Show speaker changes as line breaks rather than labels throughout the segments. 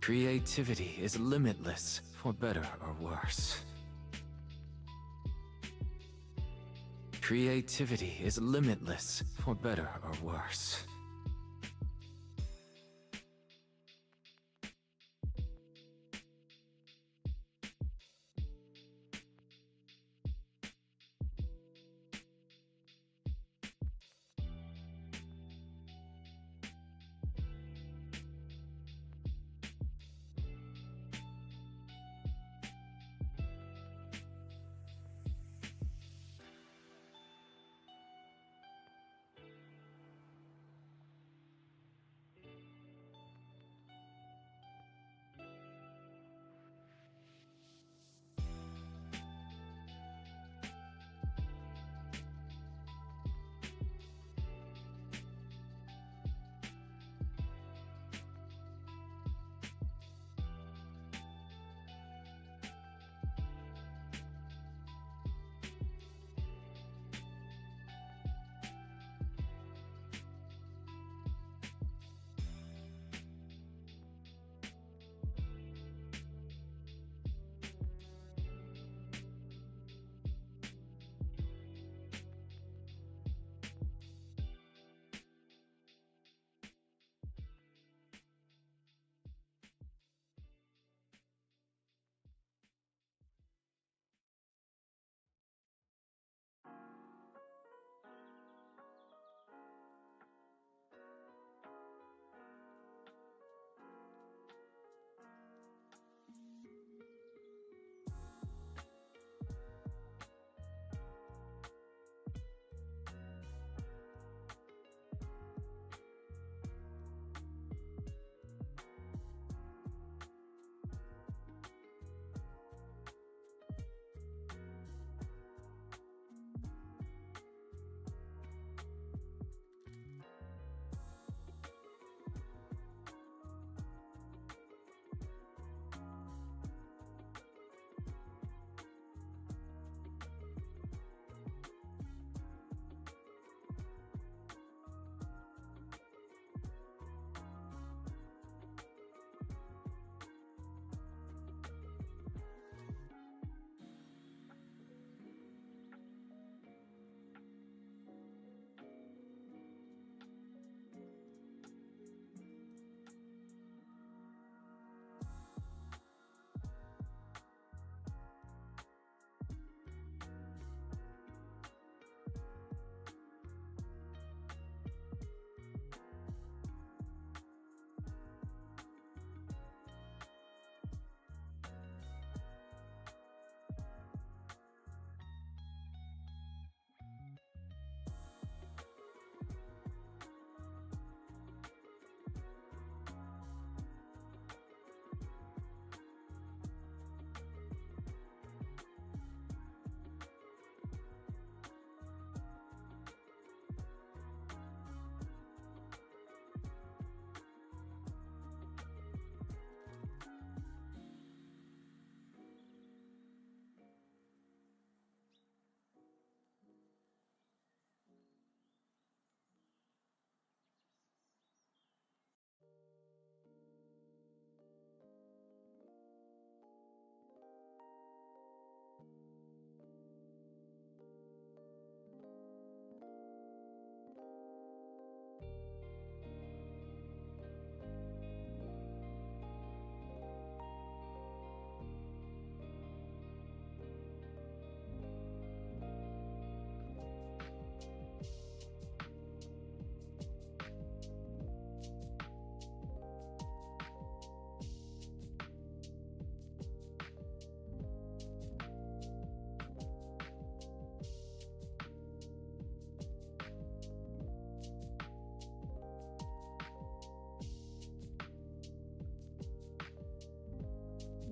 Creativity is limitless, for better or worse. Creativity is limitless, for better or worse.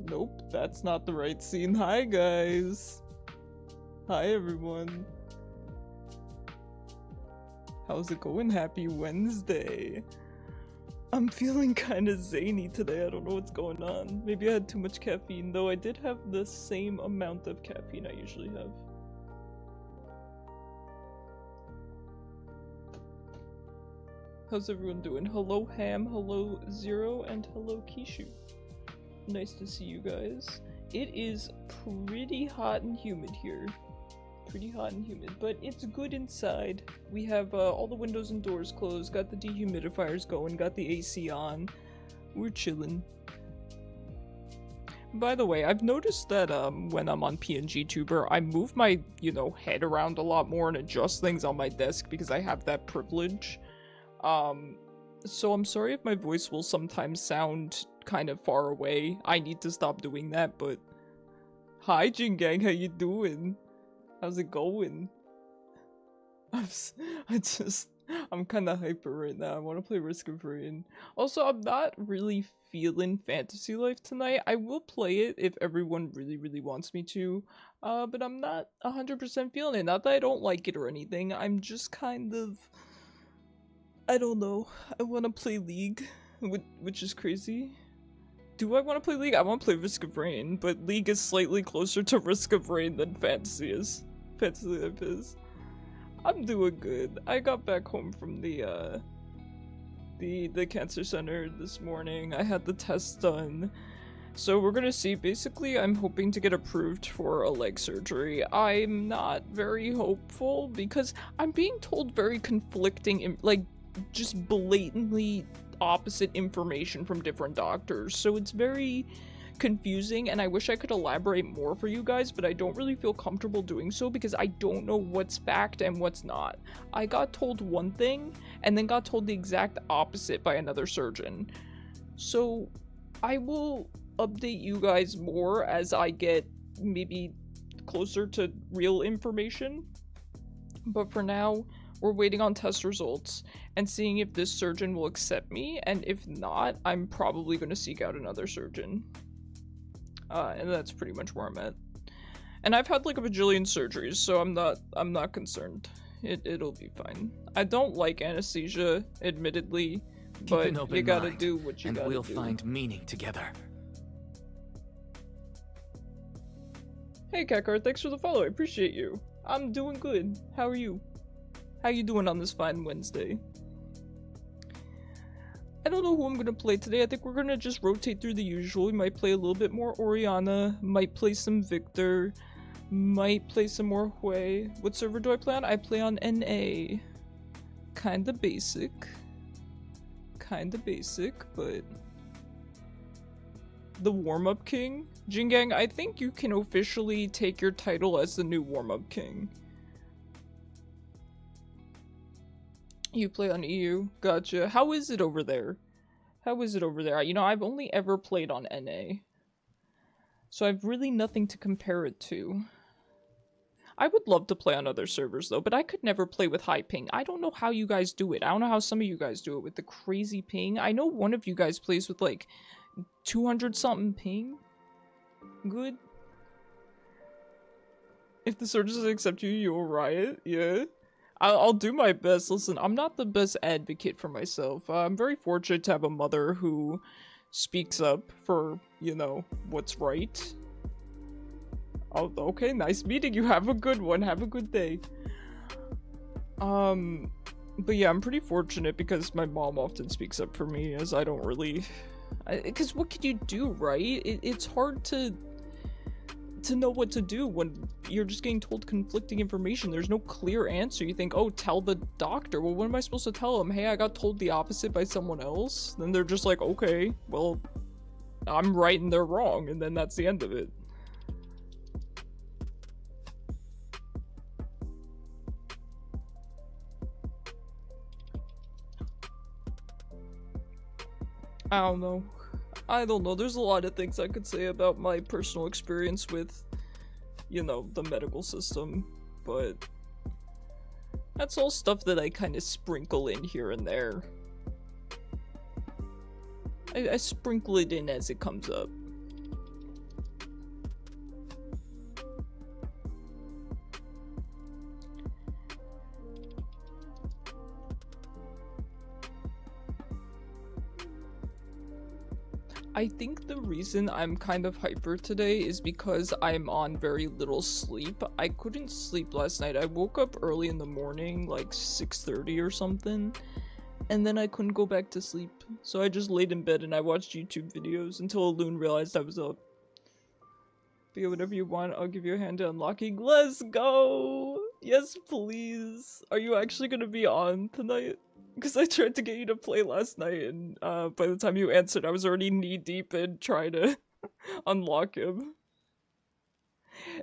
Nope, that's not the right scene. Hi guys! Hi everyone! How's it going? Happy Wednesday! I'm feeling kinda zany today, I don't know what's going on. Maybe I had too much caffeine, though I did have the same amount of caffeine I usually have. How's everyone doing? Hello Ham, hello Zero, and hello Kishu. Nice to see you guys. It is pretty hot and humid here. Pretty hot and humid, but it's good inside. We have all the windows and doors closed, got the dehumidifiers going, got the AC on. We're chilling. By the way, I've noticed that when I'm on PNGtuber, I move my, head around a lot more and adjust things on my desk because I have that privilege. So I'm sorry if my voice will sometimes sound kind of far away. I need to stop doing that, but... Hi, Jingang, how you doing? How's it going? I'm kind of hyper right now. I want to play Risk of Rain. Also, I'm not really feeling Fantasy Life tonight. I will play it if everyone really, really wants me to. But I'm not 100% feeling it. Not that I don't like it or anything. I'm just kind of... I don't know. I want to play League, which is crazy. Do I want to play League? I want to play Risk of Rain, but League is slightly closer to Risk of Rain than Fantasy Life is. I'm doing good. I got back home from the cancer center this morning. I had the test done. So we're gonna see. Basically, I'm hoping to get approved for a leg surgery. I'm not very hopeful because I'm being told very conflicting, just blatantly opposite information from different doctors. So it's very confusing, and I wish I could elaborate more for you guys, but I don't really feel comfortable doing so because I don't know what's fact and what's not. I got told one thing and then got told the exact opposite by another surgeon. So I will update you guys more as I get maybe closer to real information. But for now, we're waiting on test results and seeing if this surgeon will accept me, and if not, I'm probably going to seek out another surgeon. And that's pretty much where I'm at. And I've had like a bajillion surgeries, so I'm not concerned. It'll be fine. I don't like anesthesia, admittedly, but you gotta do what you gotta do.
And we'll find meaning together.
Hey Kakar, thanks for the follow, I appreciate you. I'm doing good. How are you? How you doing on this fine Wednesday? I don't know who I'm gonna play today. I think we're gonna just rotate through the usual. We might play a little bit more Orianna, might play some Victor, might play some more Hwei. What server do I play on? I play on NA. Kinda basic, but... The Warm-Up King? Jingang, I think you can officially take your title as the new Warm-Up King. You play on EU. Gotcha. How is it over there? I've only ever played on NA. So I've really nothing to compare it to. I would love to play on other servers though, but I could never play with high ping. I don't know how you guys do it. I don't know how some of you guys do it with the crazy ping. I know one of you guys plays with like 200 something ping. Good. If the surgeons accept you, you'll riot. Yeah. I'll do my best. Listen, I'm not the best advocate for myself. I'm very fortunate to have a mother who speaks up for, what's right. Oh, okay, nice meeting you. Have a good one. Have a good day. But yeah, I'm pretty fortunate because my mom often speaks up for me, as I don't really... Because what can you do, right? It's hard to know what to do when you're just getting told conflicting information. There's no clear answer. You think, oh, tell the doctor. Well, what am I supposed to tell them? Hey, I got told the opposite by someone else. Then they're just like, okay, well, I'm right and they're wrong. And then that's the end of it. I don't know. There's a lot of things I could say about my personal experience with, the medical system, but that's all stuff that I kind of sprinkle in here and there. I sprinkle it in as it comes up. I think the reason I'm kind of hyper today is because I'm on very little sleep. I couldn't sleep last night. I woke up early in the morning, like 6:30 or something, and then I couldn't go back to sleep. So I just laid in bed and I watched YouTube videos until Loon realized I was up. But yeah, whatever you want, I'll give you a hand to unlocking. Let's go! Yes, please. Are you actually gonna be on tonight? Because I tried to get you to play last night, and by the time you answered, I was already knee-deep in trying to unlock him.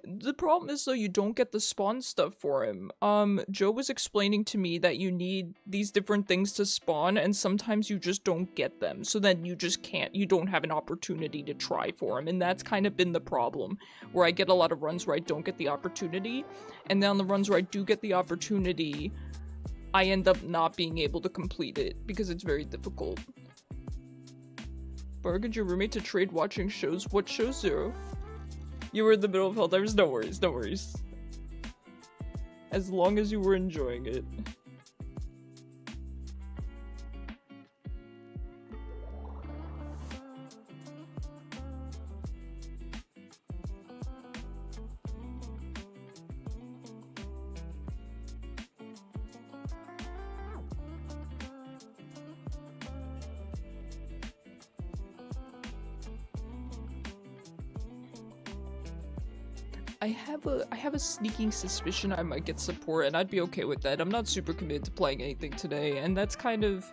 The problem is, though, you don't get the spawn stuff for him. Joe was explaining to me that you need these different things to spawn, and sometimes you just don't get them. So then you just can't, you don't have an opportunity to try for him, and that's kind of been the problem. Where I get a lot of runs where I don't get the opportunity, and then on the runs where I do get the opportunity, I end up not being able to complete it, because it's very difficult. Bargained your roommate to trade watching shows? What shows, Zero? You were in the middle of Helldivers? No worries, no worries. As long as you were enjoying it. I have a sneaking suspicion I might get support, and I'd be okay with that. I'm not super committed to playing anything today, and that's kind of...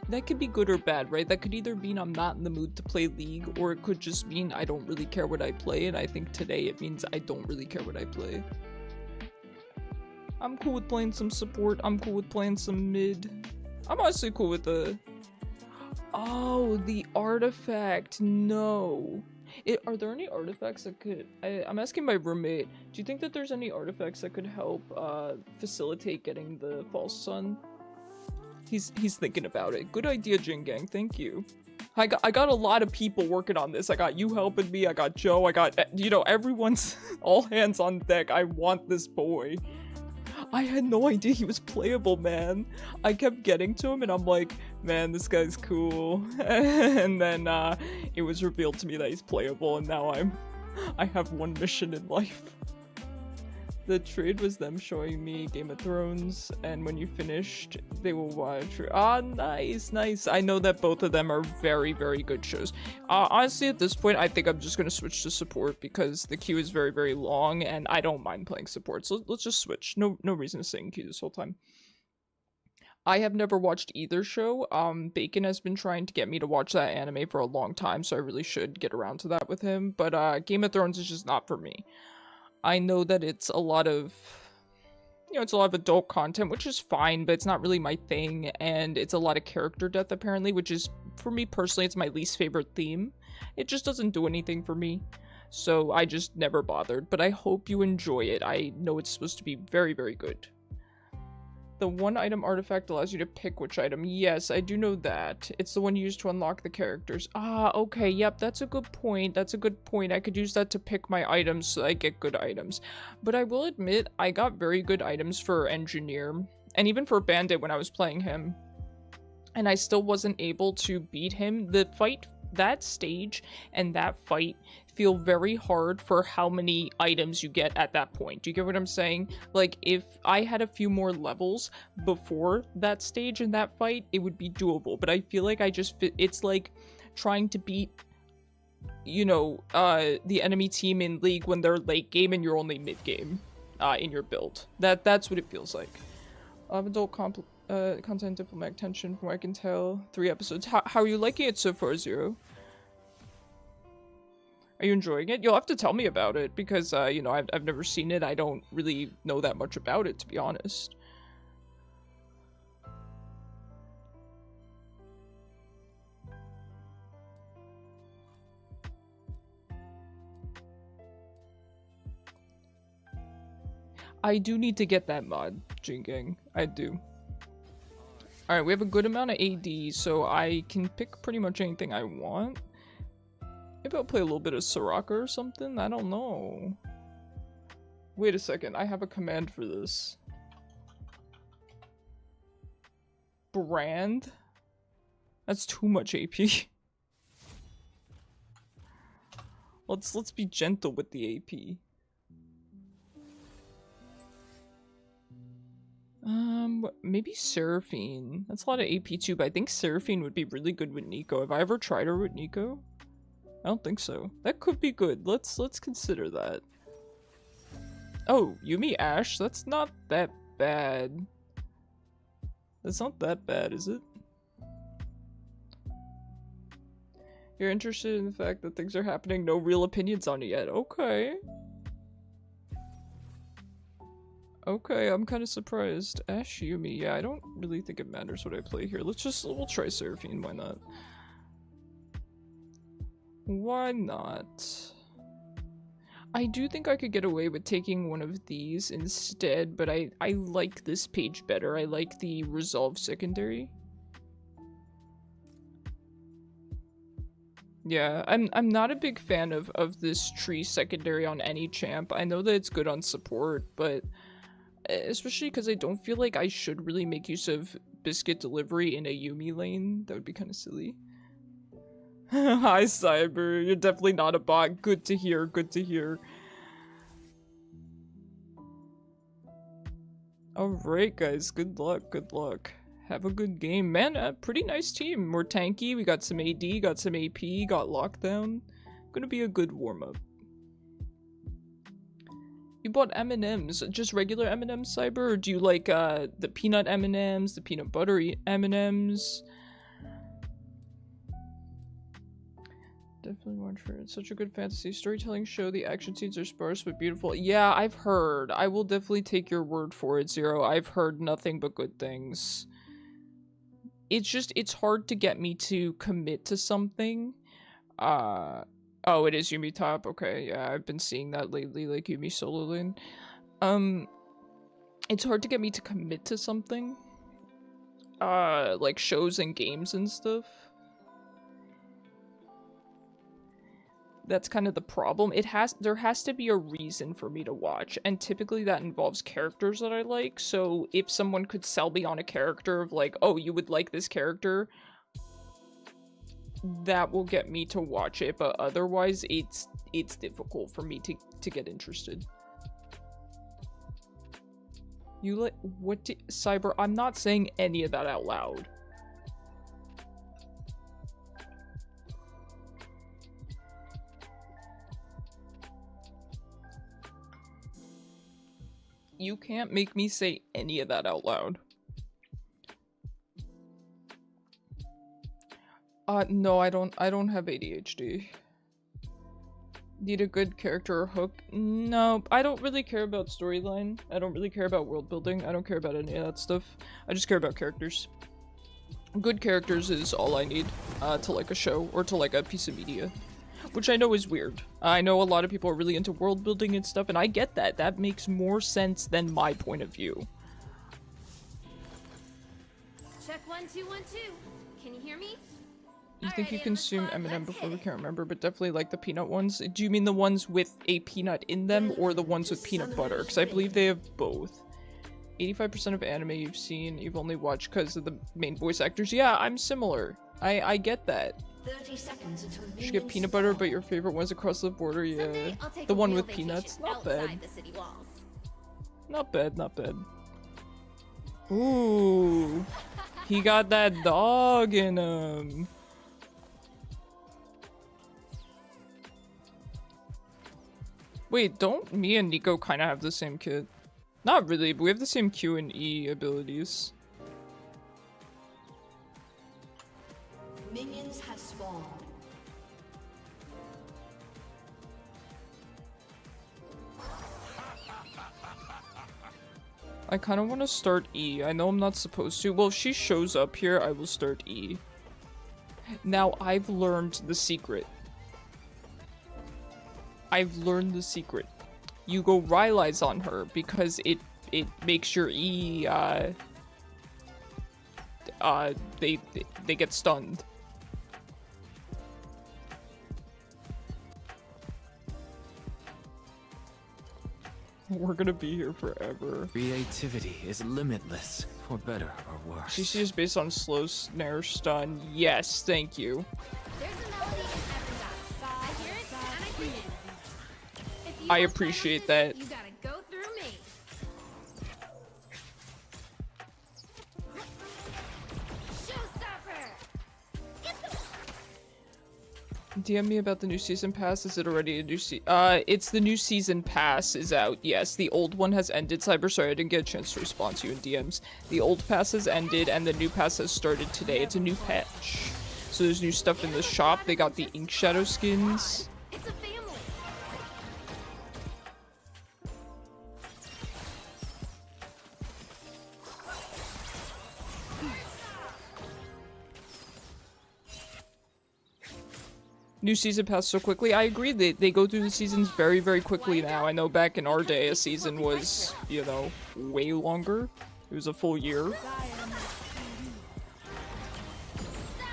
that could be good or bad, right? That could either mean I'm not in the mood to play League, or it could just mean I don't really care what I play, and I think today it means I don't really care what I play. I'm cool with playing some support, I'm cool with playing some mid. I'm honestly cool with the... oh, the artifact, no. Are there any artifacts that could... I'm asking my roommate, do you think that there's any artifacts that could help facilitate getting the false sun? He's thinking about it. Good idea, Jingang, thank you. I got a lot of people working on this. I got you helping me, I got Joe, I got, you know, everyone's all hands on deck. I want this boy. I had no idea he was playable, man. I kept getting to him and I'm like, man, this guy's cool. And then it was revealed to me that he's playable, and now I have one mission in life. The trade was them showing me Game of Thrones, and when you finished, they will watch. Ah, nice, nice. I know that both of them are very, very good shows. Honestly, at this point, I think I'm just gonna switch to support because the queue is very, very long, and I don't mind playing support. So let's just switch. No reason to stay in queue this whole time. I have never watched either show. Bacon has been trying to get me to watch that anime for a long time, so I really should get around to that with him. But Game of Thrones is just not for me. I know that it's a lot of, you know, it's a lot of adult content, which is fine, but it's not really my thing, and it's a lot of character death, apparently, which is, for me personally, it's my least favorite theme. It just doesn't do anything for me, so I just never bothered, but I hope you enjoy it. I know it's supposed to be very, very good. The one item artifact allows you to pick which item. Yes, I do know that. It's the one used to unlock the characters. Ah, okay, yep, that's a good point. That's a good point. I could use that to pick my items so I get good items. But I will admit, I got very good items for Engineer, and even for Bandit when I was playing him. And I still wasn't able to beat him. The fight, that stage and that fight feel very hard for how many items you get at that point. Do you get what I'm saying? Like, if I had a few more levels before that stage in that fight, it would be doable. But I feel like it's like trying to beat, you know, the enemy team in League when they're late game and you're only mid game in your build. That's what it feels like. Adult content, diplomatic tension, from what I can tell. 3 episodes. How are you liking it so far, Zero? Are you enjoying it? You'll have to tell me about it because, you know, I've never seen it. I don't really know that much about it, to be honest. I do need to get that mod, Jingang. I do. Alright, we have a good amount of AD, so I can pick pretty much anything I want. Maybe I'll play a little bit of Soraka or something? I don't know. Wait a second, I have a command for this. Brand? That's too much AP. Let's be gentle with the AP. maybe Seraphine. That's a lot of AP too, but I think Seraphine would be really good with Nico. Have I ever tried her with Nico? I don't think so. That could be good. Let's consider that. Oh, Yuumi Ashe? That's not that bad. That's not that bad, is it? You're interested in the fact that things are happening, no real opinions on it yet. Okay. Okay, I'm kind of surprised. Ashe, Yuumi, yeah, I don't really think it matters what I play here. We'll try Seraphine, why not? Why not? I do think I could get away with taking one of these instead, but I like this page better. I like the Resolve secondary. Yeah, I'm not a big fan of this tree secondary on any champ. I know that it's good on support, but especially because I don't feel like I should really make use of biscuit delivery in a Yuumi lane. That would be kind of silly. Hi, Cyber. You're definitely not a bot. Good to hear. Good to hear. Alright, guys. Good luck. Good luck. Have a good game. Man, a pretty nice team. We're tanky. We got some AD, got some AP, got lockdown. Gonna be a good warm-up. You bought M&Ms. Just regular M&Ms, Cyber? Or do you like the peanut M&Ms, the peanut buttery M&Ms? Definitely watch for it. It's such a good fantasy storytelling show. The action scenes are sparse but beautiful. Yeah, I've heard. I will definitely take your word for it, Zero. I've heard nothing but good things. It's hard to get me to commit to something. Oh, it is Yuumi top. Okay, yeah, I've been seeing that lately, like Yuumi solo lane. It's hard to get me to commit to something. Like shows and games and stuff. That's kind of the problem. There has to be a reason for me to watch, and typically that involves characters that I like. So if someone could sell me on a character of like, oh, you would like this character, that will get me to watch it, but otherwise it's difficult for me to get interested. You like what Cyber? I'm not saying any of that out loud. You can't make me say any of that out loud. No, I don't have ADHD. Need a good character or hook? No, I don't really care about storyline. I don't really care about world building. I don't care about any of that stuff. I just care about characters. Good characters is all I need to like a show or to like a piece of media. Which I know is weird. I know a lot of people are really into world building and stuff, and I get that. That makes more sense than my point of view.
Check 1 2 1 2. Can you hear me?
You think you consume M&M before? We can't remember, but definitely like the peanut ones. Do you mean the ones with a peanut in them or the ones with peanut butter? Because I believe they have both. 85% of anime you've seen, you've only watched because of the main voice actors. Yeah, I'm similar. I get that.
30 seconds until
You should get peanut butter, but your favorite one's across the border, yeah. The one with peanuts, not bad. Not bad, not bad. Ooh. He got that dog in him. Wait, don't me and Nico kind of have the same kit? Not really, but we have the same Q and E abilities.
Minions have spawned.
I kind of want to start E. I know I'm not supposed to. Well, if she shows up here, I will start E. Now, I've learned the secret. I've learned the secret. You go Rylai's on her because it makes your E, they get stunned. We're gonna be here forever.
Creativity is limitless, for better or worse.
CC is based on slow snare stun. Yes, thank you.
There's a melody in every box. I hear it and I hear it. If you
I
want
appreciate
my
that.
message, you gotta go through me.
DM me about the new season pass. Is it already a new it's the new season pass is out. Yes, the old one has ended. Cyber, sorry, I didn't get a chance to respond to you in DMs. The old pass has ended and the new pass has started today. It's a new patch. So there's new stuff in the shop. They got the Ink Shadow skins.
It's a family.
New season passed so quickly. I agree, they go through the seasons very, very quickly now. I know back in our day, a season was, you know, way longer. It was a full year.
Stop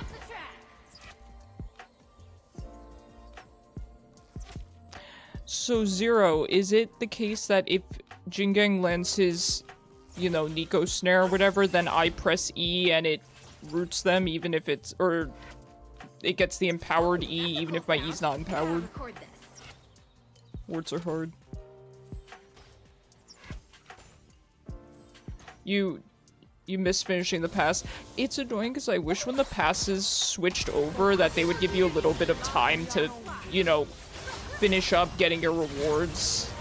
the track.
So, Zero, is it the case that if Jingang lands his, you know, Nico snare or whatever, then I press E and it roots them even if it's, or it gets the empowered E even if my E's not empowered?
Record this.
Words are hard. You miss finishing the pass. It's annoying because I wish when the passes switched over that they would give you a little bit of time to, you know, finish up getting your rewards.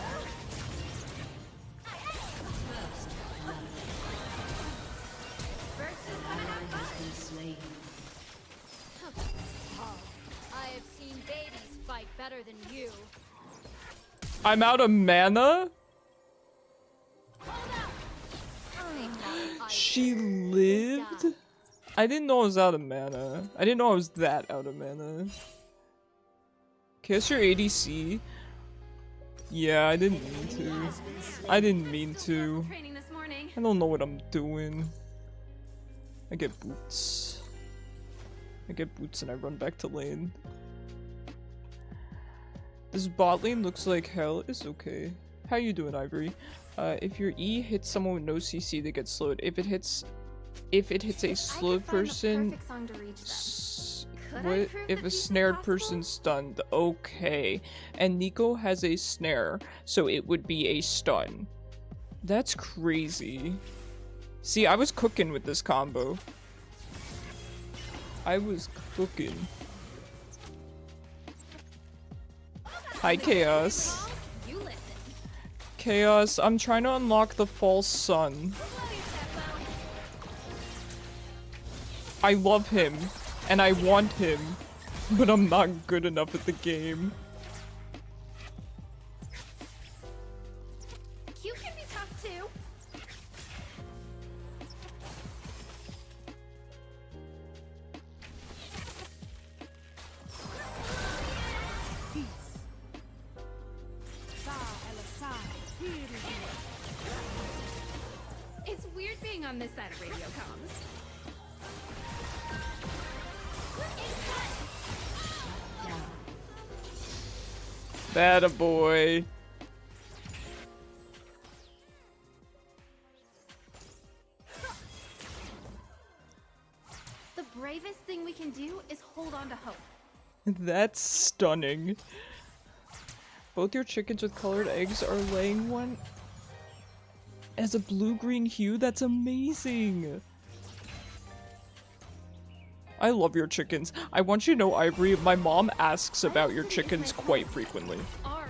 I have seen babies fight better than you.
I'm out of mana? She lived? I didn't know I was out of mana. I didn't know I was that out of mana. Guess your ADC? Yeah, I didn't mean to. I didn't mean to.
Training this morning.
I don't know what I'm doing. I get boots. I get boots and I run back to lane. This bot lane looks like hell. It's okay. How you doing, Ivory? If your E hits someone with no CC, they get slowed. If it hits a slowed person, what if a snared person's stunned? Okay. And Nico has a snare, so it would be a stun. That's crazy. See, I was cooking with this combo. I was cooking. Hi, Chaos.
You listen.
Chaos, I'm trying to unlock the false sun. I love him, and I want him, but I'm not good enough at the game.
Q can be tough too. It's weird being on this side of radio comms.
That a boy.
The bravest thing we can do is hold on to hope.
That's stunning. Both your chickens with colored eggs are laying one as a blue-green hue. That's amazing. I love your chickens. I want you to know, Ivory, my mom asks about your chickens quite frequently.
Our home.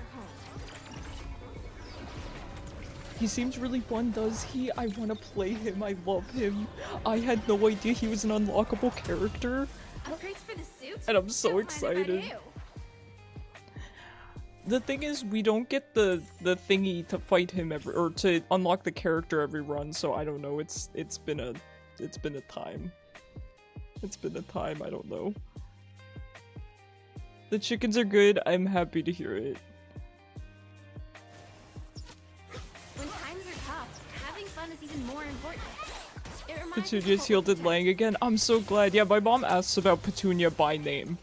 He seems really fun, does he? I want to play him. I love him. I had no idea he was an unlockable character.
Upgrades for the suit?
And I'm so
Don't mind if I
excited.
do.
The thing is, we don't get the thingy to fight him every, or to unlock the character every run, so I don't know. It's been a time. It's been a time, I don't know. The chickens are good, I'm happy to hear it.
When times are tough, having fun is even more important. It reminds us
Petunia's
of
healed
what
in
we
Lang again. I'm so glad. Yeah, my mom asks about Petunia by name.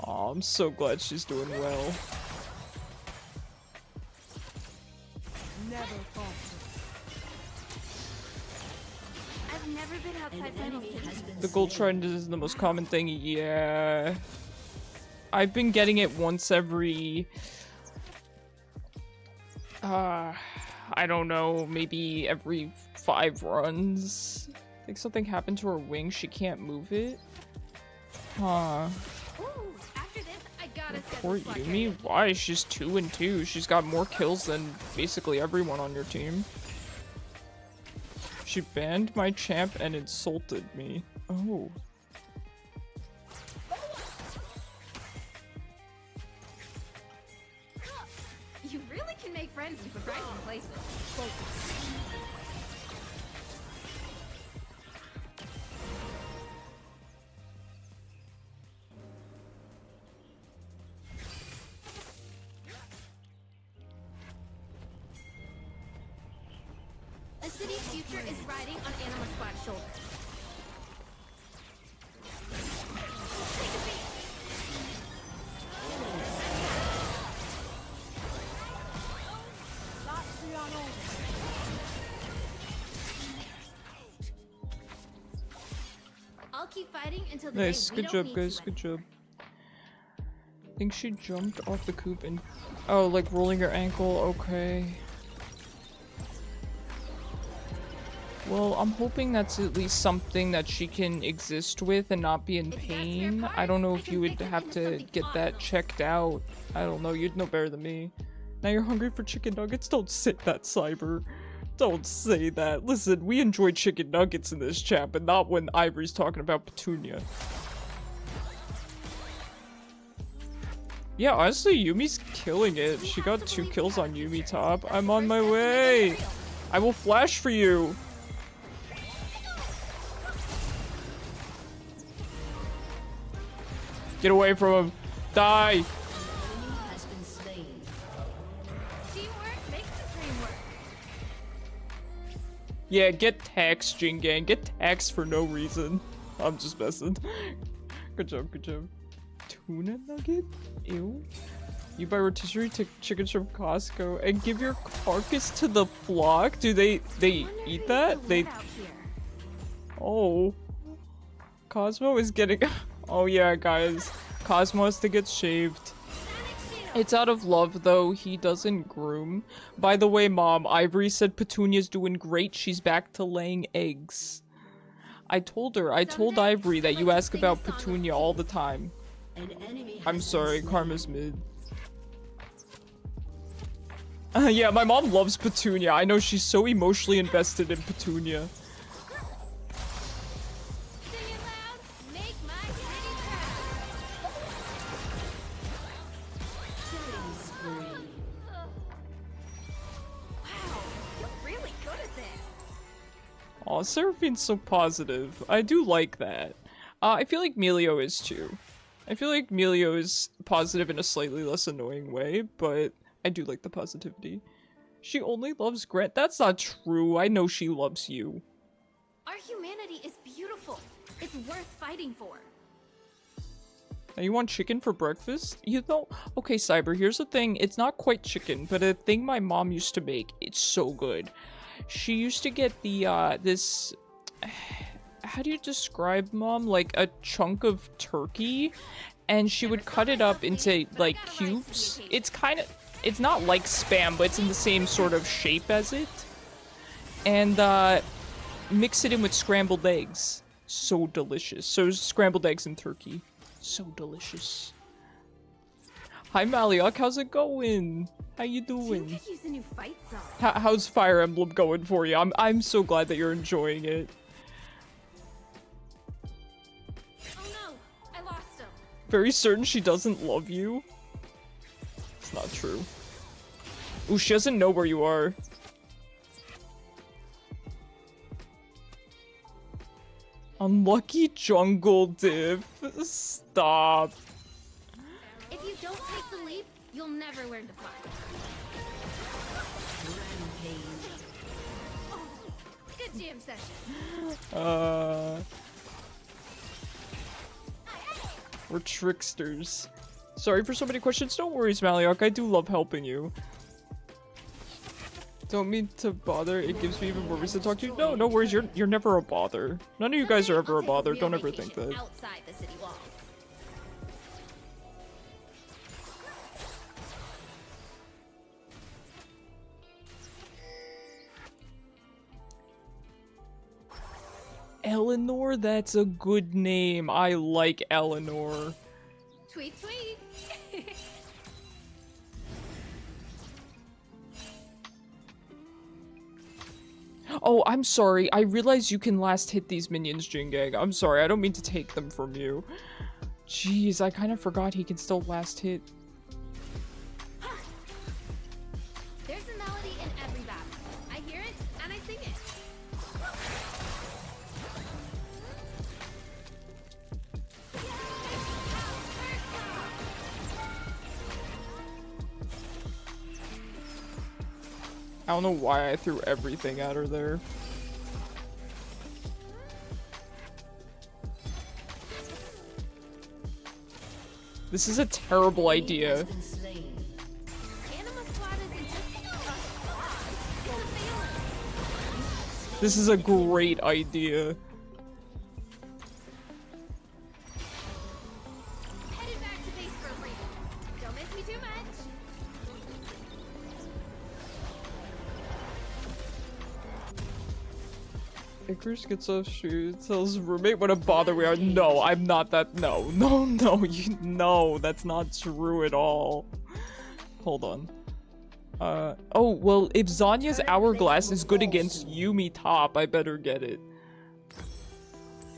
Aw, I'm so glad she's doing well.
I've never been outside Final City.
The gold trident is the most common thing, yeah. I've been getting it once every... I don't know, maybe every 5 runs. I think something happened to her wing, she can't move it. Huh.
Ooh, after this, I gotta
Poor Yumi? Why? She's 2-2. She's got more kills than basically everyone on your team. She banned my champ and insulted me. Oh.
You really can make friends in surprising places. A city's future is riding on Animal Squad's shoulders. Take a seat. I'll keep fighting until the
Nice.
day we
Good
don't
job,
need
guys.
to
Good job. I think she jumped off the coop and... Oh, like rolling her ankle. Okay. Well, I'm hoping that's at least something that she can exist with and not be in pain. I don't know if you would have to get that checked out. I don't know. You'd know better than me. Now you're hungry for chicken nuggets? Don't say that, Cyber. Don't say that. Listen, we enjoy chicken nuggets in this chat, but not when Ivory's talking about Petunia. Yeah, honestly, Yumi's killing it. She got 2 kills on Yumi top. I'm on my way. I will flash for you. Get away from him. Die.
Teamwork makes the dream work.
Yeah, get taxed, Jin Gang. Get taxed for no reason. I'm just messing. Good job, good job. Tuna nugget? Ew. You buy rotisserie chickens from Costco and give your carcass to the flock? Do they eat that? They... Oh. Cosmo is getting... Oh yeah, guys. Cosmo has to get shaved. It's out of love, though. He doesn't groom. By the way, Mom, Ivory said Petunia's doing great. She's back to laying eggs. I told Ivory that you ask about Petunia all the time. I'm sorry, Karma's mid. Yeah, my mom loves Petunia. I know she's so emotionally invested in Petunia. Aw, Seraphine's so positive. I do like that. I feel like Melio is too. I feel like Melio is positive in a slightly less annoying way, but I do like the positivity. She only loves Grant. That's not true. I know she loves you.
Our humanity is beautiful. It's worth fighting for.
Now you want chicken for breakfast? You know, okay, Cyber, here's the thing. It's not quite chicken, but a thing my mom used to make. It's so good. She used to get the, this... How do you describe, Mom? Like a chunk of turkey, and she would cut it up into like cubes. It's kind of, it's not like Spam, but it's in the same sort of shape as it, and mix it in with scrambled eggs. So delicious. So scrambled eggs and turkey, so delicious. Hi Maliok, how's it going? How you doing? How's Fire Emblem going for you? I'm so glad that you're enjoying it. Very certain she doesn't love you? It's not true. Ooh, she doesn't know where you are. Unlucky jungle diff. Stop.
If you don't take the leap, you'll never learn to fly. Oh, good jam session.
We're tricksters. Sorry for so many questions. Don't worry, Maliok. I do love helping you. Don't mean to bother. It gives me even more reason to talk to you. No, no worries. You're never a bother. None of you guys are ever a bother. Don't ever think that.
Outside the city walls.
Eleanor? That's a good name. I like Eleanor.
Tweet, tweet.
Oh, I'm sorry. I realize you can last hit these minions, Jingang. I'm sorry. I don't mean to take them from you. Jeez, I kind of forgot he can still last hit.
There's a melody in every battle. I hear it and I sing it.
I don't know why I threw everything at her there. This is a terrible idea.
Anima Squad isn't just a squad, it's a family.
This is a great idea.
Headed back to base for a break. Don't miss me too much.
Icarus gets off shoes, tells his roommate what a bother we are. No, I'm not that. No, no, that's not true at all. Hold on. Oh, well, if Zanya's hourglass is good against Yumi top, I better get it.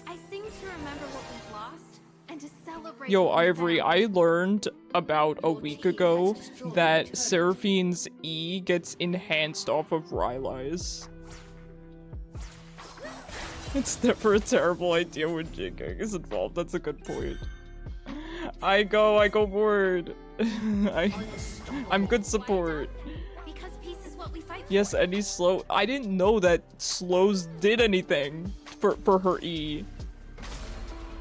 I sing to remember what we've lost and to celebrate.
Yo,
what we've
Ivory,
found.
I learned about a week ago that Seraphine's E gets enhanced off of Rylai's. It's never a terrible idea when Jingang is involved. That's a good point. I go board. I'm good support.
Because peace is what we fight for.
Yes, any slow. I didn't know that slows did anything for her E.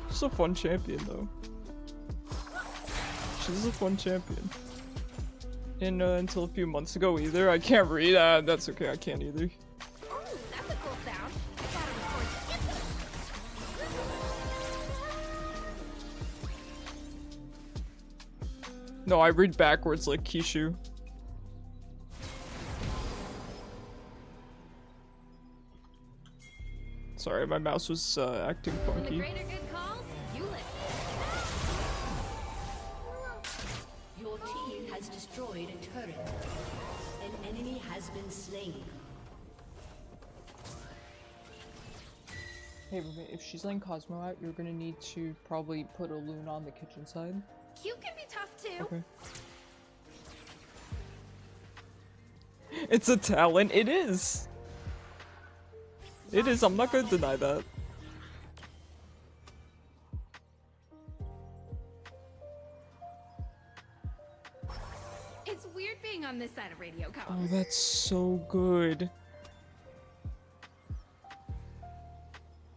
She's a fun champion though. She's a fun champion. And until a few months ago either. I can't read. That's okay. I can't either.
Oh, that's a cool sound. I gotta record this.
No, I read backwards like Kishu. Sorry, my mouse was acting
When the
funky.
greater good calls, you listen.
Your team has destroyed a turret. An enemy has been slain.
Hey, roommate, if she's letting Cosmo out, you're gonna need to probably put a loon on the kitchen side.
Q can be tough too.
Okay. It's a talent. It is. It is. I'm not gonna deny that.
It's weird being on this side of radio
Oh,
comms.
that's so good.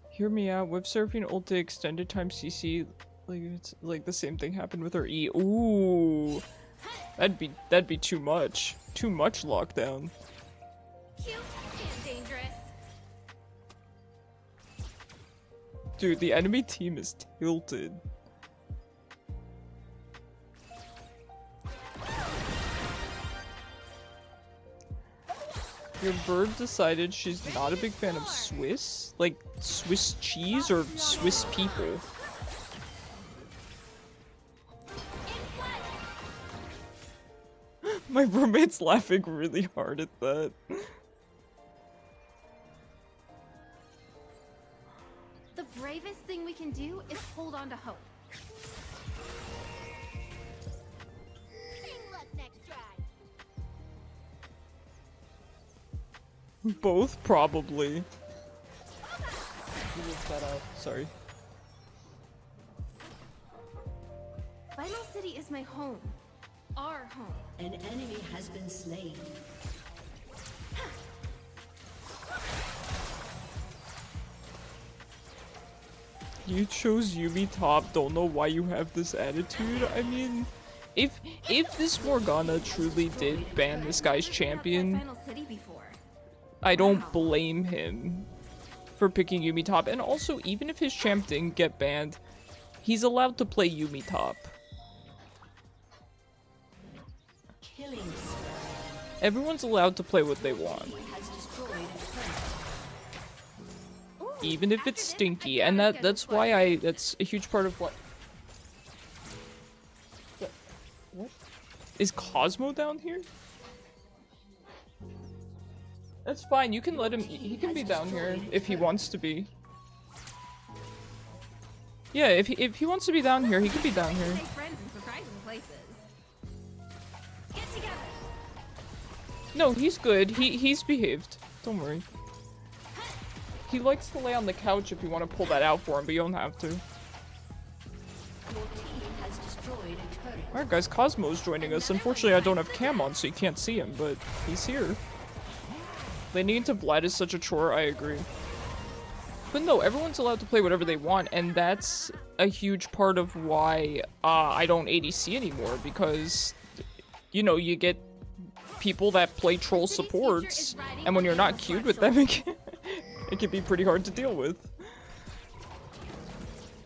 Hear me out. Whip Seraphine ulti extended time CC. Like it's like the same thing happened with her E. Ooh, that'd be too much. Too much lockdown.
Cute and dangerous.
Dude, the enemy team is tilted. Your bird decided she's not a big fan of Swiss? Like, Swiss cheese or Swiss people? My roommate's laughing really hard at that.
The bravest thing we can do is hold on to hope. Luck next try.
Both, probably. You looked that out. Sorry.
Final City is my home. Our home.
An enemy has been slain.
You chose Yumi top, don't know why you have this attitude. I mean, if this Morgana truly did ban this guy's champion,
Final City before.
I don't blame him for picking Yumi top. And also, even if his champ didn't get banned, he's allowed to play Yumi top.
Killing spree.
Everyone's allowed to play what they want.
Has destroyed a turret.
Ooh,
even if it's stinky, and that's why that's a huge part of what is Cosmo down here? That's fine, you can let him, he can be down here if he wants to be. Yeah, if he wants to be down here, he can be down here. No, he's good. He's behaved. Don't worry. He likes to lay on the couch if you want to pull that out for him, but you don't have to. Alright guys, Cosmo's joining us. Unfortunately, I don't have cam on, so you can't see him, but he's here. Landing into Vlad is such a chore, I agree. But no, everyone's allowed to play whatever they want, and that's a huge part of why I don't ADC anymore, because, you know, you get people that play troll supports, and when you're not queued with them, it can be pretty hard to deal with.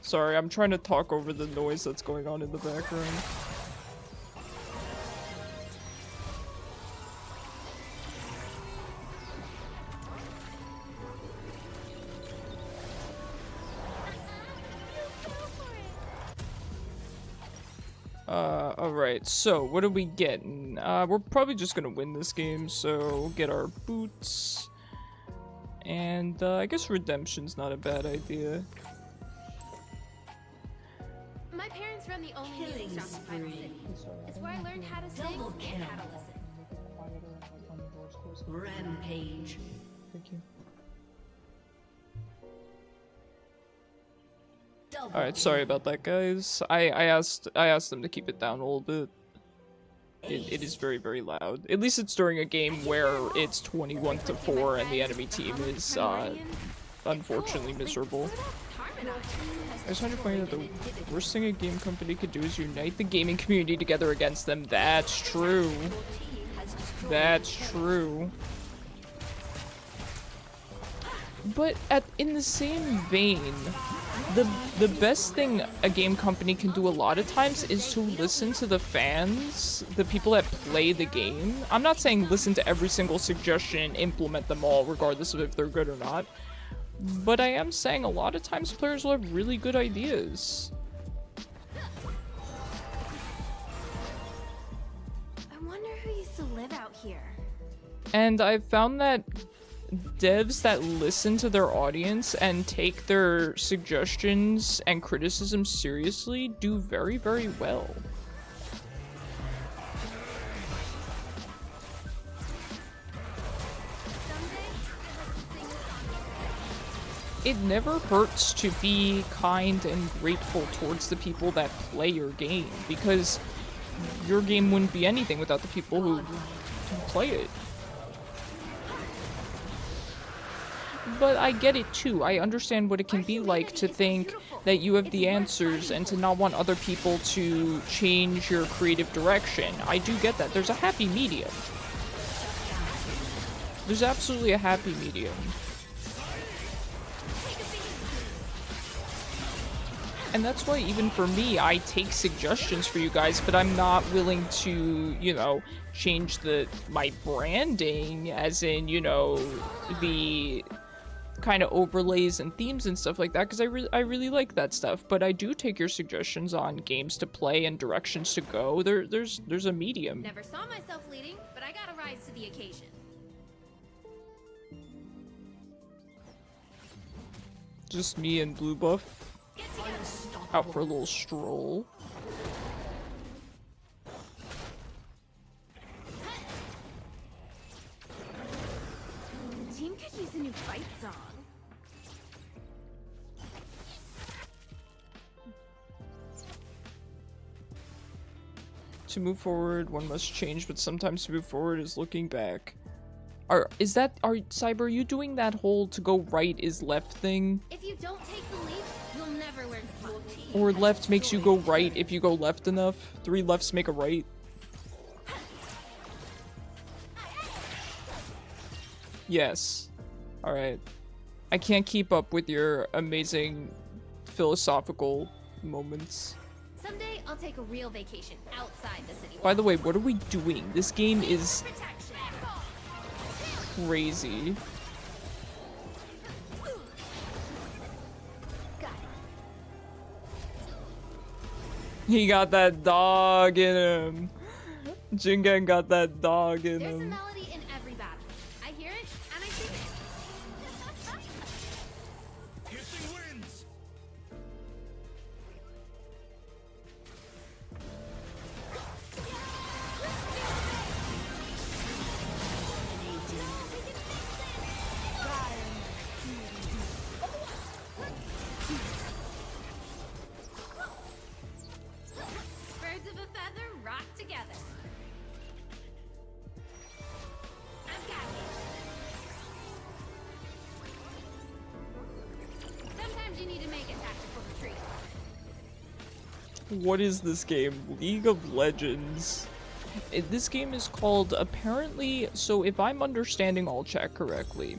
Sorry, I'm trying to talk over the noise that's going on in the background. Alright, so what are we getting? We're probably just gonna win this game, so get our boots. And, I guess redemption's not a bad idea.
My parents run the only music shop in Final City. It's where I learned how to sing and how to listen.
Rampage.
Thank you. Alright, sorry about that, guys. I asked them to keep it down a little bit. It is very, very loud. At least it's during a game where it's 21-4 and the enemy team is, unfortunately miserable. I just want to point out that the worst thing a game company could do is unite the gaming community together against them. That's true. That's true. But in the same vein, the best thing a game company can do a lot of times is to listen to the fans, the people that play the game. I'm not saying listen to every single suggestion and implement them all, regardless of if they're good or not. But I am saying a lot of times players will have really good ideas.
I wonder who used to live out here.
And I've found that devs that listen to their audience and take their suggestions and criticisms seriously do very, very well. It never hurts to be kind and grateful towards the people that play your game, because your game wouldn't be anything without the people who play it. But I get it too. I understand what it can be like to think that you have the answers and to not want other people to change your creative direction. I do get that. There's a happy medium. There's absolutely a happy medium. And that's why even for me, I take suggestions for you guys, but I'm not willing to, you know, change my branding, as in, you know, the kind of overlays and themes and stuff like that, because I really like that stuff. But I do take your suggestions on games to play and directions to go. There's a medium.
Never saw myself leading, but I gotta rise to the occasion.
Just me and Blue Buff out for a little stroll.
The team could use a new fight song.
To move forward, one must change, but sometimes to move forward is looking back. Cyber, are you doing that whole to go right is left thing?
If you don't take the leap, you'll never learn to fight.
Or left makes you go right if you go left enough? 3 lefts make a right? Yes. Alright. I can't keep up with your amazing philosophical moments.
Someday, I'll take a real vacation outside the city.
By the way, what are we doing? This game is crazy. He got that dog in him. Jingen got that dog in
There's a
him.
melody in every battle. I hear it and I sing it.
Piercing winds.
Birds of a feather rock together. I've got it. Sometimes you need to make a tactical retreat.
What is this game? League of Legends. This game is called, apparently, so if I'm understanding all chat correctly,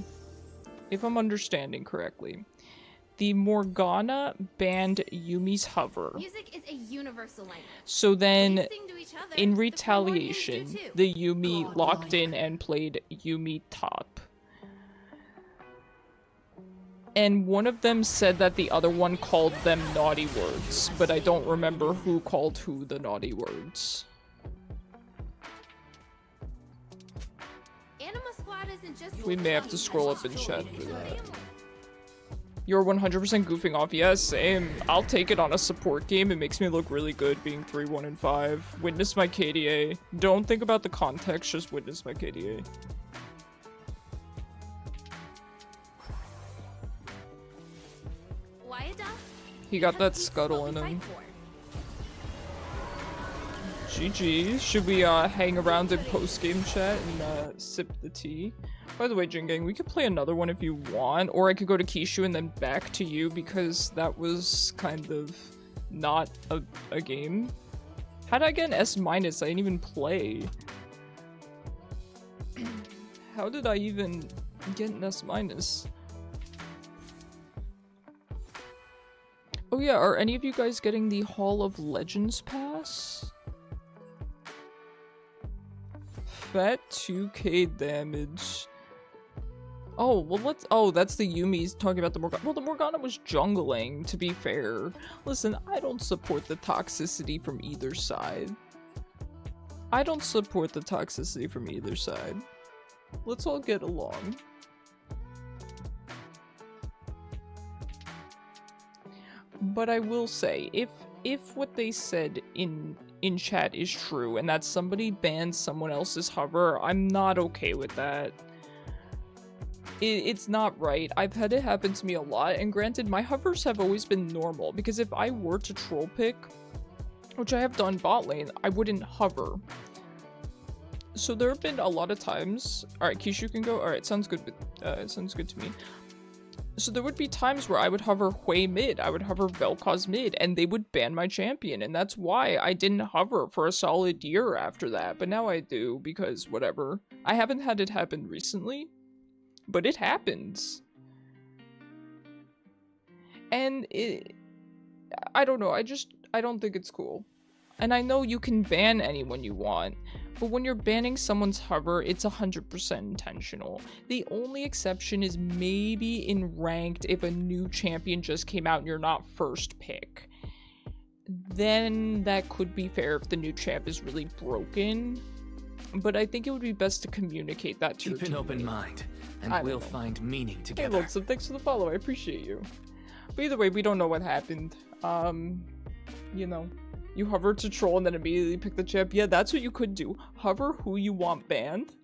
the Morgana banned Yumi's hover.
Music is a universal language.
So then,
We sing to each other,
in
the Primordials
retaliation,
do too.
the Yumi locked in and played Yumi top. And one of them said that the other one called them naughty words, but I don't remember who called who the naughty words.
Anima Squad isn't just
We may have to scroll up in chat for that. You're 100% goofing off. Yes, same. I'll take it on a support game. It makes me look really good being 3-1 and 5. Witness my KDA. Don't think about the context, just witness my KDA.
Why a duck?
He got that
Because it's
scuttle
what
in
we
him.
fight for.
GG. Should we hang around in post-game chat and sip the tea? By the way, Jingang, we could play another one if you want, or I could go to Kishu and then back to you because that was kind of not a game. How did I get an S-? I didn't even play. How did I even get an S-? Oh yeah, are any of you guys getting the Hall of Legends pass? Fat 2k damage. Oh, well let's- oh, that's the Yumi's talking about the Morgana. Well, the Morgana was jungling, to be fair. Listen, I don't support the toxicity from either side. Let's all get along. But I will say, if what they said in chat is true, and that somebody banned someone else's hover, I'm not okay with that. It's not right. I've had it happen to me a lot, and granted, my hovers have always been normal, because if I were to troll pick, which I have done bot lane, I wouldn't hover. So there have been a lot of times— alright, Kishu can go? Alright, sounds good, sounds good to me. So there would be times where I would hover Hwei mid, I would hover Vel'koz mid, and they would ban my champion, and that's why I didn't hover for a solid year after that, but now I do, because whatever. I haven't had it happen recently, but it happens. And I don't know, I don't think it's cool. And I know you can ban anyone you want, but when you're banning someone's hover, it's 100% intentional. The only exception is maybe in ranked if a new champion just came out and you're not first pick. Then that could be fair if the new champ is really broken. But I think it would be best to communicate that to your
Keep an open
teammate.
mind, and
I don't
we'll
know.
find meaning
Hey
together.
Lonesome, thanks for the follow, I appreciate you. But either way, we don't know what happened. You know, you hover to troll and then immediately pick the champ. Yeah, that's what you could do. Hover who you want banned,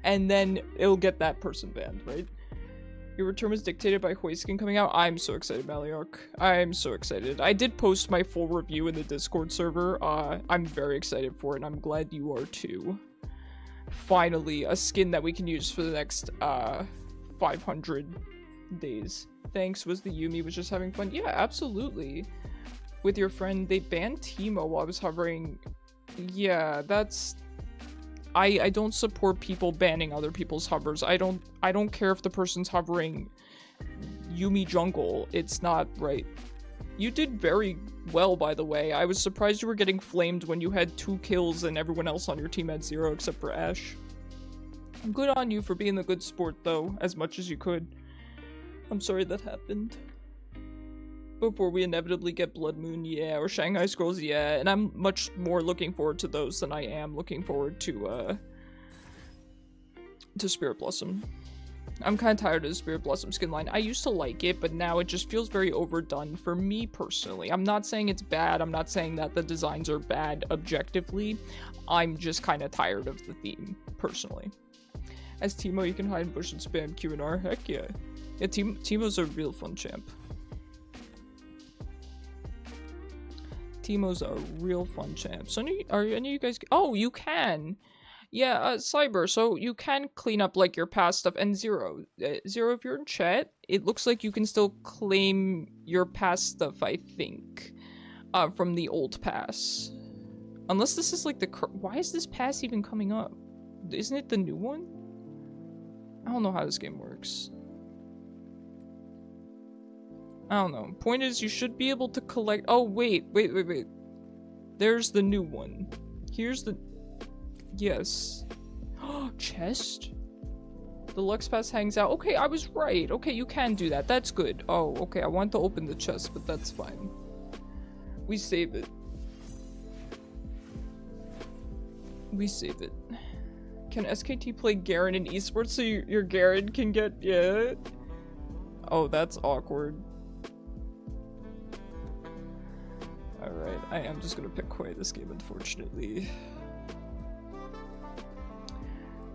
and then it'll get that person banned, right? Your return was dictated by Hwei skin coming out. I'm so excited, Maliok. I'm so excited. I did post my full review in the Discord server. I'm very excited for it, and I'm glad you are too. Finally, a skin that we can use for the next 500 days. Thanks. Was the Yumi was just having fun? Yeah, absolutely. With your friend, they banned Teemo while I was hovering. Yeah, that's— I don't support people banning other people's hovers. I don't care if the person's hovering Yumi jungle. It's not right. You did very well, by the way. I was surprised you were getting flamed when you had 2 kills and everyone else on your team had 0 except for Ashe. Good on you for being a good sport, though, as much as you could. I'm sorry that happened. before we inevitably get Blood Moon, yeah, or Shanghai Scrolls, yeah, and I'm much more looking forward to those than I am looking forward to Spirit Blossom. I'm kind of tired of the Spirit Blossom skin line. I used to like it, but now it just feels very overdone for me personally. I'm not saying it's bad. I'm not saying that the designs are bad objectively. I'm just kind of tired of the theme, personally. As Teemo, you can hide in bush and spam Q and R. Heck yeah. Yeah, Teemo's a real fun champ. Teemo's a real fun champ. So are any of you guys... Oh, you can! Yeah, Cyber, so you can clean up, like, your past stuff. And Zero, Zero, if you're in chat, it looks like you can still claim your past stuff, I think, from the old pass. Unless this is, like, why is this pass even coming up? Isn't it the new one? I don't know how this game works. I don't know. Point is, you should be able to collect... Oh, wait. There's the new one. Here's the... Yes. Chest? The Lux Pass hangs out. Okay, I was right. Okay, you can do that. That's good. Oh, okay. I want to open the chest, but that's fine. We save it. We save it. Can SKT play Garen in esports so your Garen can get... Yeah. Oh, that's awkward. Alright, I am just gonna pick Hwei this game, unfortunately.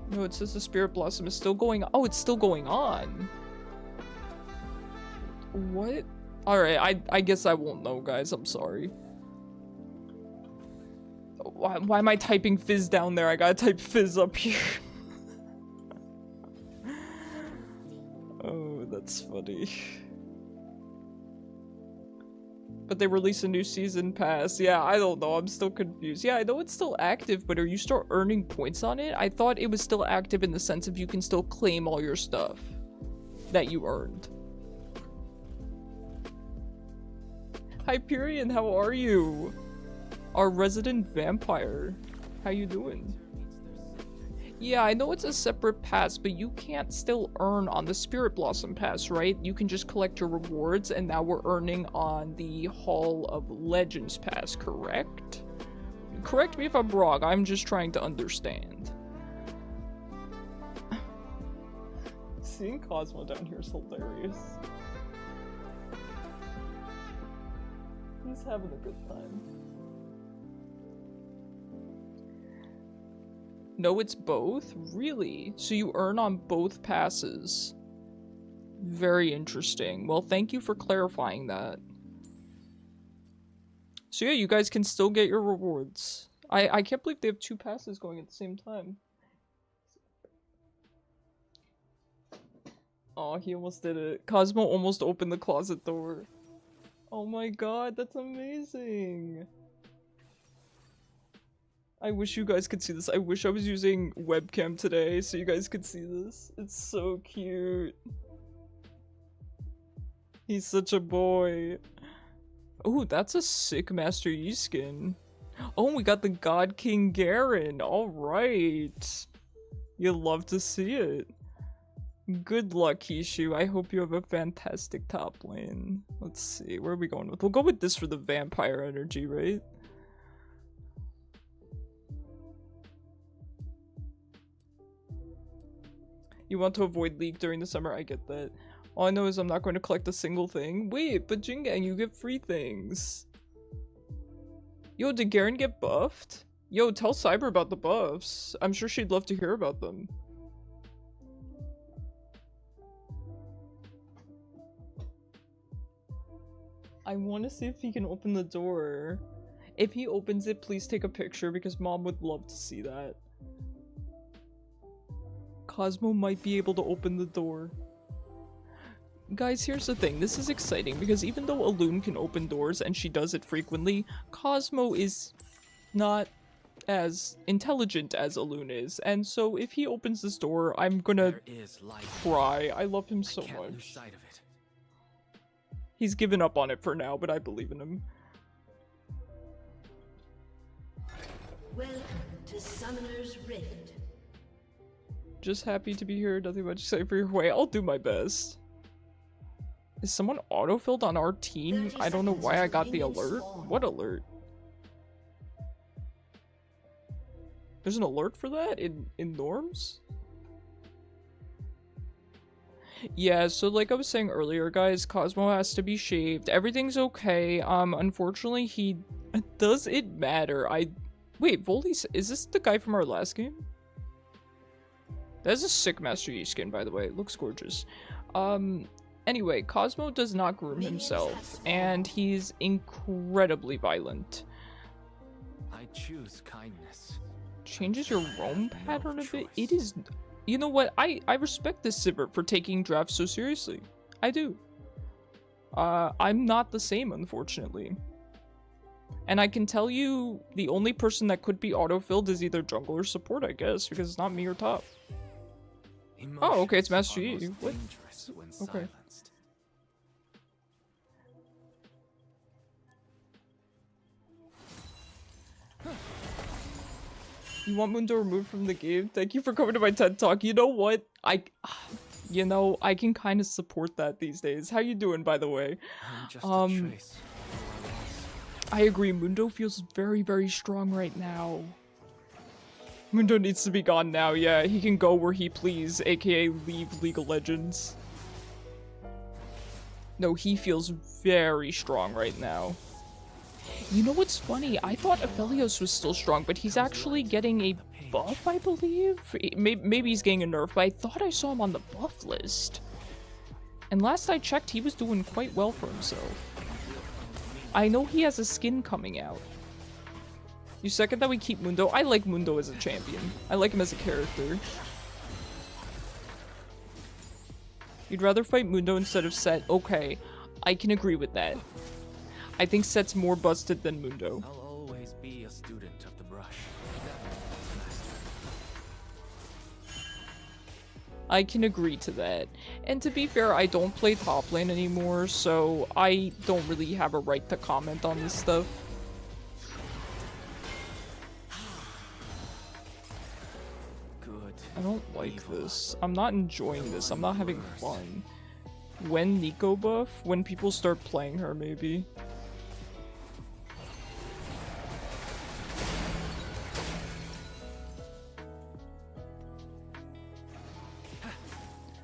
No, it says the Spirit Blossom is still going on. Oh, it's still going on. What? Alright, I guess I won't know, guys. I'm sorry. Why am I typing Fizz down there? I gotta type Fizz up here. Oh, that's funny. But they release a new season pass. Yeah, I don't know. I'm still confused. Yeah, I know it's still active, but are you still earning points on it? I thought it was still active in the sense of you can still claim all your stuff that you earned. Hyperion, how are you? Our resident vampire. How you doing? Yeah, I know it's a separate pass, but you can't still earn on the Spirit Blossom pass, right? You can just collect your rewards, and now we're earning on the Hall of Legends pass, correct? Correct me if I'm wrong, I'm just trying to understand. Seeing Cosmo down here is hilarious. He's having a good time. No, it's both? Really? So you earn on both passes. Very interesting. Well, thank you for clarifying that. So yeah, you guys can still get your rewards. I can't believe they have two passes going at the same time. Oh, he almost did it. Cosmo almost opened the closet door. Oh my god, that's amazing. I wish you guys could see this. I wish I was using webcam today so you guys could see this. It's so cute. He's such a boy. Oh, that's a sick Master Yi skin. Oh, we got the God King Garen. Alright. You'll love to see it. Good luck, Kishu. I hope you have a fantastic top lane. Let's see. Where are we going with? We'll go with this for the vampire energy, right? You want to avoid leak during the summer, I get that. All I know is I'm not going to collect a single thing. Wait, but Jingang, you get free things. Yo, did Garen get buffed? Yo, tell Cyber about the buffs. I'm sure she'd love to hear about them. I want to see if he can open the door. If he opens it, please take a picture because Mom would love to see that. Cosmo might be able to open the door. Guys, here's the thing. This is exciting because even though Elune can open doors and she does it frequently, Cosmo is not as intelligent as Elune is. And so if he opens this door, I'm gonna cry. I love him so much. He's given up on it for now, but I believe in him.
Welcome to Summoner's Rift.
Just happy to be here. Nothing much to say for your way. I'll do my best. Is someone autofilled on our team? I don't know why I got the alert. What alert? There's an alert for that in norms? Yeah, so like I was saying earlier, guys, Cosmo has to be shaved. Everything's okay. Unfortunately, he... Does it matter? Wait, Voldy's... Is this the guy from our last game? That's a sick Master Yi skin, by the way. It looks gorgeous. Anyway, Cosmo does not groom himself, and he's incredibly violent.
I choose kindness.
Changes your roam pattern a bit? It is... You know what? I respect this Sivert for taking drafts so seriously. I do. I'm not the same, unfortunately. And I can tell you, the only person that could be autofilled is either jungle or support, I guess, because it's not me or top. Oh, okay, it's Master Yi. What? Okay.
Silenced.
You want Mundo removed from the game? Thank you for coming to my TED Talk. You know what? You know, I can kind of support that these days. How you doing, by the way?
I'm just a trace.
I agree. Mundo feels very, very strong right now. Mundo needs to be gone now. Yeah, he can go where he please, aka leave League of Legends. No, he feels very strong right now. You know what's funny? I thought Aphelios was still strong, but he's actually getting a buff, I believe? Maybe he's getting a nerf, but I thought I saw him on the buff list. And last I checked, he was doing quite well for himself. I know he has a skin coming out. You second that we keep Mundo? I like Mundo as a champion. I like him as a character. You'd rather fight Mundo instead of Set? Okay, I can agree with that. I think Set's more busted than Mundo.
I'll always be a student of the brush.
I can agree to that. And to be fair, I don't play top lane anymore, so I don't really have a right to comment on this stuff.
Good.
I don't like this. I'm not enjoying this. I'm not having fun. When Nico buff? When people start playing her, maybe.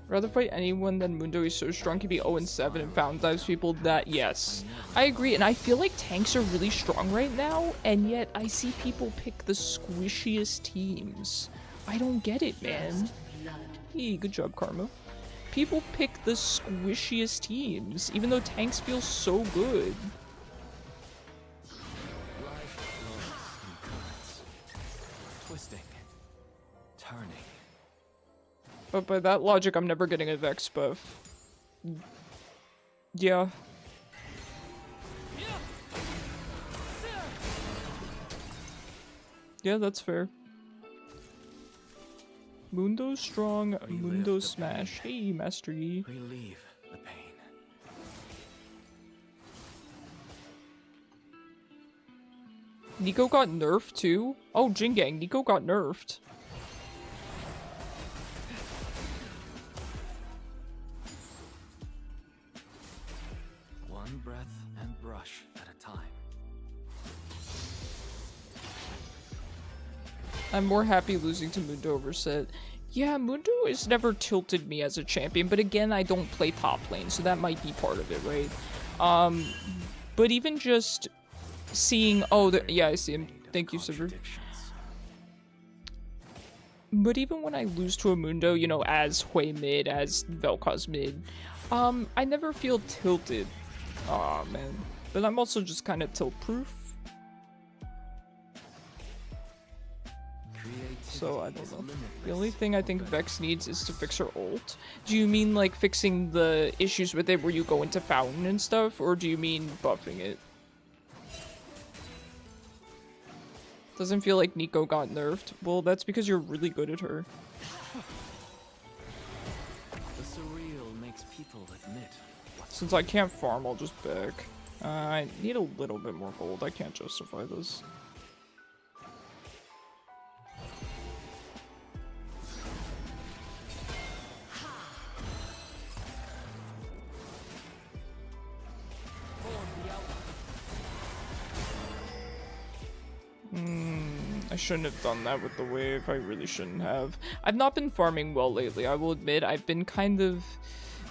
Rather fight anyone than Mundo. He's so strong, he'd be 0-7 and found dives people. That, yes. I agree, and I feel like tanks are really strong right now, and yet I see people pick the squishiest teams. I don't get it, man. Hey, good job, Karma. People pick the squishiest teams, even though tanks feel so good.
Life flows in currents. Twisting. Turning.
But by that logic, I'm never getting a Vex buff. Yeah. Yeah, that's fair. Mundo strong, Mundo smash. Hey, Master Yi.
Relieve the pain.
Nico got nerfed too? Oh, Jingang, Nico got nerfed.
One breath and brush at a time.
I'm more happy losing to Mundo over Set. Yeah, Mundo has never tilted me as a champion, but again, I don't play top lane, so that might be part of it, right? But even just seeing... Oh, yeah, I see him. Thank you, Silver. But even when I lose to a Mundo, you know, as Hwei mid, as Vel'koz mid, I never feel tilted. Aw, man. But I'm also just kind of tilt-proof. So, I don't know. The only thing I think Vex needs is to fix her ult. Do you mean, like, fixing the issues with it where you go into Fountain and stuff? Or do you mean buffing it? Doesn't feel like Nico got nerfed. Well, that's because you're really good at her.
The surreal makes people admit.
Since I can't farm, I'll just back. I need a little bit more gold. I can't justify this. I shouldn't have done that with the wave. I really shouldn't have. I've not been farming well lately, I will admit. I've been kind of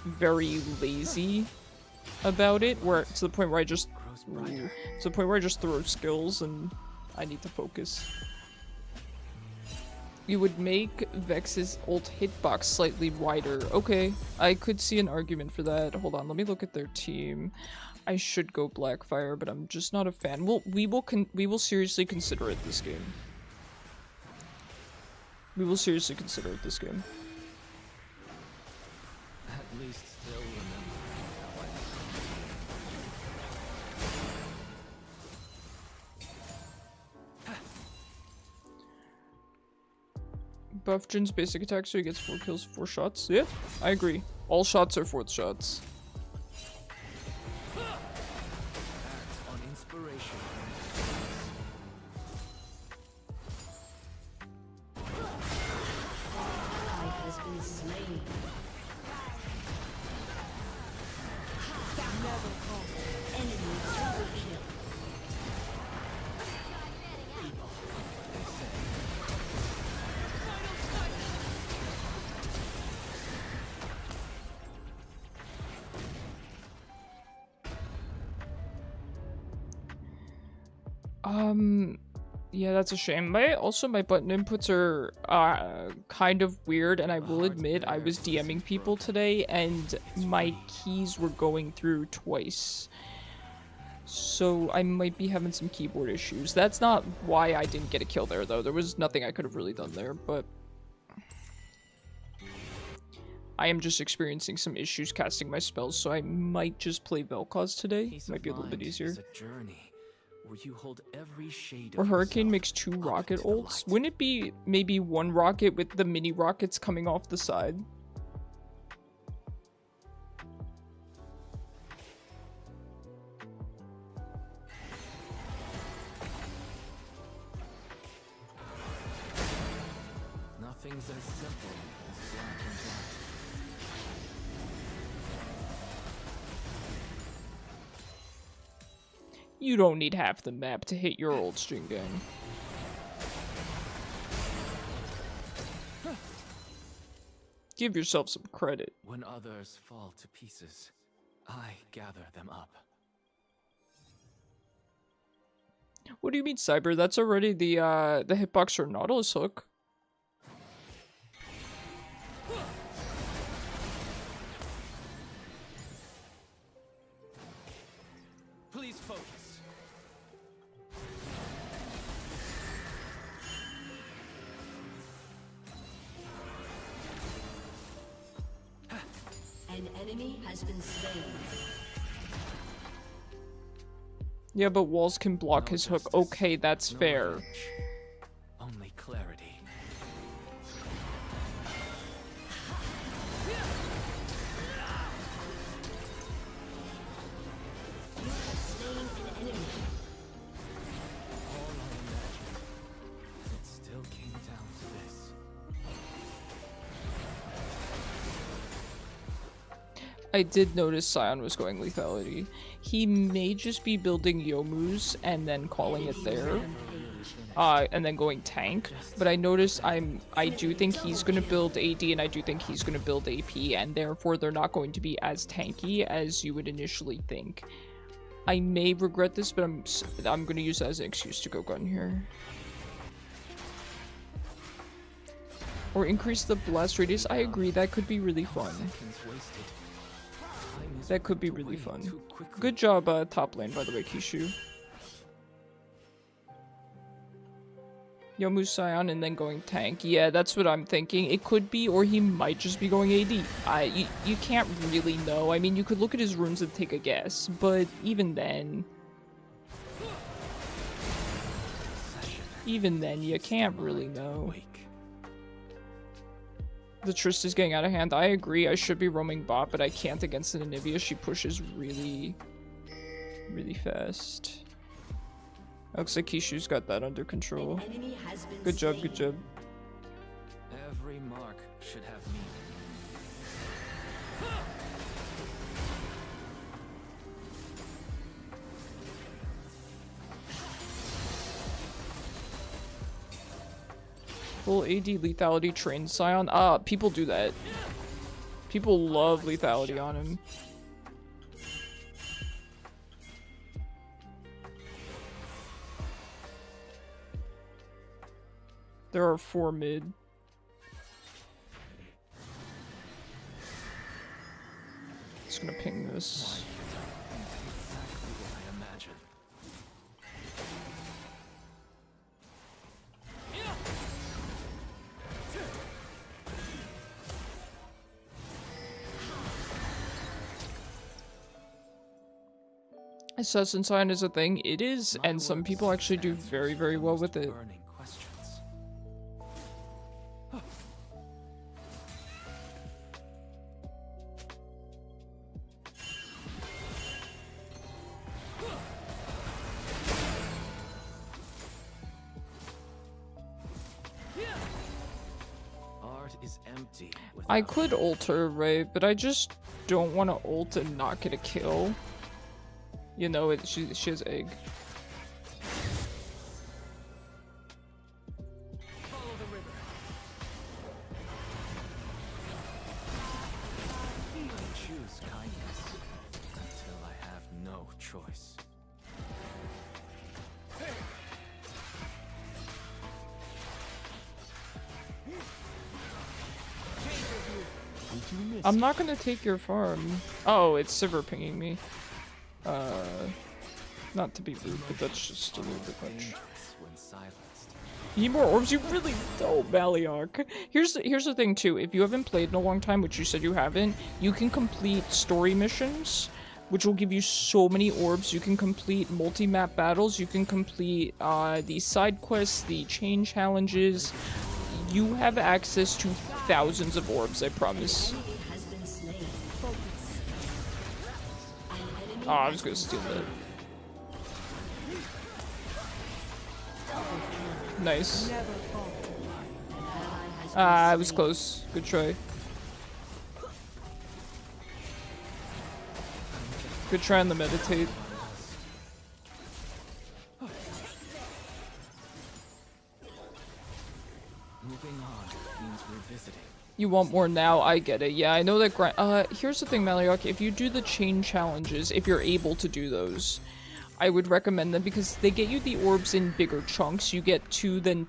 very lazy about it, where to the point where I just throw skills and I need to focus. You would make Vex's ult hitbox slightly wider. Okay, I could see an argument for that. Hold on, let me look at their team. I should go Blackfire, but I'm just not a fan. We will seriously consider it this game. We will seriously consider it this game.
At least still remember how
Buff Jin's basic attack so he gets 4 kills, 4 shots. Yeah, I agree. All shots are 4th shots.
act on inspiration.
Ally has been slain. Enemy double kill.
Yeah, that's a shame. My button inputs are kind of weird, and I will admit I was DMing people today and my keys were going through twice. So I might be having some keyboard issues. That's not why I didn't get a kill there though. There was nothing I could have really done there, but I am just experiencing some issues casting my spells, so I might just play Vel'koz today.
Peace
Might
of
be a little bit
mind
easier.
is a journey where you hold every shade
Or
of
Hurricane
yourself
makes 2
up
rocket
into the
ults.
light.
Wouldn't it be maybe 1 rocket with the mini rockets coming off the side?
Nothing's as simple as black and white.
You don't need half the map to hit your old string gang. Give yourself some credit.
When others fall to pieces, I gather them up.
What do you mean, Cyber? That's already the hitbox for Nautilus hook.
Please focus.
An enemy has been slain.
Yeah, but walls can block
No
his hook.
justice,
Okay, that's
no
fair.
revenge, only clarity.
You have slain an enemy.
All I imagined, it still came down to this.
I did notice Sion was going lethality. He may just be building Yomu's and then calling it there. And then going tank. But I noticed I do think he's gonna build AD and I do think he's gonna build AP, and therefore they're not going to be as tanky as you would initially think. I may regret this, but I'm gonna use that as an excuse to go gun here. Or increase the blast radius. I agree, that could be really fun.
Seconds wasted. Time is
That could be
whipped
really
away
fun.
too quickly.
Good job, top lane, by the way, Kishu. Yomu Sion and then going tank. Yeah, that's what I'm thinking. It could be, or he might just be going AD. You can't really know. I mean, you could look at his runes and take a guess, but even then... Even then, you can't really know.
Awake.
The Trist is getting out of hand. I agree, I should be roaming bot, but I can't against an Anivia. She pushes really, really fast. Looks like Kishu's got that under control.
An enemy has been
Good job,
slain.
good job.
Every mark should have meaning.
Full AD lethality train Sion. Ah, people do that. People love lethality on him. There are 4 mid. Just gonna ping this.
Exactly what I imagined.
Assassin Sign is a thing. It is, and some people actually do very, very well with it.
Burning questions. Art is empty.
I
without
could ult her, right? But I just don't want to ult and not get a kill. You know, she has egg.
Follow the river. I choose kindness until I have no choice.
I'm not gonna take your farm. Oh, it's Sivir pinging me. Not to be rude, but that's just a little bit much.
Dangerous when silenced.
You need more orbs? You really don't, Maliark. Here's the thing too. If you haven't played in a long time, which you said you haven't, you can complete story missions, which will give you so many orbs. You can complete multi-map battles. You can complete the side quests, the chain challenges. You have access to thousands of orbs, I promise.
Enemy has been slain.
Oh, I was gonna steal that. Nice. Ah, I was close. Good try. Good try on the meditate.
Moving on means revisiting.
You want more now? I get it. Yeah, I know that grind. Here's the thing, Maliark. If you do the chain challenges, if you're able to do those, I would recommend them because they get you the orbs in bigger chunks. You get 2, then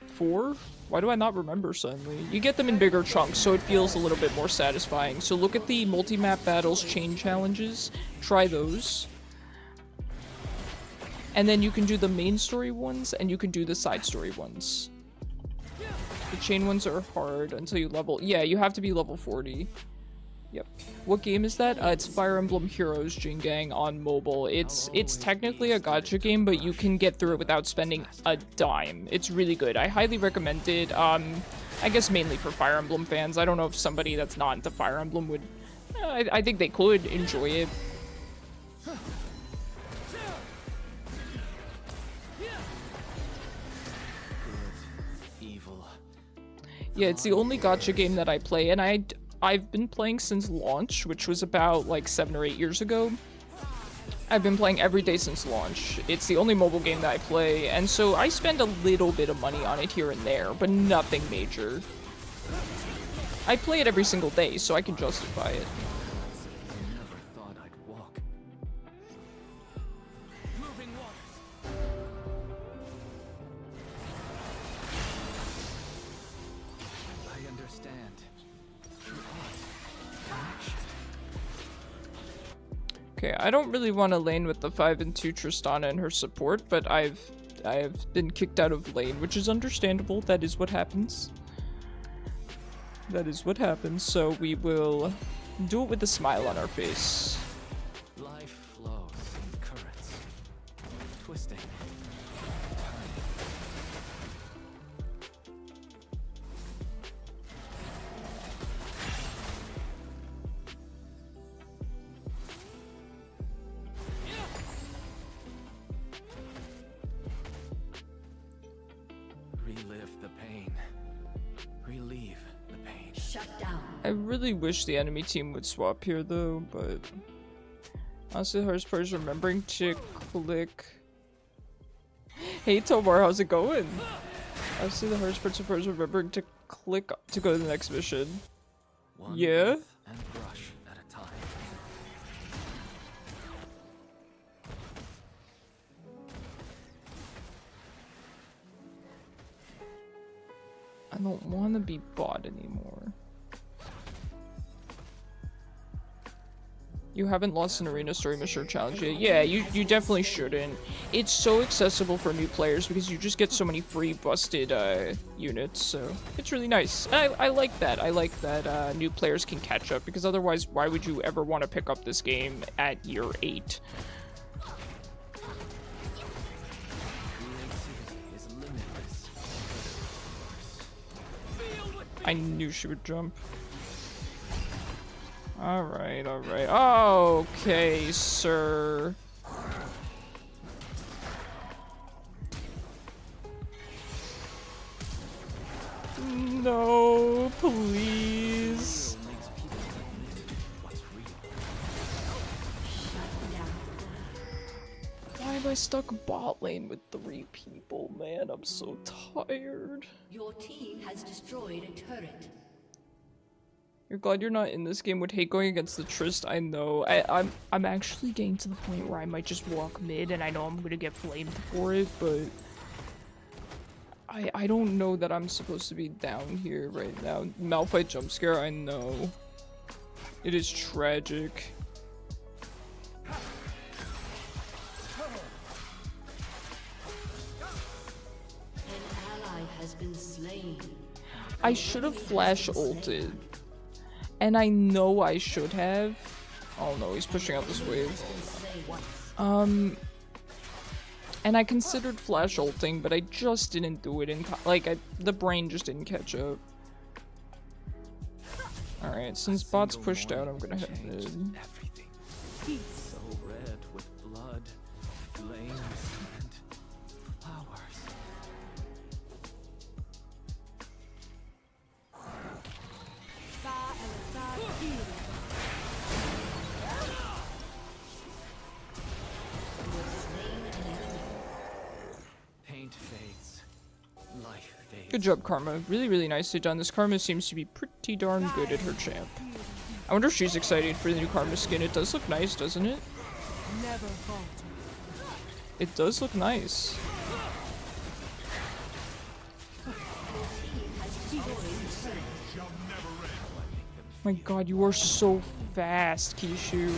4? Why do I not remember suddenly? You get them in bigger chunks, so it feels a little bit more satisfying. So look at the multi-map battles chain challenges. Try those. And then you can do the main story ones, and you can do the side story ones. The chain ones are hard until you level... Yeah, you have to be level 40. Yep. What game is that? It's Fire Emblem Heroes Jin Gang on mobile. It's technically a gacha game, but you can get through it without spending a dime. It's really good. I highly recommend it. I guess mainly for Fire Emblem fans. I don't know if somebody that's not into Fire Emblem would... I think they could enjoy it. Yeah, it's the only gacha game that I play, and I've been playing since launch, which was about like 7 or 8 years ago. I've been playing every day since launch. It's the only mobile game that I play, and so I spend a little bit of money on it here and there, but nothing major. I play it every single day, so I can justify it.
I never thought I'd walk. Moving waters. I understand. Through art, connection.
Okay, I don't really want to lane with the 5 and 2 Tristana and her support, but I have been kicked out of lane, which is understandable. That is what happens. That is what happens, so we will do it with a smile on our face.
Life flows in currents, twisting, turning. Relive the pain. Relieve the pain.
Shut down.
I really wish the enemy team would swap here though, but honestly, the hardest part is remembering to click. Hey Tomar, how's it going? I see the IcarusPrince prefers remembering to click to go to the next mission.
One
Yeah?
breath and brush at a time.
I don't want to be bought anymore. You haven't lost an arena story mission challenge yet. Yeah, you definitely shouldn't. It's so accessible for new players because you just get so many free busted units, so it's really nice. I like that. I like that new players can catch up because otherwise, why would you ever want to pick up this game at year 8?
Creativity is limitless.
I knew she would jump. Alright, alright. Okay, sir. No, please.
Real makes people admit what's real.
Why am I stuck bot lane with 3 people, man? I'm so tired.
Your team has destroyed a turret.
You're glad you're not in this game. Would hate going against the Trist, I know. I'm actually getting to the point where I might just walk mid, and I know I'm gonna get flamed for it, but I don't know that I'm supposed to be down here right now. Malphite jump scare, I know. It is tragic.
An ally has been slain.
I should have flash ulted. And I know I should have. Oh no, he's pushing out this wave. And I considered flash ulting, but I just didn't do it in time. Like, the brain just didn't catch up. Alright, since bot's pushed out, I'm gonna head mid.
Everything. So red with blood, flames, and flowers. Paint fades. Life fades.
Good job, Karma. Really, really nicely done. This Karma seems to be pretty darn good at her champ. I wonder if she's excited for the new Karma skin. It does look nice, doesn't it?
Never falter.
It does look nice. My god, you are so fast, Kishu.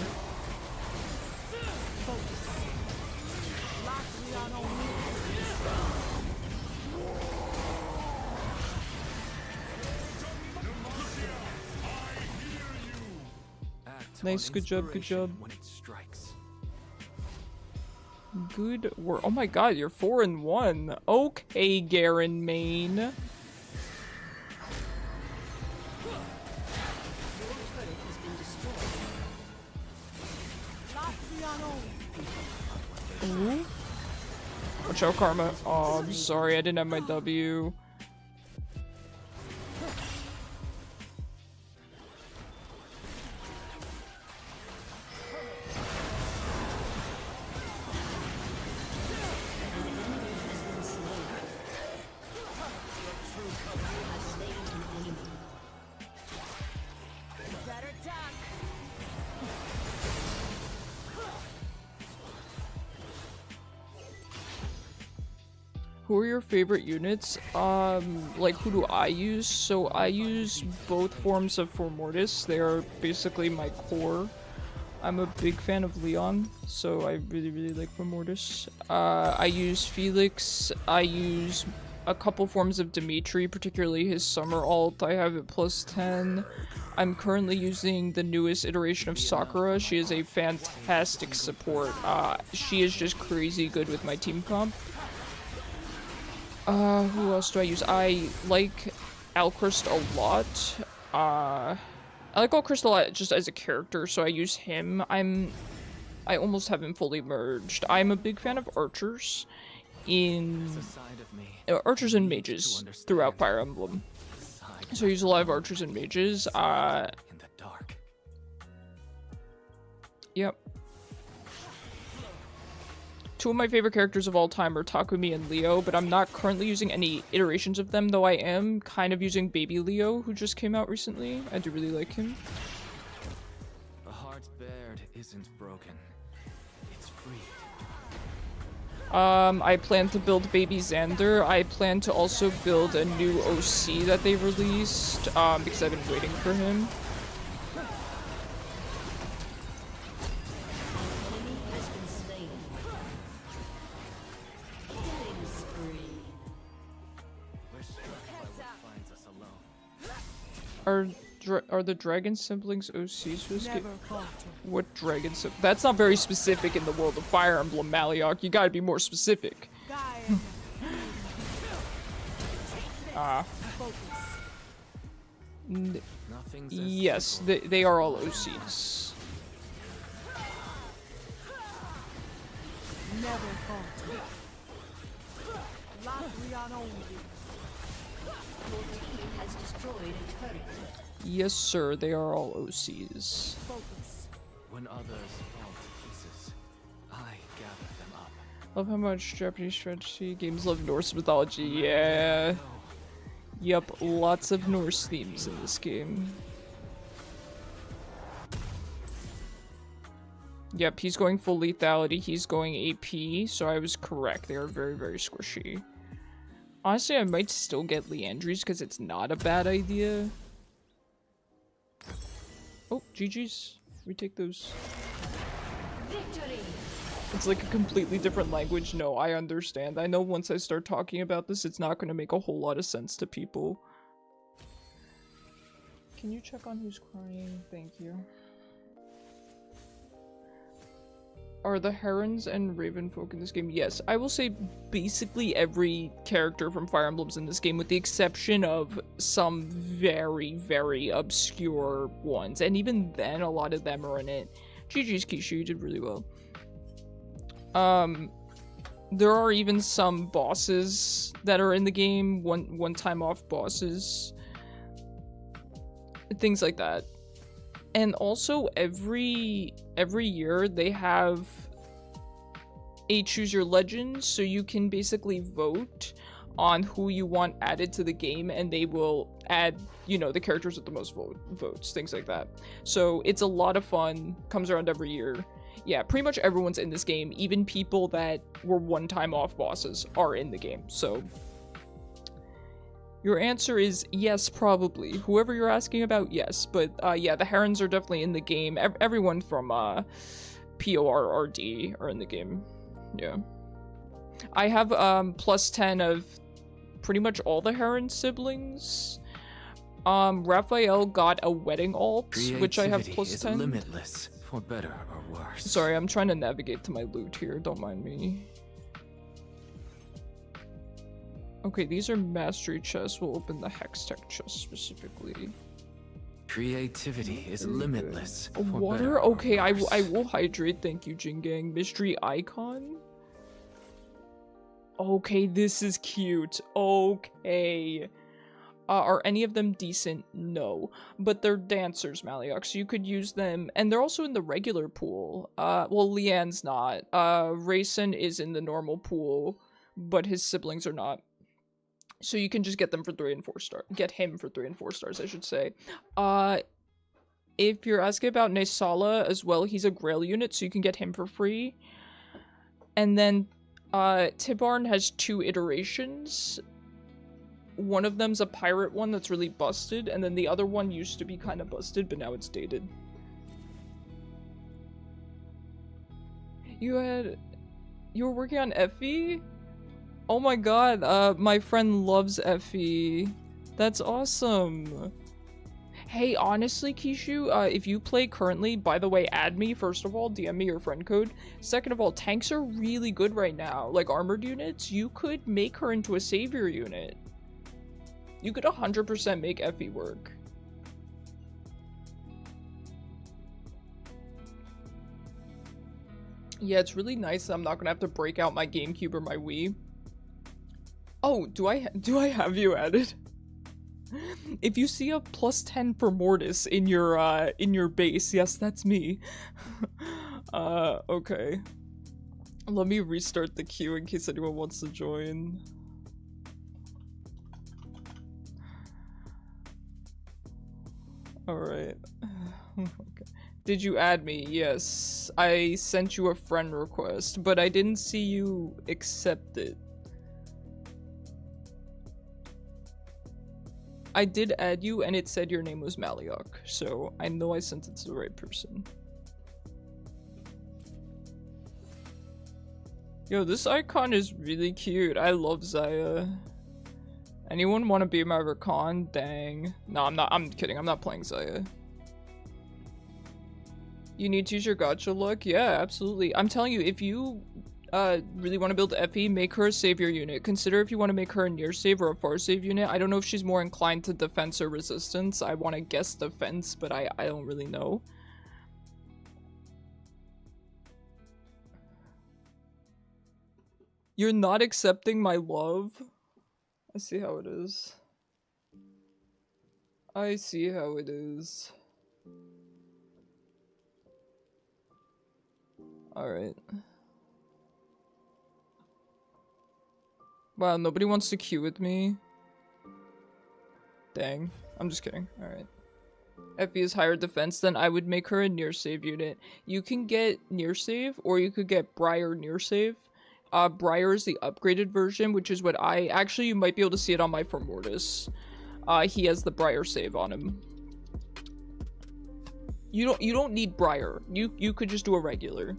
Act
Nice,
on
good job, good
inspiration
job.
when it strikes.
Good work. Oh my god, you're 4-1. Okay, Garen main. Ooh. Watch out, Karma. Oh, I'm sorry, I didn't have my W. Who are your favorite units? Like, who do I use? So I use both forms of Formortis. They are basically my core. I'm a big fan of Leon, so I really, really like Formortis. I use Felix. I use a couple forms of Dimitri, particularly his summer ult. I have it +10. I'm currently using the newest iteration of Sakura. She is a fantastic support. She is just crazy good with my team comp. Who else do I use? I like Alchrist a lot. I like Alchrist a lot just as a character, so I use him. I almost have him fully merged. I'm a big fan of archers
There's a side of me
archers and
you need
mages
to understand.
throughout Fire Emblem.
A side
So I use a lot of archers and mages.
in the dark.
Yep. Two of my favorite characters of all time are Takumi and Leo, but I'm not currently using any iterations of them, though I am kind of using Baby Leo, who just came out recently. I do really like him.
A heart bared isn't broken. It's free.
I plan to build Baby Xander. I plan to also build a new OC that they released, because I've been waiting for him. Are the dragon siblings OCs for this game? What dragon siblings? That's not very specific in the world of Fire Emblem, Maliok. You gotta be more specific. Yes, they are all OCs.
Never falter.
Your team has destroyed a turret.
Yes, sir, they are all OCs.
Focus.
When others fall to pieces, I gather them up.
Love how much Japanese strategy games love Norse mythology. Yeah. Yup, lots of Norse themes in this game. Yep, he's going full lethality, he's going AP, so I was correct. They are very, very squishy. Honestly, I might still get Leandries because it's not a bad idea. Oh, GG's. We take those.
Victory.
It's like a completely different language. No, I understand. I know once I start talking about this, it's not going to make a whole lot of sense to people. Can you check on who's crying? Thank you. Are the herons and ravenfolk in this game? Yes, I will say basically every character from Fire Emblem's in this game, with the exception of some very, very obscure ones. And even then, a lot of them are in it. GG's, Keisha, you did really well. There are even some bosses that are in the game, one-time off bosses. Things like that. And also, every year they have a Choose Your Legend, so you can basically vote on who you want added to the game, and they will add, you know, the characters with the most votes, things like that. So it's a lot of fun, comes around every year. Yeah, pretty much everyone's in this game, even people that were one-time off bosses are in the game, so... Your answer is yes, probably. Whoever you're asking about, yes. But, yeah, the herons are definitely in the game. Everyone from, PORRD are in the game. Yeah. I have, plus 10 of pretty much all the heron siblings. Raphael got a wedding alt, which I have plus 10.
Limitless, for better or worse.
Sorry, I'm trying to navigate to my loot here. Don't mind me. Okay, these are mastery chests. We'll open the Hextech chest specifically.
Creativity is limitless.
Water? Okay, I will hydrate. Thank you, Jingang. Mystery icon? Okay, this is cute. Okay. Are any of them decent? No. But they're dancers, Maliok, so you could use them. And they're also in the regular pool. Well, Leanne's not. Rayson is in the normal pool, but his siblings are not. So you can just get them for 3 and 4 stars. Get him for 3 and 4 stars, I should say. If you're asking about Nesala as well, he's a Grail unit, so you can get him for free. And then, Tibarn has 2 iterations. One of them's a pirate one that's really busted, and then the other one used to be kind of busted, but now it's dated. You were working on Effie? Oh my god, my friend loves Effie. That's awesome. Hey, honestly, Kishu, if you play currently, by the way, add me, first of all, DM me your friend code. Second of all, tanks are really good right now. Like, armored units, you could make her into a savior unit. You could 100% make Effie work. Yeah, it's really nice that I'm not gonna have to break out my GameCube or my Wii. Oh, do I have you added? If you see a plus 10 for Mortis in your base, yes, that's me. Okay. Let me restart the queue in case anyone wants to join. Alright. Okay. Did you add me? Yes. I sent you a friend request, but I didn't see you accept it. I did add you and it said your name was Maliok, so I know I sent it to the right person. Yo, this icon is really cute. I love Zaya. Anyone want to be my Rakan? Dang. No, I'm not. I'm kidding. I'm not playing Zaya. You need to use your gacha luck? Yeah, absolutely. I'm telling you, if you really want to build Effie, make her a savior unit. Consider if you want to make her a near save or a far save unit. I don't know if she's more inclined to defense or resistance. I want to guess defense, but I don't really know. You're not accepting my love? I see how it is. I see how it is. Alright. Wow, nobody wants to queue with me. Dang. I'm just kidding. Alright. Effie is higher defense, then I would make her a near save unit. You can get near save, or you could get Briar near save. Briar is the upgraded version, which is what actually, you might be able to see it on my Formortis. He has the Briar save on him. You don't need Briar. You could just do a regular.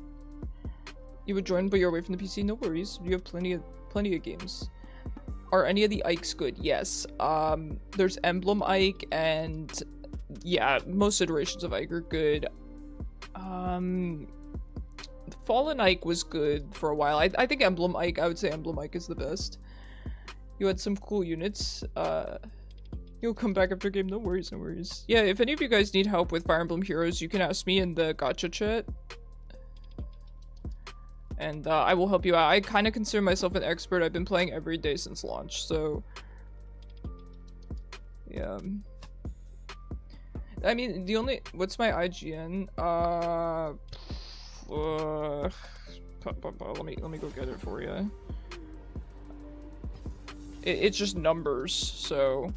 You would join, but you're away from the PC. No worries. You have plenty of games. Are any of the Ikes good? Yes. There's Emblem Ike, and yeah, most iterations of Ike are good. Fallen Ike was good for a while. I think Emblem Ike, I would say Emblem Ike is the best. You had some cool units. You'll come back after game. No worries, no worries. Yeah, if any of you guys need help with Fire Emblem Heroes, you can ask me in the gacha chat. And I will help you out. I kind of consider myself an expert. I've been playing every day since launch, so yeah. I mean, what's my IGN? Let me go get it for you. It's just numbers, so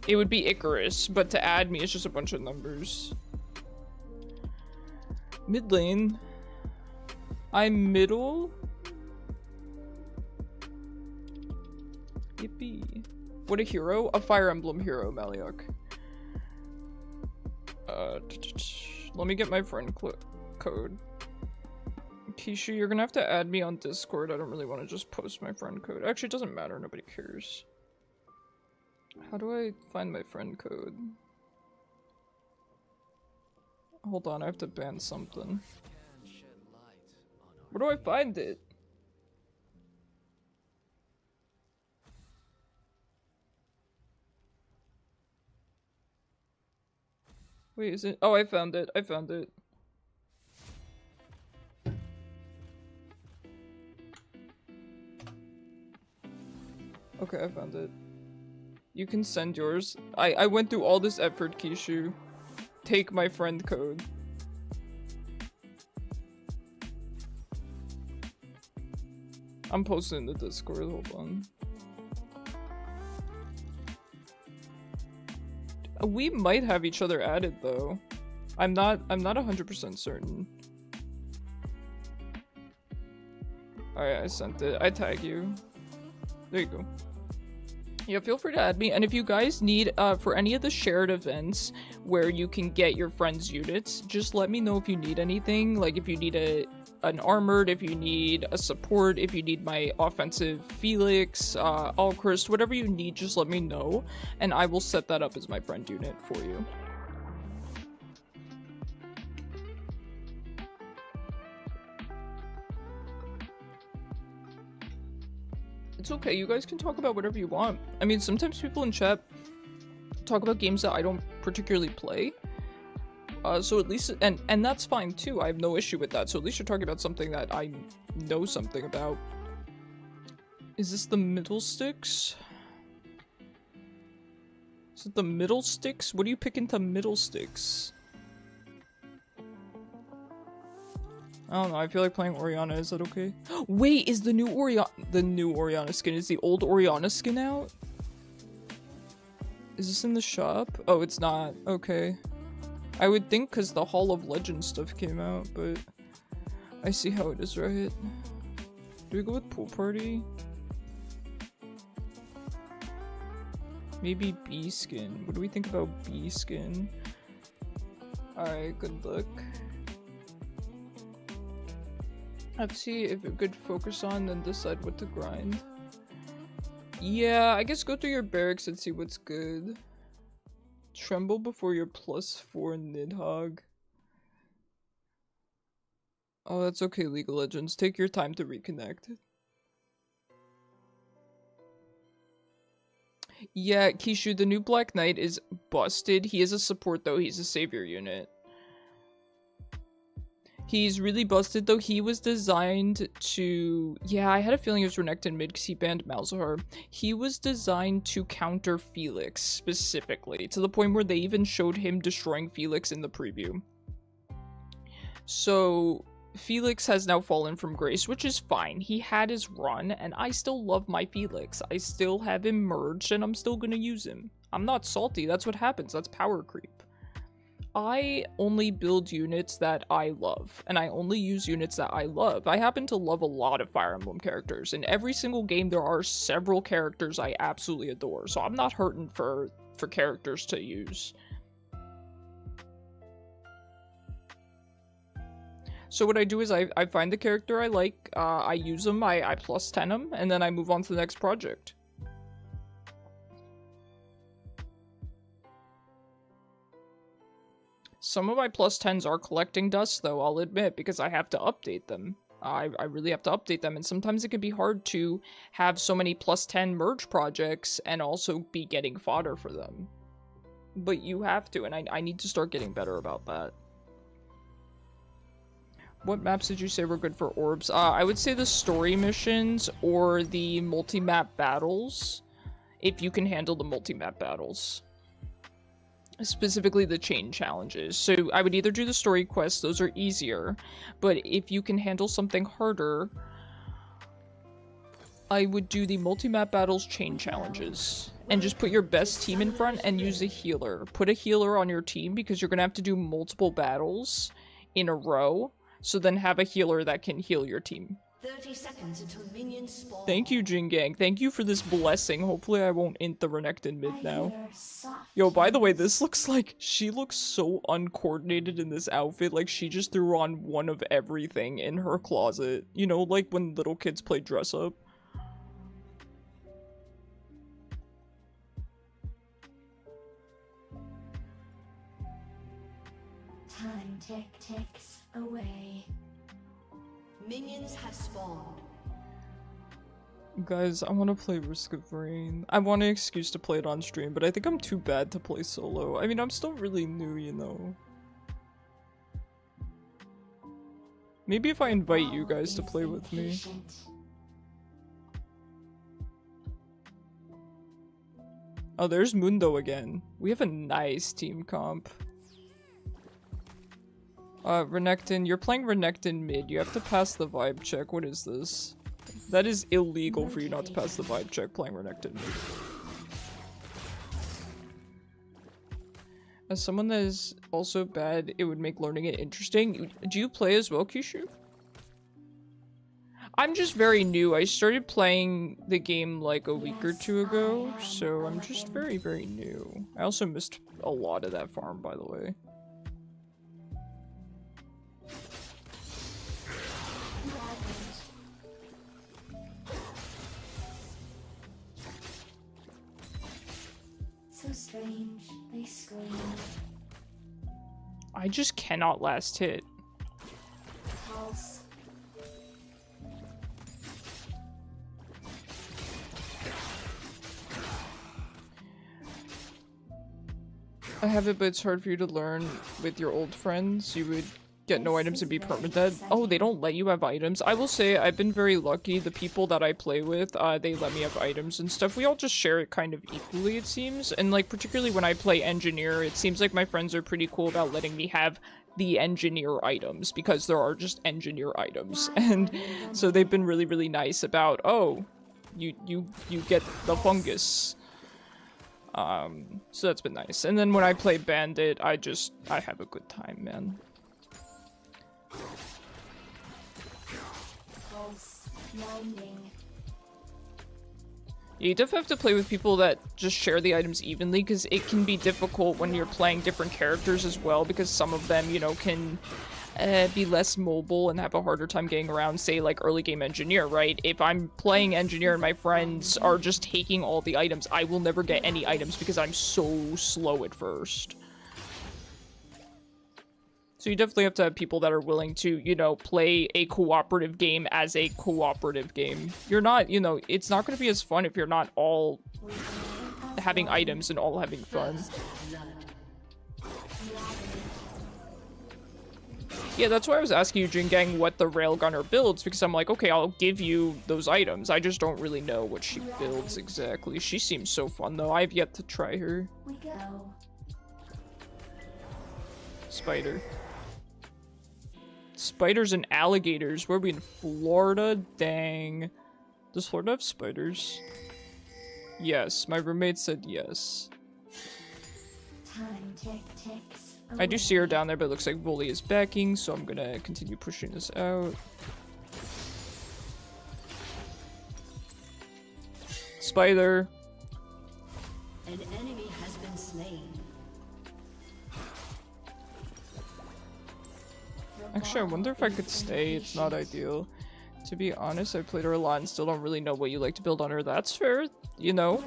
it would be Icarus, but to add me, it's just a bunch of numbers. Mid lane. I'm middle. Yippee. What a hero? A Fire Emblem hero, Maliok. Let me get my friend code. Kishu, you're gonna have to add me on Discord. I don't really want to just post my friend code. Actually, it doesn't matter. Nobody cares. How do I find my friend code? Hold on, I have to ban something. Where do I find it? Wait, is it? Oh, I found it. I found it. Okay, I found it. You can send yours. I went through all this effort, Kishu. Take my friend code. I'm posting in the Discord, hold on. We might have each other added though. I'm not 100% certain. Alright, I sent it. I tag you. There you go. Yeah, feel free to add me. And if you guys need, for any of the shared events where you can get your friends' units, just let me know if you need anything. Like if you need an armored, if you need a support, if you need my offensive Felix, Alchrist, whatever you need, just let me know. And I will set that up as my friend unit for you. It's okay, you guys can talk about whatever you want. I mean, sometimes people in chat talk about games that I don't particularly play. So at least, and that's fine too, I have no issue with that. So at least you're talking about something that I know something about. Is this the middle sticks? Is it the middle sticks? What do you pick into middle sticks? I don't know, I feel like playing Orianna, is that okay? Wait, is the new Orianna skin, is the old Orianna skin out? Is this in the shop? Oh, it's not. Okay. I would think because the Hall of Legends stuff came out, but I see how it is, right? Do we go with Pool Party? Maybe B skin. What do we think about B skin? Alright, good luck. Let's see if it could focus on, then decide what to grind. Yeah, I guess go through your barracks and see what's good. Tremble before your +4 Nidhogg. Oh, that's okay, League of Legends. Take your time to reconnect. Yeah, Kishu, the new Black Knight is busted. He is a support though, he's a savior unit. He's really busted though. He was designed to... Yeah, I had a feeling it was Renekton mid because he banned Malzahar. He was designed to counter Felix specifically, to the point where they even showed him destroying Felix in the preview. So Felix has now fallen from grace, which is fine. He had his run, and I still love my Felix. I still have him merged, and I'm still gonna use him. I'm not salty. That's what happens. That's power creep. I only build units that I love, and I only use units that I love. I happen to love a lot of Fire Emblem characters. In every single game, there are several characters I absolutely adore, so I'm not hurting for characters to use. So what I do is I find the character I like, I use them, I +10 them, and then I move on to the next project. Some of my +10s are collecting dust, though, I'll admit, because I have to update them. I really have to update them, and sometimes it can be hard to have so many +10 merge projects and also be getting fodder for them. But you have to, and I need to start getting better about that. What maps did you say were good for orbs? I would say the story missions or the multi-map battles, if you can handle the multi-map battles. Specifically the chain challenges. So I would either do the story quests, those are easier, but if you can handle something harder, I would do the multi-map battles chain challenges. And just put your best team in front and use a healer. Put a healer on your team because you're gonna have to do multiple battles in a row. So then have a healer that can heal your team.
30 seconds until minions spawn.
Thank you, Jingang. Thank you for this blessing. Hopefully I won't int the Renekton mid now. Yo, by the way, this looks like... She looks so uncoordinated in this outfit. Like, she just threw on one of everything in her closet. You know, like when little kids play dress up.
Time ticks away.
Minions have spawned.
Guys, I want to play Risk of Rain. I want an excuse to play it on stream, but I think I'm too bad to play solo. I mean, I'm still really new, you know. Maybe if I invite you guys to play with me. Oh, there's Mundo again. We have a nice team comp. Renekton, you're playing Renekton mid. You have to pass the vibe check. What is this? That is illegal for you not to pass the vibe check playing Renekton mid. As someone that is also bad, it would make learning it interesting. Do you play as well, Kishu? I'm just very new. I started playing the game like a week or two ago, so I'm just very, very new. I also missed a lot of that farm, by the way.
So strange, they scream.
I just cannot last hit.
Pulse.
I have it, but it's hard for you to learn with your old friends. You would Get no items and be permadead. Oh, they don't let you have items. I will say I've been very lucky. The people that I play with, they let me have items and stuff. We all just share it kind of equally, it seems. And like, particularly when I play engineer, it seems like my friends are pretty cool about letting me have the engineer items because there are just engineer items. And so they've been really, really nice about, oh, you get the fungus. So that's been nice. And then when I play bandit, I have a good time, man.
Pulse landing.
You definitely have to play with people that just share the items evenly, because it can be difficult when you're playing different characters as well, because some of them, you know, can be less mobile and have a harder time getting around, say, like, early game engineer, right? If I'm playing engineer and my friends are just taking all the items, I will never get any items because I'm so slow at first. So you definitely have to have people that are willing to, you know, play a cooperative game as a cooperative game. You're not, you know, it's not going to be as fun if you're not all having items and all having fun. Yeah, that's why I was asking you, Jingang, what the Railgunner builds, because I'm like, okay, I'll give you those items. I just don't really know what she builds exactly. She seems so fun, though. I've yet to try her.
We go.
Spider. Spiders and alligators. Where are we in Florida? Dang. Does Florida have spiders? Yes, my roommate said yes.
Time ticks
I do see her down there, but it looks like Volley is backing, so I'm gonna continue pushing this out. Spider.
An enemy has been slain.
Actually, I wonder if I could stay. It's not ideal. To be honest, I played her a lot and still don't really know what you like to build on her. That's fair, you know.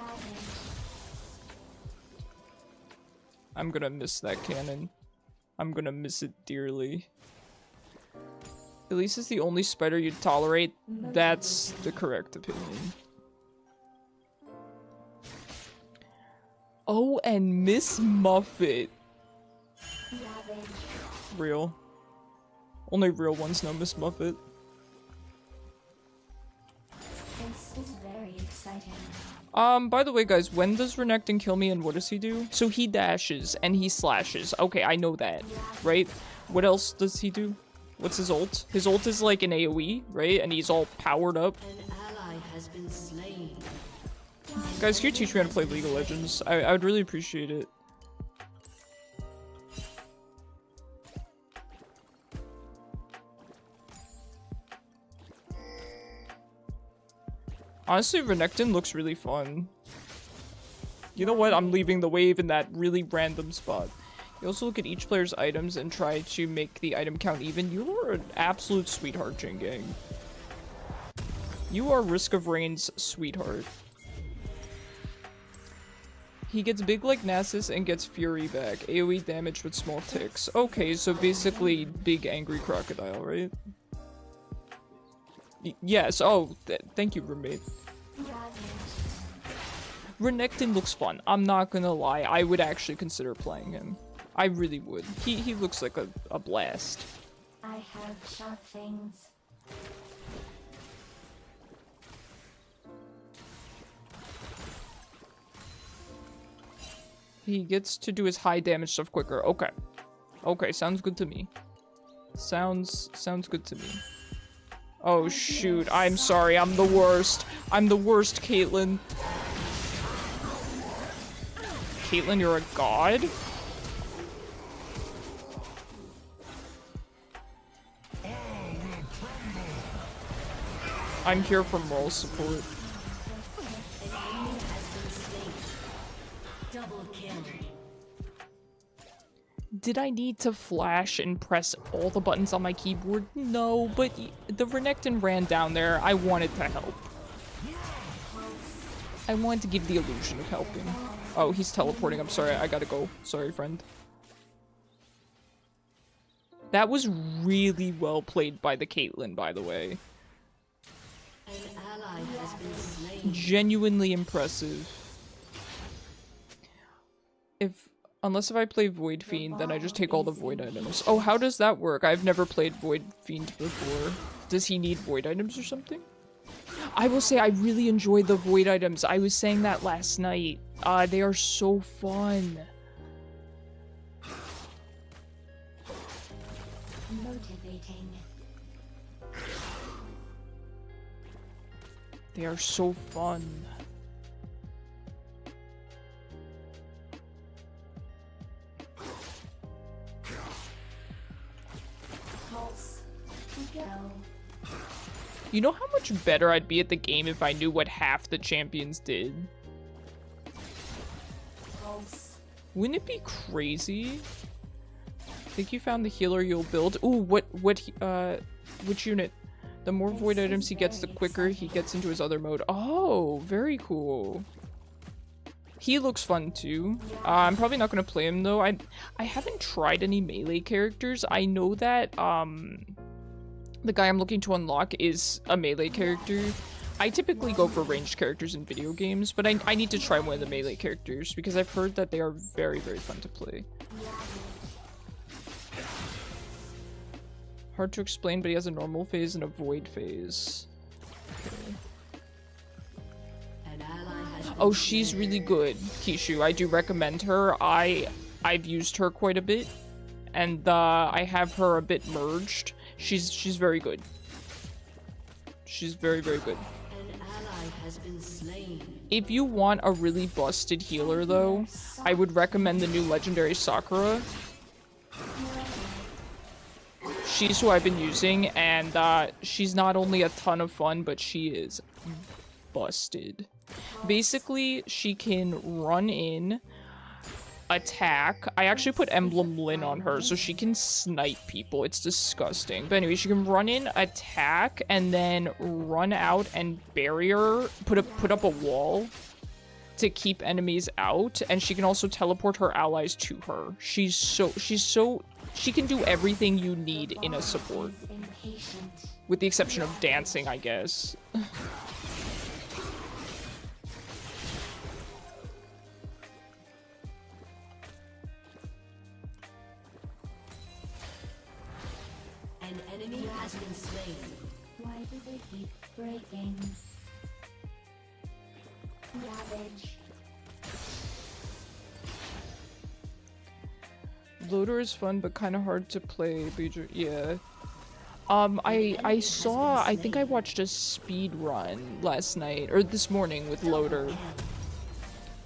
I'm gonna miss that cannon. I'm gonna miss it dearly. At least it's the only spider you'd tolerate. That's the correct opinion. Oh, and Miss Muffet. Real. Only real ones know Miss Muffet.
This is very exciting.
By the way, guys, when does Renekton kill me and what does he do? So he dashes and he slashes. Okay, I know that, right? What else does he do? What's his ult? His ult is like an AoE, right? And he's all powered up.
An ally has been slain.
Guys, can you teach me how to play League of Legends? I would really appreciate it. Honestly, Renekton looks really fun. You know what? I'm leaving the wave in that really random spot. You also look at each player's items and try to make the item count even. You are an absolute sweetheart, Jingang. You are Risk of Rain's sweetheart. He gets big like Nasus and gets Fury back. AoE damage with small ticks. Okay, so basically big angry crocodile, right? Yes, oh, thank you, roommate. Renekton looks fun. I'm not gonna lie, I would actually consider playing him. I really would. He looks like a blast.
I have sharp things.
He gets to do his high damage stuff quicker. Okay. Okay, sounds good to me. Sounds good to me. Oh shoot, I'm sorry, I'm the worst. I'm the worst, Caitlyn. Caitlyn, you're a god? I'm here for moral support.
Double kill.
Did I need to flash and press all the buttons on my keyboard? No, but the Renekton ran down there. I wanted to help. I wanted to give the illusion of helping. Oh, he's teleporting. I'm sorry. I gotta go. Sorry, friend. That was really well played by the Caitlyn, by the way.
An ally has been slain.
Genuinely impressive. If Unless if I play Void Fiend, then I just take all the Void items. Oh, how does that work? I've never played Void Fiend before. Does he need Void items or something? I will say I really enjoy the Void items. I was saying that last night. They are so fun.
Motivating.
They are so fun.
Pulse. Go.
You know how much better I'd be at the game if I knew what half the champions did?
Pulse.
Wouldn't it be crazy? Think you found the healer you'll build? Ooh, which unit? The more void items he gets, the quicker he gets into his other mode. Oh, very cool. He looks fun too. I'm probably not gonna play him though. I haven't tried any melee characters. I know that the guy I'm looking to unlock is a melee character. I typically go for ranged characters in video games, but I need to try one of the melee characters because I've heard that they are very, very fun to play. Hard to explain, but he has a normal phase and a void phase. Okay. Oh, she's really good, Kishu. I do recommend her. I've used her quite a bit, and I have her a bit merged. She's very good. She's very, very good.
An ally has been slain.
If you want a really busted healer, though, I would recommend the new legendary Sakura. She's who I've been using, and she's not only a ton of fun, but she is busted. Basically, she can run in, attack. I actually put Emblem Lin on her, so she can snipe people. It's disgusting. But anyway, she can run in, attack, and then run out and barrier, put up a wall to keep enemies out, and she can also teleport her allies to her. She can do everything you need in a support. With the exception of dancing, I guess.
An enemy has been slain.
Why do they keep breaking? Ravage.
Loader is fun, but kind of hard to play. Yeah. I think I watched a speed run last night, or this morning with Loader.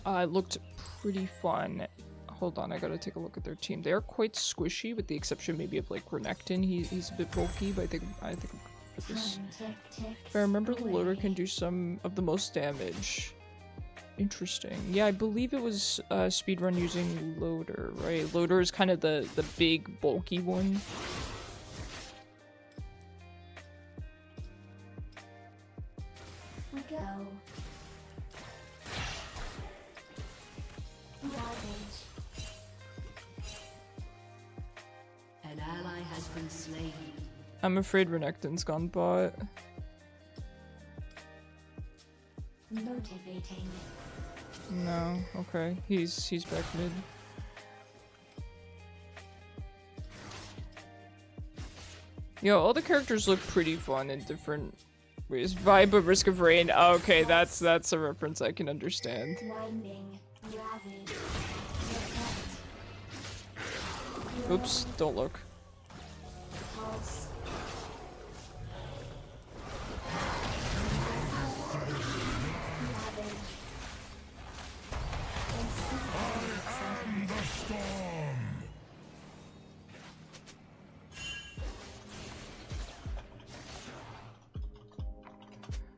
It looked pretty fun. Hold on, I gotta take a look at their team. They are quite squishy, with the exception maybe of like Renekton. He's a bit bulky, but I think for this. If I remember, the Loader can do some of the most damage. Interesting. Yeah, I believe it was speedrun using Loader, right? Loader is kind of the big, bulky one.
We go. Ravage.
An ally has been slain.
I'm afraid Renekton's gone bot.
Motivating.
No, okay. He's back mid. Yo, all the characters look pretty fun in different ways. Vibe of Risk of Rain. Oh, okay, that's a reference I can understand.
Winding. Ravage. Protect.
Oops, don't look.
Pulse. Ravage.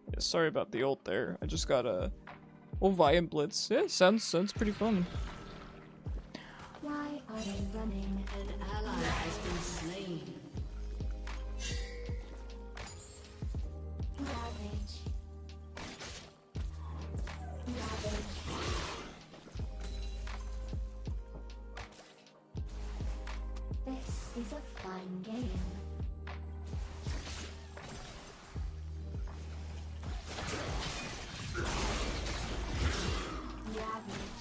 Yeah, sorry about the ult there. I just got a Viant Blitz. Yeah, sounds pretty fun.
Why are they running?
An ally has been slain.
Ravage. Ravage. This is a fun game. Ravage.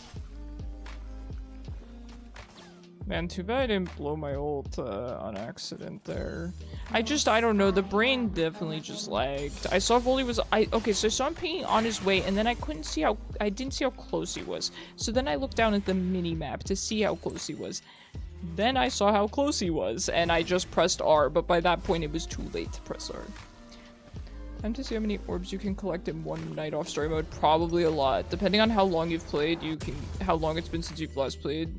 Man, too bad I didn't blow my ult on accident there. I don't know, the brain definitely just lagged. I saw Volley was- okay, so I saw him pinging on his way, and then I didn't see how close he was. So then I looked down at the mini-map to see how close he was. Then I saw how close he was, and I just pressed R, but by that point it was too late to press R. Time to see how many orbs you can collect in one night off story mode. Probably a lot. Depending on how long you've played, how long it's been since you've last played.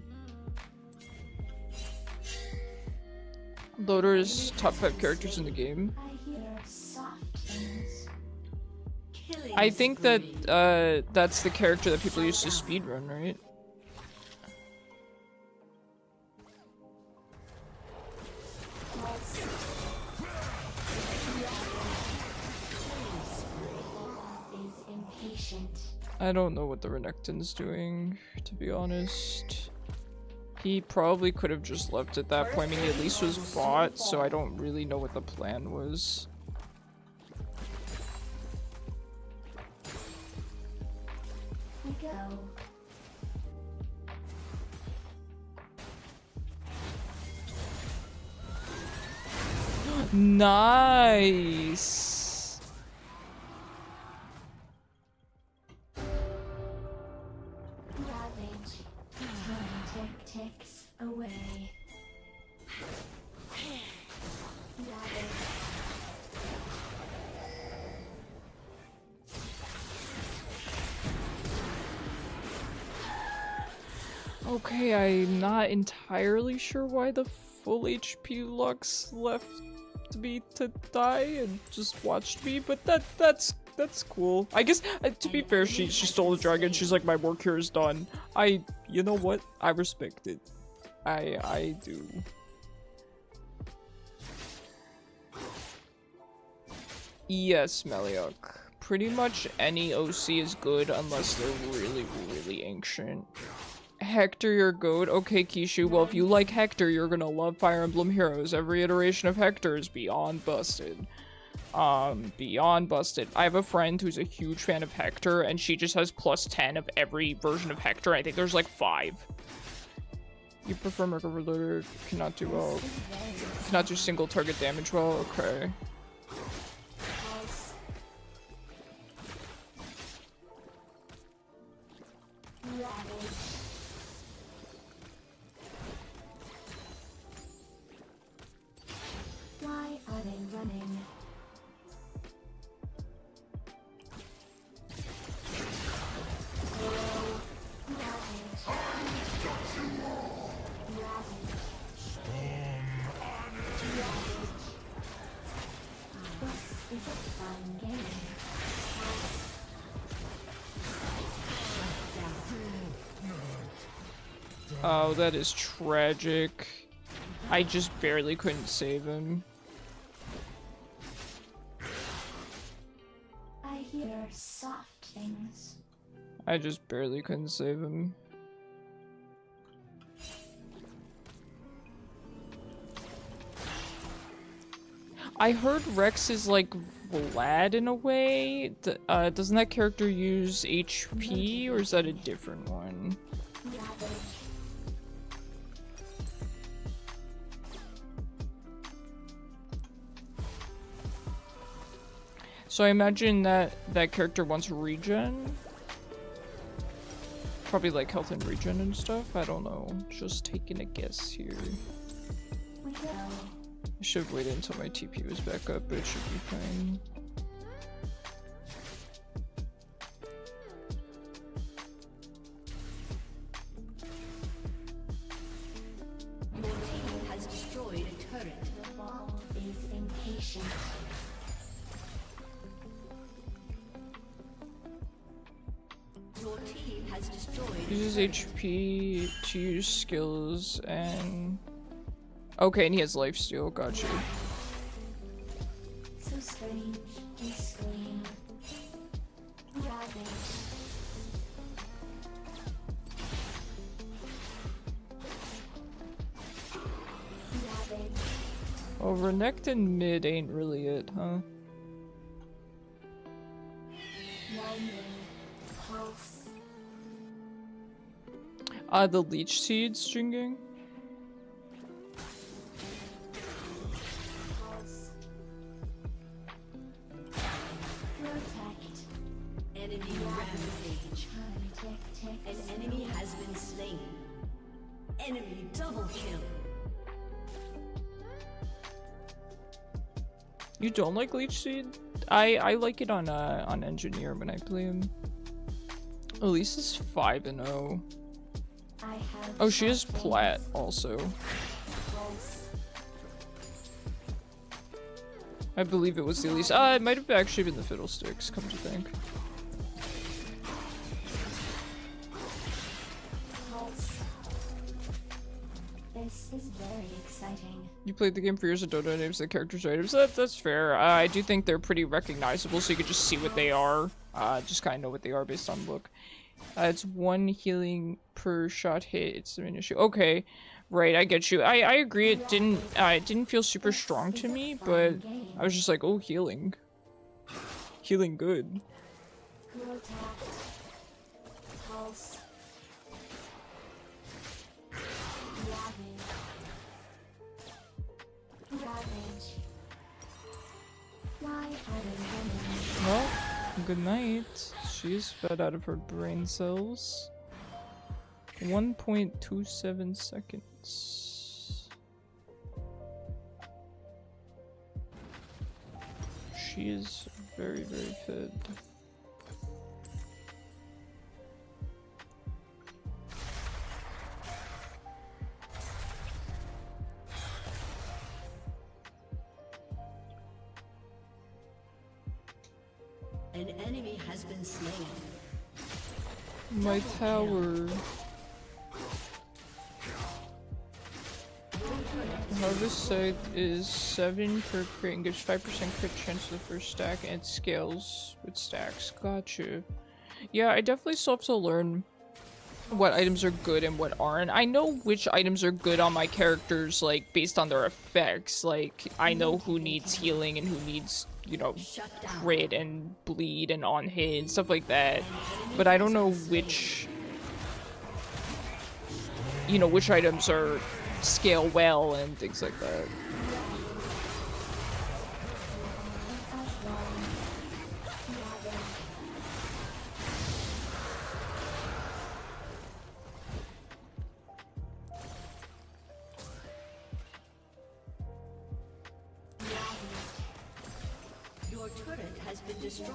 Loader's top 5 characters in the game.
I hear soft things.
I think that that's the character that people use to speedrun, right?
Is impatient.
I don't know what the Renekton's doing, to be honest. He probably could have just left at that point. I mean, he at least was bought, so I don't really know what the plan was.
We go.
Nice!
Ravage. Time ticks away. Ravage.
Okay, I'm not entirely sure why the full HP Lux left me to die and just watched me, but that's cool. I guess, to be fair, she stole the dragon. She's like, my work here is done. You know what? I respect it. I do. Yes, Meliok. Pretty much any OC is good unless they're really, really ancient. Hector, your goat. Okay, Kishu. Well, if you like Hector, you're gonna love Fire Emblem Heroes. Every iteration of Hector is beyond busted. Beyond busted. I have a friend who's a huge fan of Hector, and she just has plus 10 of every version of Hector. I think there's like 5. You prefer Merc Overloader, cannot do well. Cannot do single target damage well, okay.
Why are they running? This is a fun game.
Oh, that is tragic. I just barely couldn't save him.
I hear soft things.
I just barely couldn't save him. I heard Rex is like Vlad in a way. Doesn't that character use HP, or is that a different one? So I imagine that that character wants regen. Probably like health and regen and stuff. I don't know. Just taking a guess here.
We go.
I should have waited until my TP was back up, but it should be fine.
Your team has destroyed a turret.
The ball is impatient.
Your team has destroyed.
Uses HP to use skills and... Okay, and he has lifesteal, gotcha.
So strange. They scream. Ravage. Ravage.
Oh, Renekton mid ain't really it, huh?
Winding. Pulse.
The leech seed stringing?
Rampage. An enemy has been slain. Enemy double kill.
You don't like Leech Seed? I like it on Engineer when I play him. Elise is 5-0. Oh, she is Plat also. I believe it was the Elise. It might have actually been the Fiddlesticks, come to think.
This is very exciting.
You played the game for years and don't know names of the characters or items. That's fair. I do think they're pretty recognizable, so you can just see what they are. Just kind of know what they are based on look. It's 1 healing per shot hit. It's the main issue. Okay, right. I get you. I agree. It didn't feel super strong to me, but I was just like, oh, healing, healing good.
Pulse. Ravage. Why are
Well, good night. She's fed out of her brain cells. 1.27 seconds. She is very, very fed.
An enemy has been slain.
My tower. Harvest site is 7 per crit and gives 5% crit chance to the first stack, and it scales with stacks. Gotcha. Yeah, I definitely still have to learn what items are good and what aren't. I know which items are good on my characters, like, based on their effects. Like, I know who needs healing and who needs, you know, crit and bleed and on hit and stuff like that. But I don't know which, you know, which items are scale well and things like that.
Your turret has been destroyed.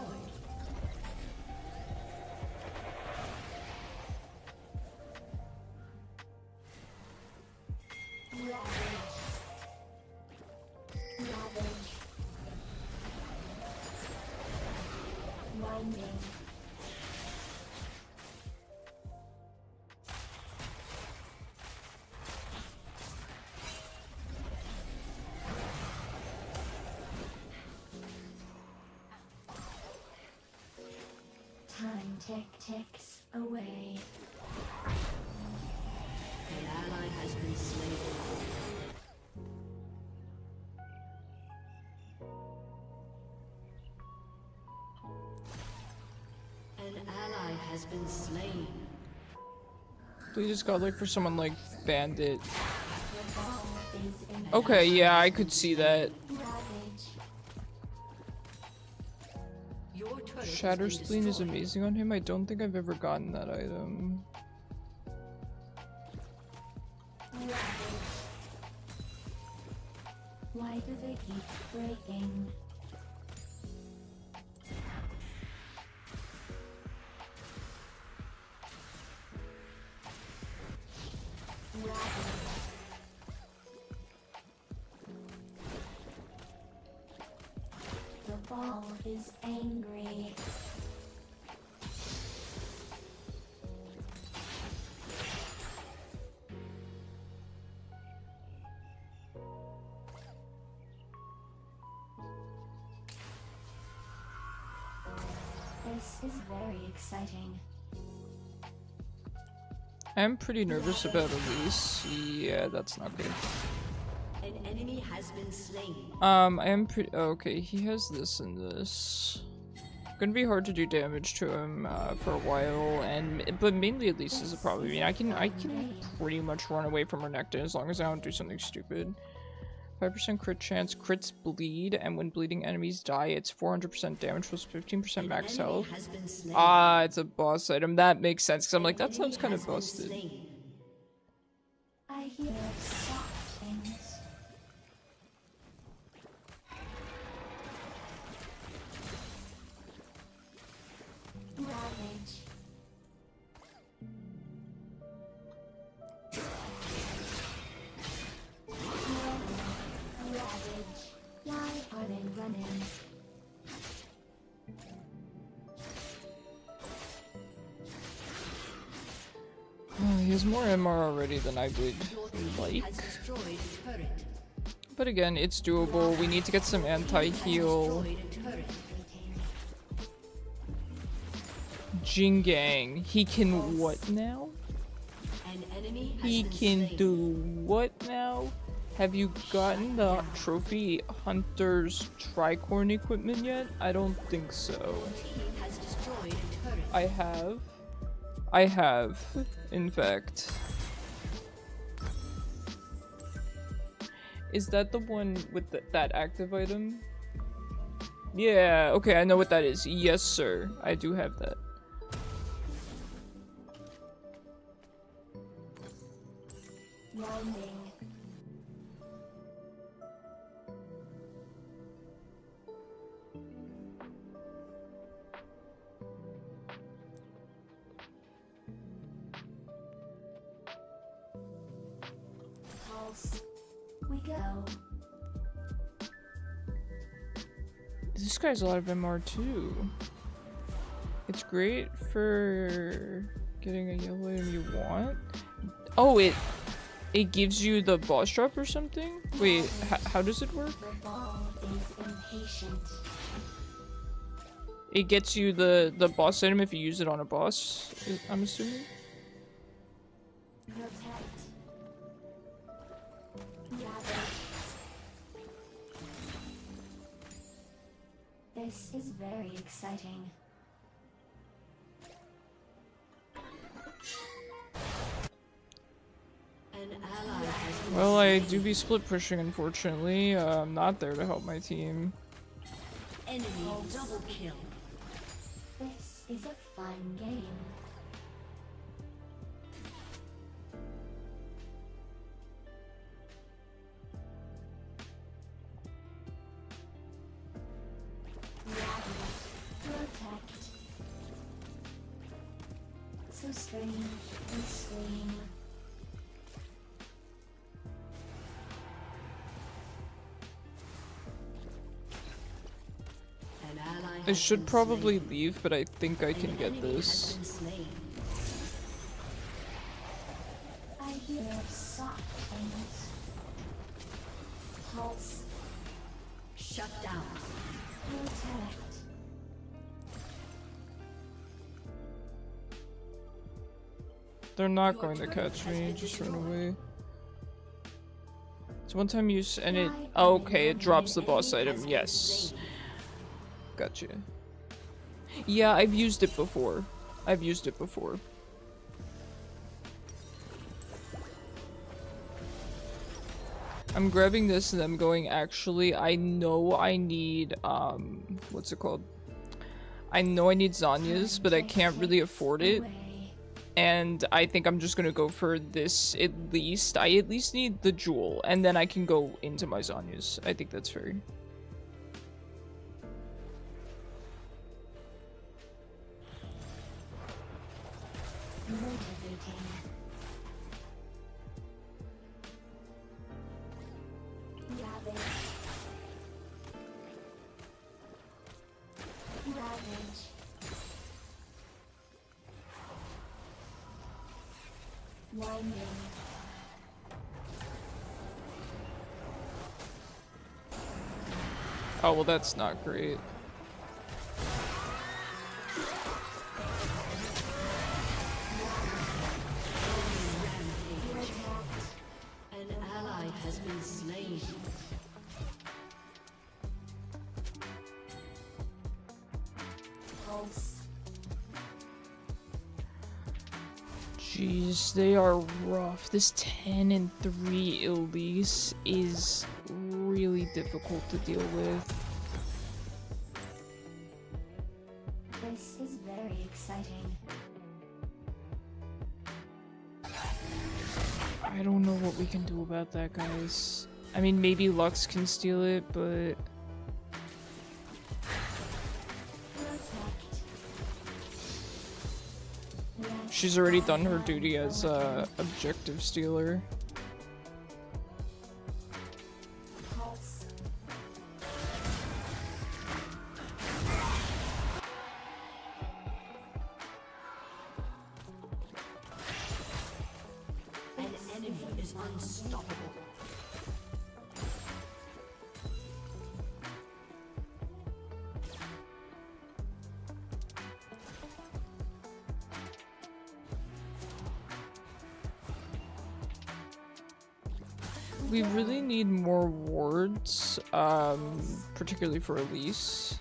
Time ticks away.
An ally has been slain. An ally has been slain.
We just got like for someone like Bandit. Okay, yeah, I could see that. Shatter Spleen is amazing on him. I don't think I've ever gotten that item.
Why do they keep breaking? The ball is angry. This is very exciting.
I'm pretty nervous about Elise. Yeah, that's not good.
An enemy has been slain.
I am pretty. Okay, he has this and this. Gonna be hard to do damage to him for a while, but mainly Elise is a problem. I mean, I can pretty much run away from Renekton as long as I don't do something stupid. 5% crit chance, crits bleed, and when bleeding enemies die, it's 400% damage plus 15% max health.
Has been slain.
Ah, it's a boss item. That makes sense, because I'm like, that
An
sounds
enemy
kind
has
of
been
busted.
slain.
I hear soft things. Ravage. Ravage. Why are they running?
Oh, he has more MR already than I would
Your team
like.
has destroyed a turret.
But again, it's doable. We need to get some anti-heal.
Destroyed a turret.
Jingang. He can what now?
An enemy has
He
been
can
slain.
do what now? Have you gotten the Trophy Hunter's Tricorn equipment yet? I don't think so.
Team has destroyed a turret.
I have. I have, in fact. Is that the one with that active item? Yeah, okay, I know what that is. Yes, sir. I do have that.
Rounding. Pulse. We go.
This guy's a lot of MR too. It's great for getting a yellow item you want. Oh, it gives you the boss drop or something? Wait, how does it work?
The ball is impatient.
It gets you the boss item if you use it on a boss, I'm assuming?
Protect. Ravage. This is very exciting.
An ally has been
Well, I
slain.
do be split pushing, unfortunately. I'm not there to help my team.
Enemy double kill.
This is a fun game. Ravage. Protect. So strange and scream.
An ally
I
has
should
been
probably
slain.
leave, but I think I can
An
get
enemy
this.
has been slain.
I hear soft things. Pulse.
Shut down.
Protect.
They're not going to catch me, just run away. So one time use and it oh, okay, it drops the boss item, yes. Gotcha. Yeah, I've used it before. I've used it before. I'm grabbing this and I'm going, actually, I know I need, what's it called? I know I need Zanya's, but I can't really afford it.
Away.
And I think I'm just gonna go for this at least. I at least need the jewel, and then I can go into my Zanya's. I think that's fair.
Motivating. Ravage. Ravage. Winding.
Oh, well, that's not great.
An ally has been slain.
Pulse.
Jeez. Jeez, they are rough. This 10 and 3 Elise is really difficult to deal with.
This is very exciting.
I don't know what we can do about that, guys. I mean, maybe Lux can steal it, but... She's already done her duty as a objective stealer.
An enemy is unstoppable.
We really need more wards, particularly for Elise.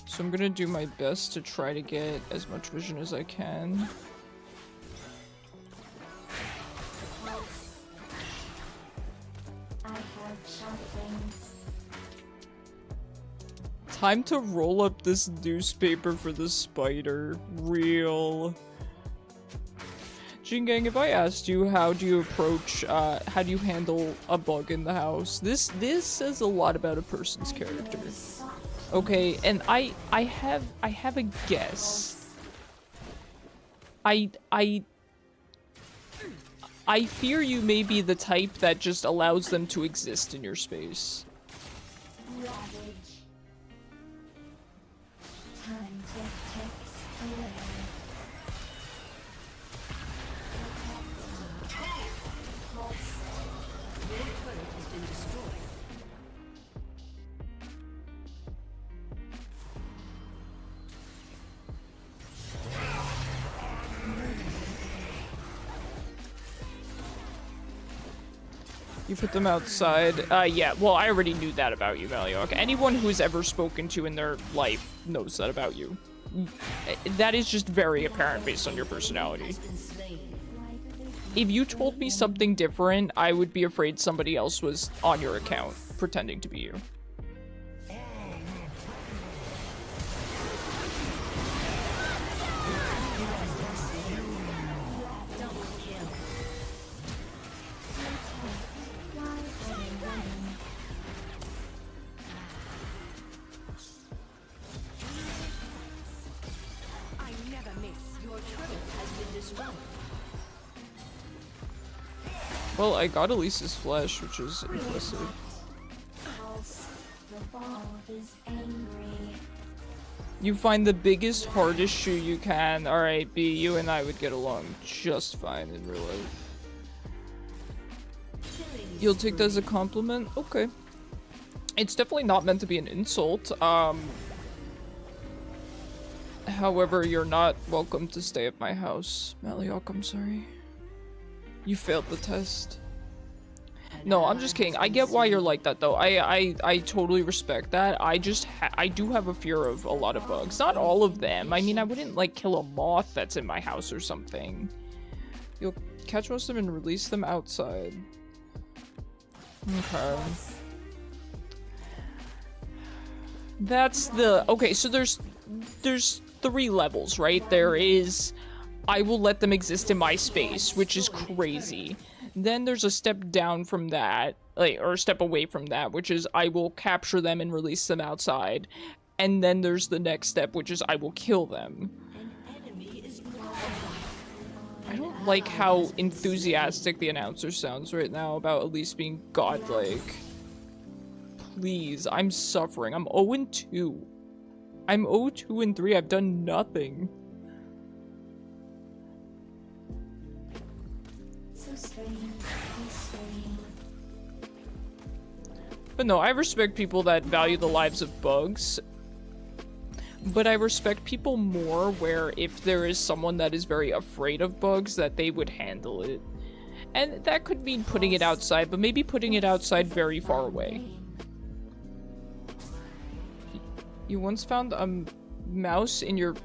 So I'm gonna do my best to try to get as much vision as I can.
I have sharp things.
Time to roll up this newspaper for the spider. Real. Jingang, if I asked you how do you approach, how do you handle a bug in the house? This says a lot about a person's character. Okay, and I have a guess. I fear you may be the type that just allows them to exist in your space.
Ravage. Time to text away.
Your turret has been destroyed.
You put them outside. Yeah, well, I already knew that about you, Valiok. Anyone who's ever spoken to in their life knows that about you. That is just very apparent based on your personality.
Been slain.
If you told me something different, I would be afraid somebody else was on your account, pretending to be you.
Double kill.
I never miss.
Your turret has been destroyed.
Well, I got Elise's flesh, which is impressive.
Pulse. The ball is angry.
You find the biggest, hardest shoe you can. Alright, B, you and I would get along just fine in real life. You'll take that as a compliment? Okay. It's definitely not meant to be an insult. However, you're not welcome to stay at my house. Maliok, I'm sorry. You failed the test. No, I'm just kidding. I get why you're like that, though. I totally respect that. I do have a fear of a lot of bugs. Not all of them. I mean, I wouldn't, like, kill a moth that's in my house or something. You'll catch most of them and release them outside. Okay. That's the... Okay, so there's 3 levels, right? There is... I will let them exist in my space, which is crazy. Then there's a step down from that, like, or a step away from that, which is I will capture them and release them outside. And then there's the next step, which is I will kill them.
An enemy is
I don't like how enthusiastic the announcer sounds right now about Elise being godlike. Please, I'm suffering. I'm 0-2. I'm 0-2-3. I've done nothing. But no, I respect people that value the lives of bugs. But I respect people more where if there is someone that is very afraid of bugs, that they would handle it. And that could mean putting it outside, but maybe putting it outside very far away. You once found a mouse in your...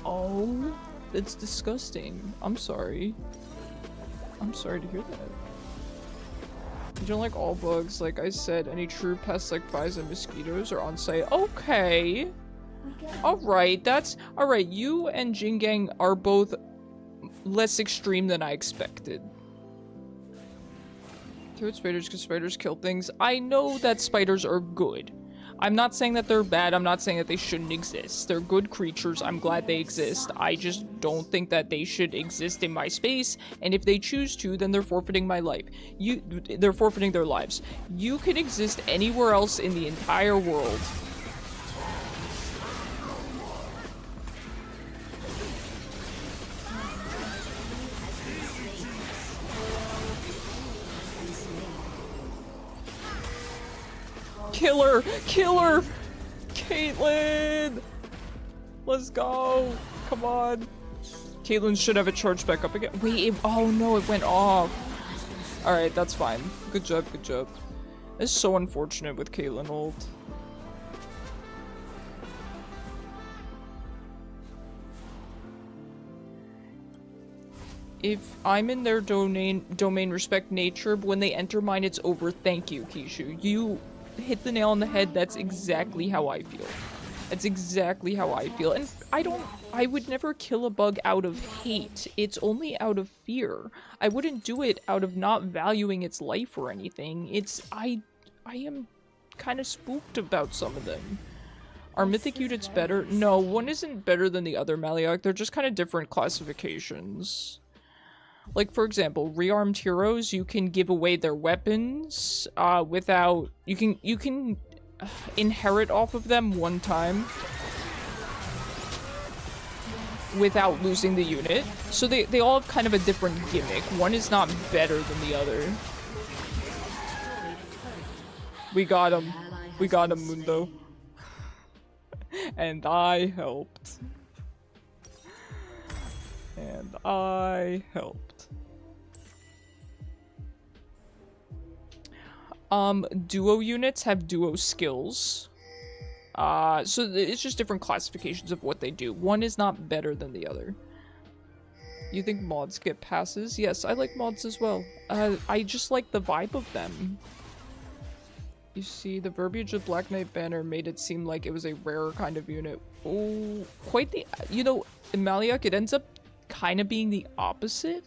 Oh, It's disgusting. I'm sorry. I'm sorry to hear that. You don't like all bugs. Like I said, any true pests like flies and mosquitoes are on site. Okay. Alright, that's... Alright, you and Jingang are both less extreme than I expected. Kill spiders because spiders kill things. I know that spiders are good. I'm not saying that they're bad. I'm not saying that they shouldn't exist. They're good creatures. I'm glad they exist. I just don't think that they should exist in my space. And if they choose to, then they're forfeiting my life. They're forfeiting their lives. You can exist anywhere else in the entire world. Killer! Killer! Caitlyn! Let's go! Come on! Caitlyn should have it charged back up again. Wait, oh no, it went off. Alright, that's fine. Good job, good job. It's so unfortunate with Caitlyn ult. If I'm in their domain respect nature, but when they enter mine, it's over. Thank you, Kishu. You hit the nail on the head. That's exactly how I feel. That's exactly how I feel. And I would never kill a bug out of hate. It's only out of fear. I wouldn't do it out of not valuing its life or anything. I am kind of spooked about some of them. Are mythic units better? No, one isn't better than the other, Maliak. They're just kind of different classifications. Like, for example, rearmed heroes, you can give away their weapons without... You can inherit off of them one time without losing the unit. So they all have kind of a different gimmick. One is not better than the other. We got him. We got him, Mundo. And I helped. And I helped. Duo units have duo skills. So it's just different classifications of what they do. One is not better than the other. You think mods get passes? Yes, I like mods as well. I just like the vibe of them. You see, the verbiage of Black Knight Banner made it seem like it was a rarer kind of unit. Oh, quite the... You know, in Maliak, it ends up kind of being the opposite.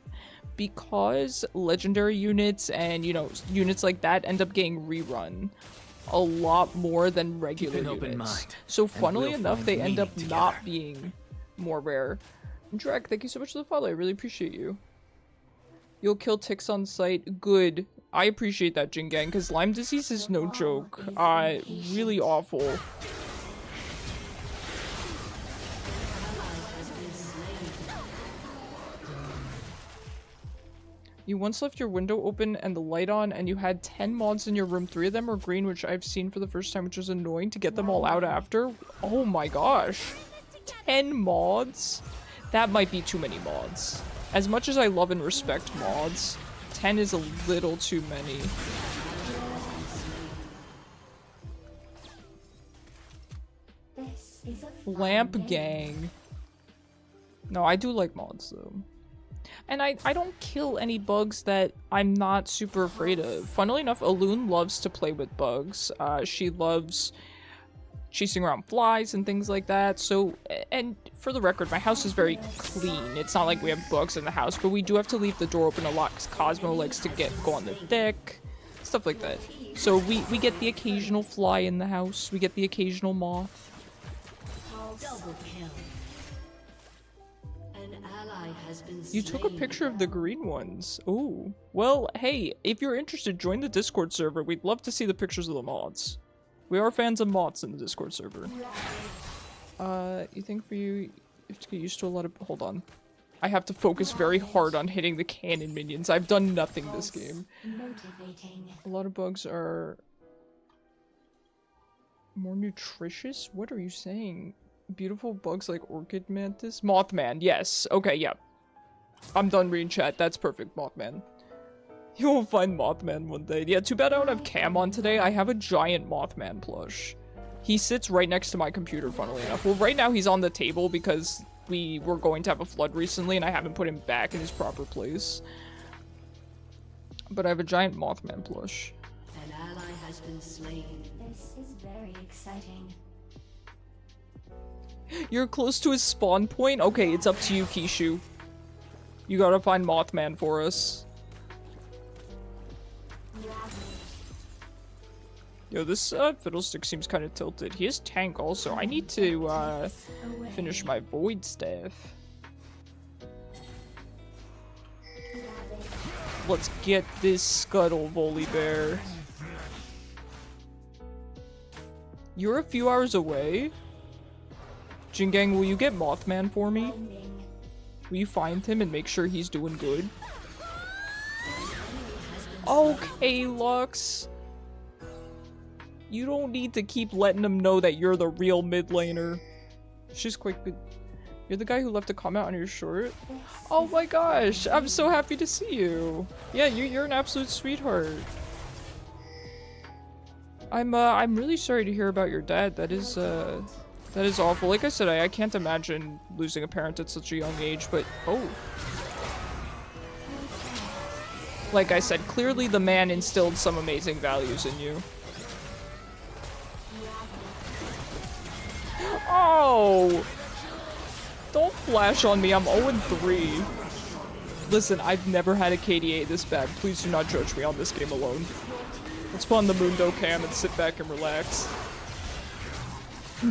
Because legendary units and, you know, units like that end up getting rerun a lot more than regular
Keep an open
units.
mind,
So funnily
we'll
enough,
find
they end up
meaning
not
together.
being more rare. Drek, thank you so much for the follow. I really appreciate you. You'll kill ticks on sight. Good. I appreciate that, Jingang, because Lyme disease is no joke. Really awful. You once left your window open and the light on, and you had 10 mods in your room. 3 of them were green, which I've seen for the first time, which was annoying to get them all out after. Oh my gosh. 10 mods? That might be too many mods. As much as I love and respect mods, 10 is a little too many.
This is a fun
Lamp gang. No, I do like mods though. And I don't kill any bugs that I'm not super afraid of. Funnily enough, Alun loves to play with bugs. She loves chasing around flies and things like that. So, and for the record, my house is very clean. It's not like we have bugs in the house, but we do have to leave the door open a lot because Cosmo likes to go on the deck. Stuff like that. So we get the occasional fly in the house. We get the occasional moth.
Double kill. An ally has been
You took a
slain.
picture of the green ones. Ooh. Well, hey, if you're interested, join the Discord server. We'd love to see the pictures of the mods. We are fans of mods in the Discord server. You think for you have to get used to a lot of... Hold on. I have to focus very hard on hitting the cannon minions. I've done nothing this game.
motivating.
A lot of bugs are... more nutritious? What are you saying? Beautiful bugs like Orchid Mantis? Mothman, yes. Okay, yeah. I'm done reading chat. That's perfect, Mothman. You'll find Mothman one day. Yeah, too bad I don't have Cam on today. I have a giant Mothman plush. He sits right next to my computer, funnily enough. Well, right now he's on the table because we were going to have a flood recently, and I haven't put him back in his proper place. But I have a giant Mothman plush.
An ally has been slain.
This is very exciting.
You're close to his spawn point? Okay, it's up to you, Kishu. You gotta find Mothman for us. Yo, this fiddlestick seems kind of tilted. He is tank also. I need to finish my void staff. Let's get this scuttle, Volibear. You're a few hours away? Jingang, will you get Mothman for me? Will you find him and make sure he's doing good? Okay, Lux. You don't need to keep letting him know that you're the real mid laner. She's quite good. You're the guy who left a comment on your short? Oh my gosh, I'm so happy to see you. Yeah, you're an absolute sweetheart. I'm really sorry to hear about your dad. That is awful. Like I said, I can't imagine losing a parent at such a young age, but oh. Like I said, clearly the man instilled some amazing values in you. Oh! Don't flash on me, I'm 0-3. Listen, I've never had a KDA this bad. Please do not judge me on this game alone. Let's put on the Mundo cam and sit back and relax.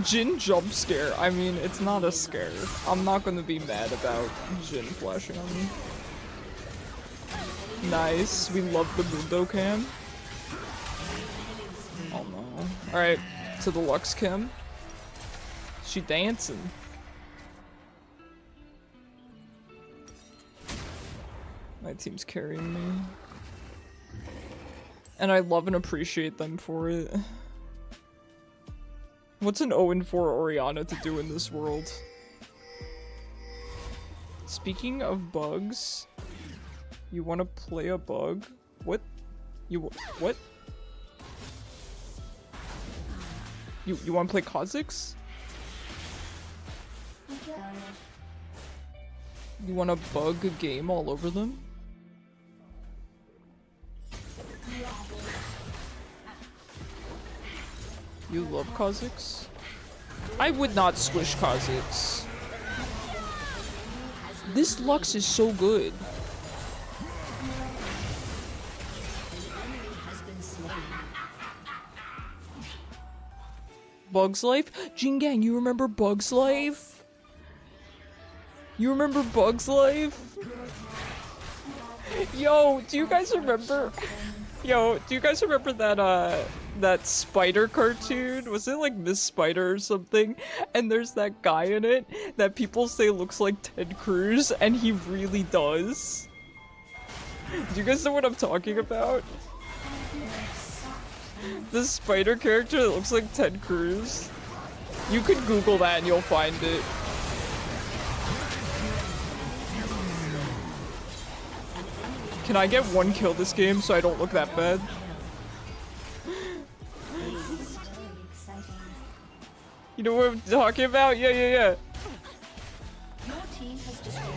Jin jump scare. I mean, it's not a scare. I'm not gonna be mad about Jin flashing on me. Nice. We love the Mundo cam. Oh no. Alright, to the Lux cam. She dancing. My team's carrying me. And I love and appreciate them for it. What's an 0-4 Orianna to do in this world? Speaking of bugs, you want to play a bug? What? What? You want to play Kha'Zix? You want to bug a game all over them? You love Kha'Zix? I would not squish Kha'Zix. This Lux is so good. Bug's Life? Jingang, you remember Bug's Life? You remember Bug's Life? Yo, do you guys remember? Yo, do you guys remember that spider cartoon? Was it like Miss Spider or something? And there's that guy in it that people say looks like Ted Cruz, and he really does. Do you guys know what I'm talking about? The spider character that looks like Ted Cruz. You could Google that and you'll find it. Can I get one kill this game so I don't look that bad? You know what I'm talking about? Yeah.
Your team has destroyed.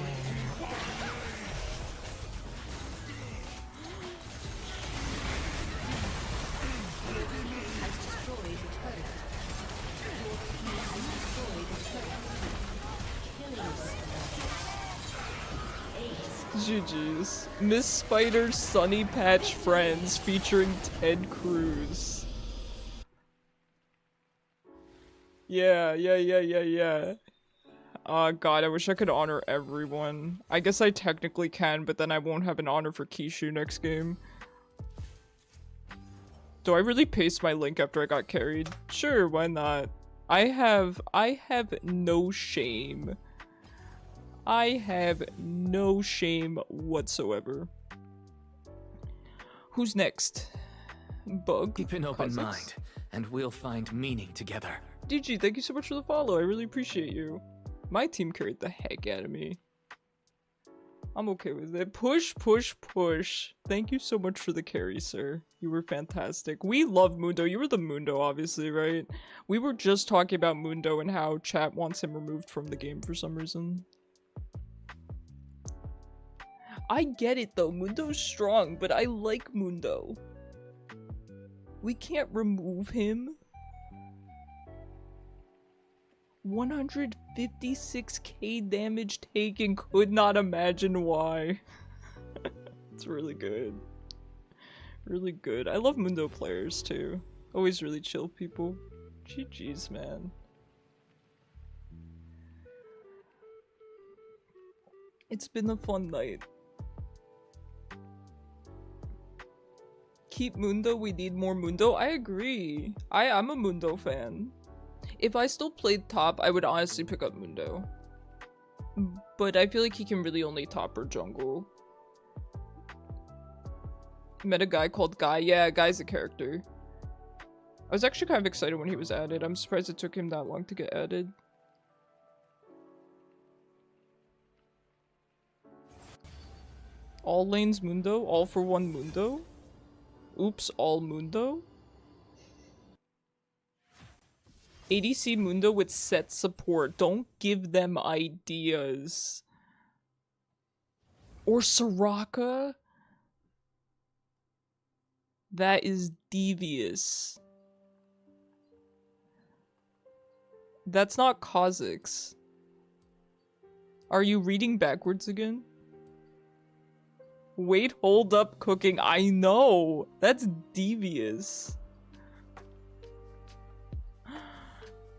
GG's. Miss Spider's Sunny Patch Friends featuring Ted Cruz. Yeah. Oh god, I wish I could honor everyone. I guess I technically can, but then I won't have an honor for Kishu next game. Do I really paste my link after I got carried? Sure, why not? I have no shame. I have no shame whatsoever. Who's next? Bug?
Keep an open
Kha'Zix?
mind, and we'll find meaning together.
DG, thank you so much for the follow. I really appreciate you. My team carried the heck out of me. I'm okay with it. Push, push, push. Thank you so much for the carry, sir. You were fantastic. We love Mundo. You were the Mundo, obviously, right? We were just talking about Mundo and how chat wants him removed from the game for some reason. I get it, though. Mundo's strong, but I like Mundo. We can't remove him. 156k damage taken, could not imagine why. It's really good. Really good. I love Mundo players too. Always really chill people. GG's, man. It's been a fun night. Keep Mundo, we need more Mundo. I agree. I'm a Mundo fan. If I still played top, I would honestly pick up Mundo. But I feel like he can really only top or jungle. Met a guy called Guy. Yeah, Guy's a character. I was actually kind of excited when he was added. I'm surprised it took him that long to get added. All lanes Mundo? All for one Mundo? Oops, all Mundo? ADC Mundo with set support. Don't give them ideas. Or Soraka? That is devious. That's not Kha'Zix. Are you reading backwards again? Wait, hold up, cooking. I know! That's devious.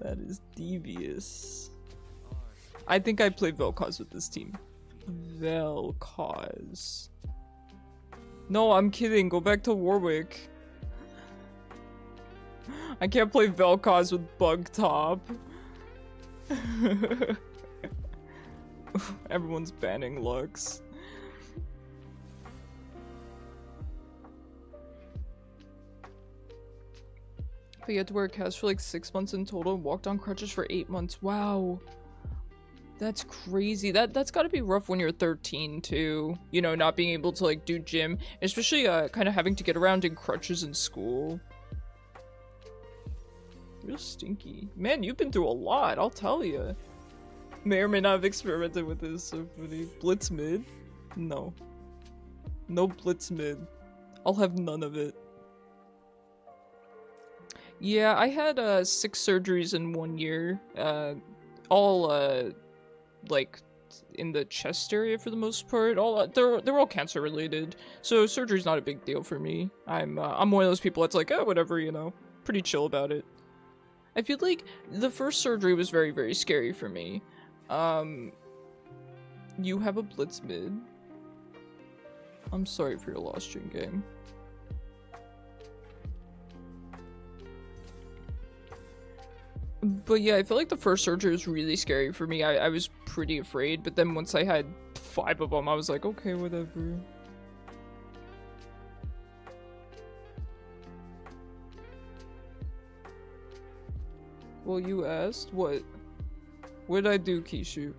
That is devious. I think I play Vel'koz with this team. Vel'koz. No, I'm kidding. Go back to Warwick. I can't play Vel'koz with Bug Top. Everyone's banning Lux. But you had to wear a cast for like 6 months in total and walked on crutches for 8 months. Wow. That's crazy. That's gotta be rough when you're 13 too. You know, not being able to like do gym. Especially kind of having to get around in crutches in school. Real stinky. Man, you've been through a lot, I'll tell you. May or may not have experimented with this. So funny. Blitz mid? No. No blitz mid. I'll have none of it. Yeah, I had 6 surgeries in 1 year. All like in the chest area for the most part. All they're all cancer related. So surgery's not a big deal for me. I'm one of those people that's like, oh, whatever, you know. Pretty chill about it. I feel like the first surgery was very, very scary for me. You have a blitz mid. I'm sorry for your loss, Jin Gang. But yeah, I feel like the first surgery was really scary for me. I was pretty afraid, but then once I had 5 of them, I was like, okay, whatever. Well, you asked? What? What did I do, Kishu?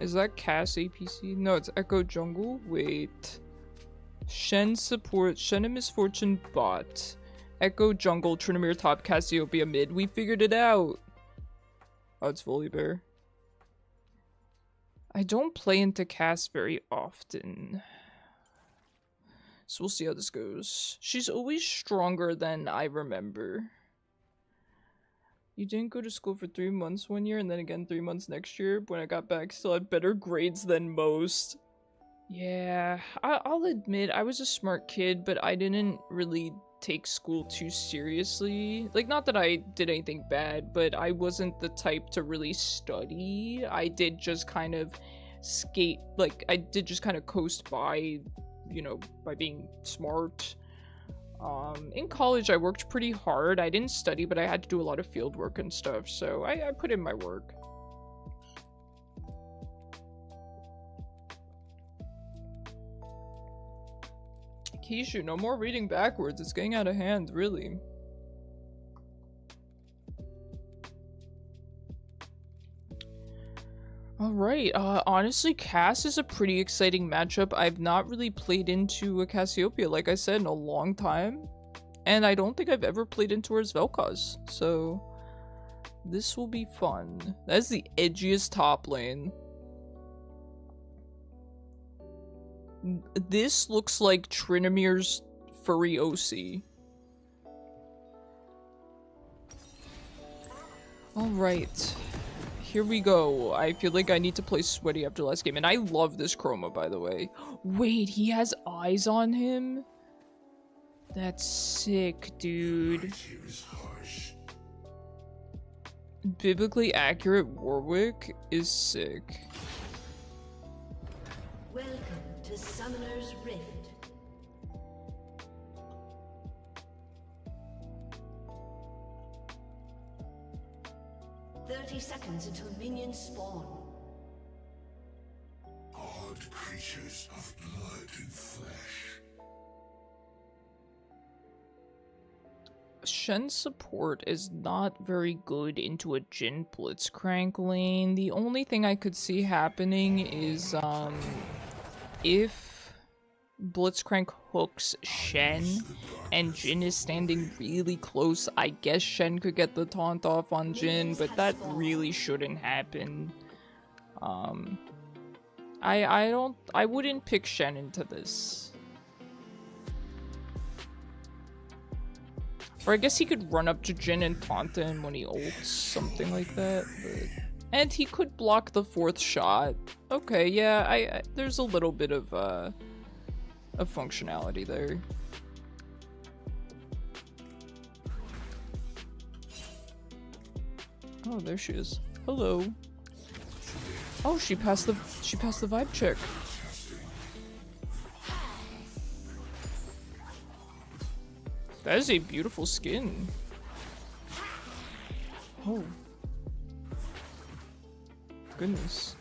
Is that Cass APC? No, it's Echo Jungle. Wait. Shen support. Shen and Misfortune bot. Echo Jungle. Trinamir top. Cassiopia mid. We figured it out. Oh, it's Volibear. I don't play into Cass very often. So we'll see how this goes. She's always stronger than I remember. You didn't go to school for 3 months 1 year and then again 3 months next year. But when I got back, still had better grades than most. Yeah, I'll admit I was a smart kid, but I didn't really take school too seriously. Like, not that I did anything bad, but I wasn't the type to really study. I did just kind of skate, like, I did just kind of coast by, you know, by being smart. In college, I worked pretty hard. I didn't study, but I had to do a lot of field work and stuff, so I put in my work. Kishu, no more reading backwards. It's getting out of hand, really. Alright, honestly, Cass is a pretty exciting matchup. I've not really played into a Cassiopia, like I said, in a long time. And I don't think I've ever played into her as Vel'koz, so this will be fun. That's the edgiest top lane. This looks like Trinimir's furry OC. Alright. Here we go. I feel like I need to play sweaty after last game. And I love this chroma, by the way. Wait, he has eyes on him? That's sick, dude. Biblically accurate Warwick is sick.
Welcome to Summoner's Rift. "30 seconds until minions spawn."
Odd creatures of blood and flesh.
Shen's support is not very good into a Jhin Blitzcrank lane. The only thing I could see happening is, if Blitzcrank hooks Shen and Jhin is standing really close, I guess Shen could get the taunt off on Jhin, but that really shouldn't happen. I wouldn't pick Shen into this. Or I guess he could run up to Jhin and taunt him when he ults, something like that. But... And he could block the 4th shot. Okay, yeah, there's a little bit of functionality there. Oh, there she is. Hello. Oh, she passed the vibe check. That is a beautiful skin. Oh. Goodness.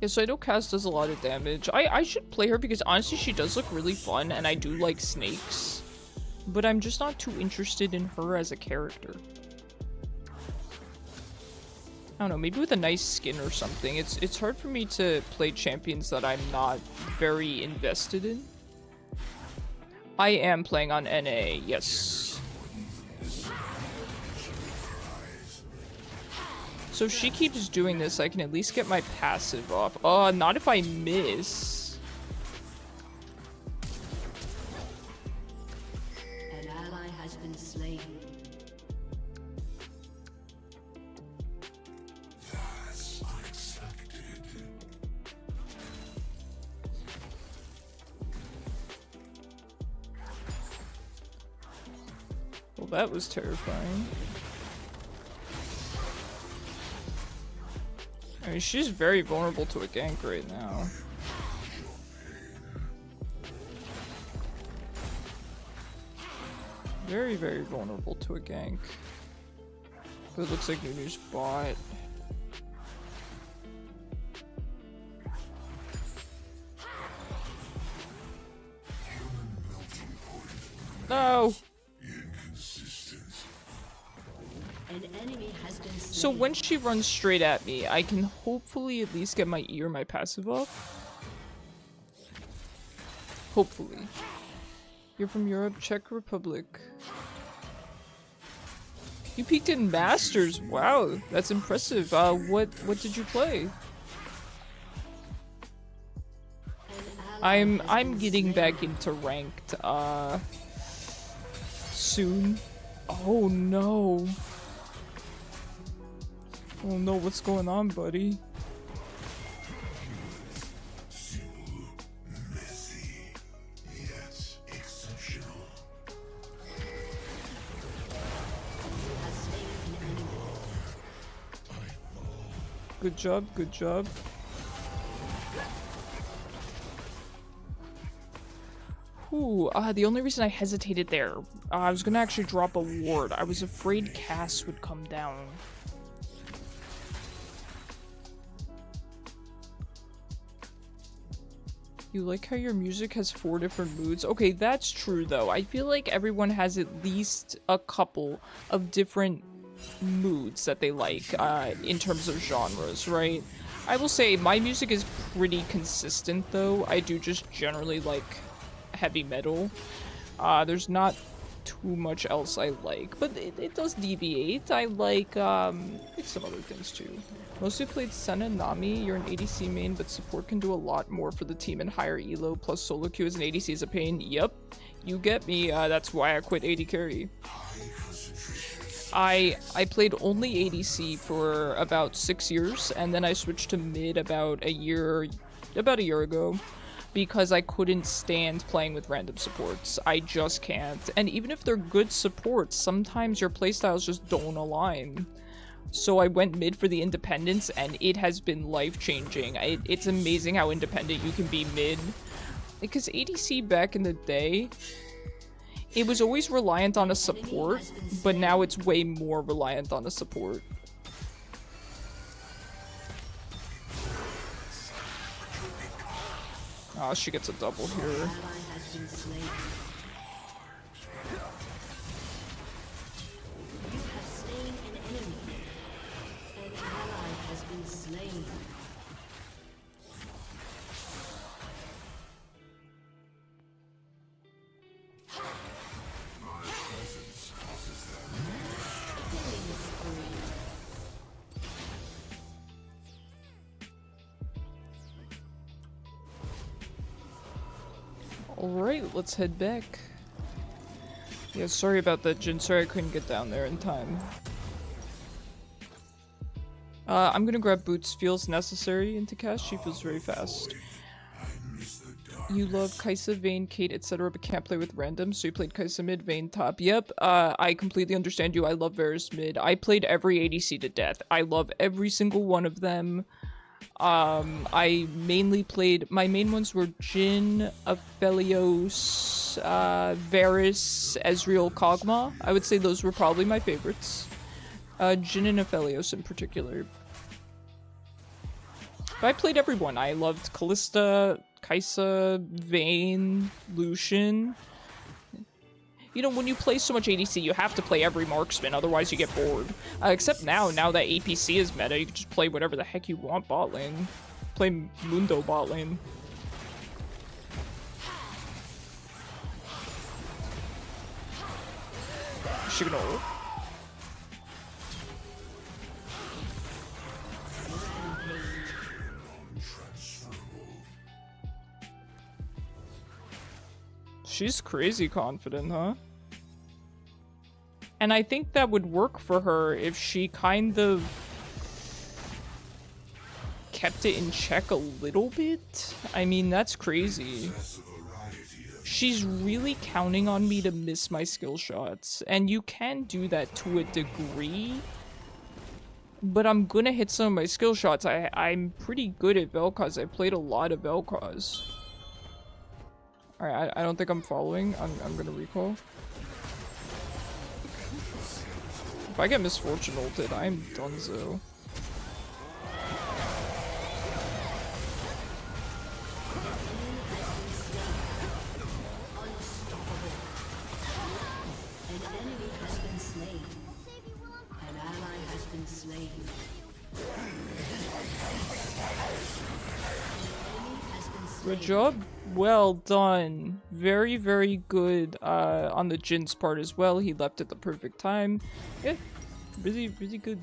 Yeah, so I know Cass does a lot of damage. I should play her because honestly she does look really fun and I do like snakes. But I'm just not too interested in her as a character. I don't know, maybe with a nice skin or something. It's hard for me to play champions that I'm not very invested in. I am playing on NA, yes. So if she keeps doing this, I can at least get my passive off. Not if I miss.
An ally has been slain.
That's unexpected.
Well, that was terrifying. I mean, she's very vulnerable to a gank right now. Very, very vulnerable to a gank. But it looks like Nunu's bot. No!
An enemy has been slain.
So when she runs straight at me, I can hopefully at least get my E or my passive off. Hopefully. You're from Europe, Czech Republic. You peaked in Masters. Wow, that's impressive. What did you play? I'm getting back into ranked soon. Oh no. Oh no, what's going on, buddy?
Messy, yet exceptional.
Good job, good job. Ooh, the only reason I hesitated there, I was gonna actually drop a ward. I was afraid Cass would come down. You like how your music has 4 different moods? Okay, that's true though. I feel like everyone has at least a couple of different moods that they like in terms of genres, right? I will say my music is pretty consistent though. I do just generally like heavy metal. There's not too much else I like, but it does deviate. I like some other things too. Mostly played Senna and Nami. You're an ADC main, but support can do a lot more for the team and higher elo, plus solo queue as an ADC is a pain. Yep, you get me. That's why I quit AD carry. I played only ADC for about 6 years, and then I switched to mid about a year ago, because I couldn't stand playing with random supports. I just can't. And even if they're good supports, sometimes your playstyles just don't align. So I went mid for the independence, and it has been life-changing. It's amazing how independent you can be mid. Because ADC back in the day, it was always reliant on a support, but now it's way more reliant on a support. Oh, she gets a double here. Alright, let's head back. Yeah, sorry about that, Jin. Sorry I couldn't get down there in time. I'm gonna grab Boots. Feels necessary into cast. She feels very fast. You love Kai'Sa, Vayne, Kate, etc., but can't play with random, so you played Kai'Sa mid, Vayne top. Yep, I completely understand you. I love Varus mid. I played every ADC to death. I love every single one of them. I mainly played, my main ones were Jhin, Aphelios, Varus, Ezreal, Kog'Maw. I would say those were probably my favorites. Jhin and Aphelios in particular. But I played everyone. I loved Kalista, Kai'Sa, Vayne, Lucian. You know, when you play so much ADC, you have to play every marksman, otherwise you get bored. Except now that APC is meta, you can just play whatever the heck you want bot lane. Play Mundo bot lane. Is she gonna ult? She's crazy confident, huh? And I think that would work for her if she kind of kept it in check a little bit. I mean, that's crazy. She's really counting on me to miss my skill shots, and you can do that to a degree. But I'm gonna hit some of my skill shots. I'm pretty good at Vel'koz. I played a lot of Vel'koz. Alright, I don't think I'm following. I'm gonna recall. If I get Misfortune ulted, I'm donezo. Good job. Well done. Very, very good on the Jin's part as well. He left at the perfect time. Yeah, really, really good.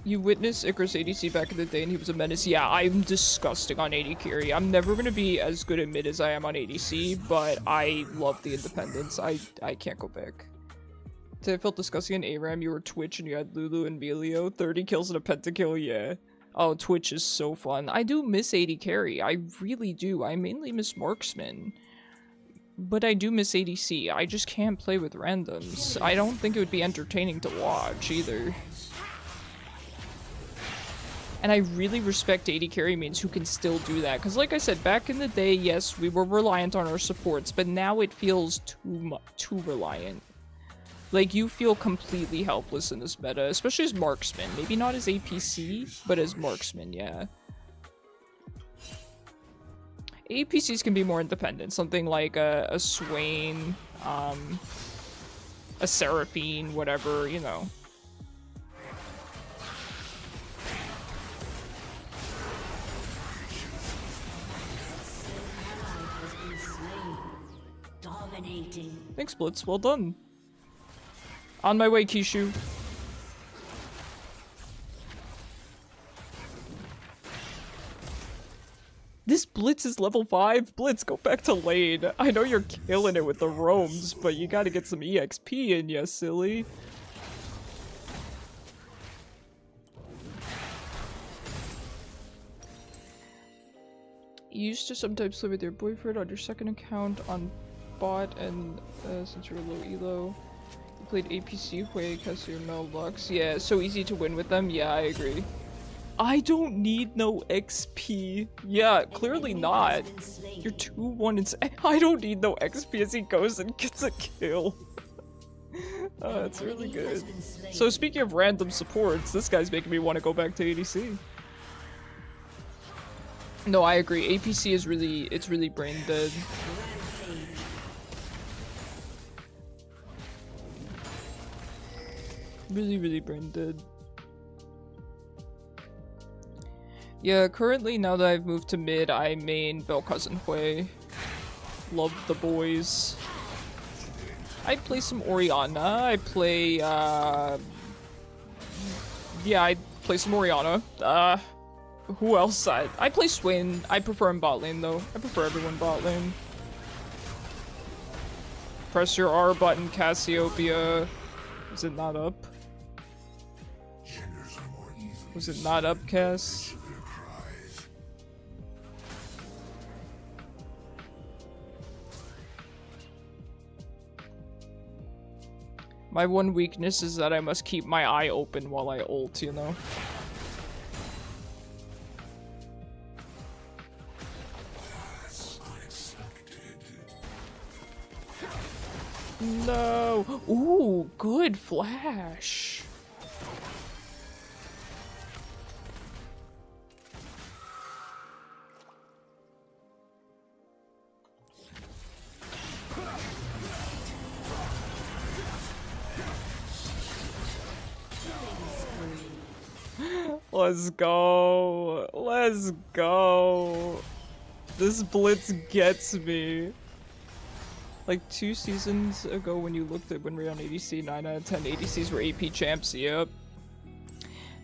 You witnessed Icarus ADC back in the day and he was a menace. Yeah, I'm disgusting on AD carry. I'm never going to be as good at mid as I am on ADC, but I love the independence. I can't go back. Today I felt disgusting in ARAM. You were Twitch and you had Lulu and Melio. 30 kills and a pentakill, yeah. Oh, Twitch is so fun. I do miss AD carry. I really do. I mainly miss marksman. But I do miss ADC. I just can't play with randoms. I don't think it would be entertaining to watch either. And I really respect AD carry mains who can still do that. Because like I said, back in the day, yes, we were reliant on our supports. But now it feels too reliant. Like, you feel completely helpless in this meta, especially as marksman. Maybe not as APC, but as marksman, yeah. APCs can be more independent. Something like a Swain, a Seraphine, whatever, you know.
Dominating.
Thanks, Blitz. Well done. On my way, Kishu. This Blitz is level 5. Blitz, go back to lane. I know you're killing it with the roams, but you gotta get some EXP in ya, silly. You used to sometimes play with your boyfriend on your second account on bot, and since you're low elo, you played APC, Hwei, Cassiopia, Lux. Yeah, so easy to win with them. Yeah, I agree. I don't need no XP. Yeah, clearly not. You're 2-1 and I don't need no XP as he goes and gets a kill. Oh, that's really good. So speaking of random supports, this guy's making me want to go back to ADC. No, I agree. APC is it's really brain dead. Really brain dead. Yeah, currently now that I've moved to mid, I main Vel'koz and Hwei. Love the boys. I play some Orianna. I play, yeah, I play some Orianna. Who else? I play Swain. I prefer him bot lane, though. I prefer everyone bot lane. Press your R button, Cassiopia. Is it not up? Was it not up, Cass? My one weakness is that I must keep my eye open while I ult, you know? No! Ooh, good flash! Let's go. Let's go. This Blitz gets me. Like 2 seasons ago when you looked at when we were on ADC, 9 out of 10 ADCs were AP champs, yep.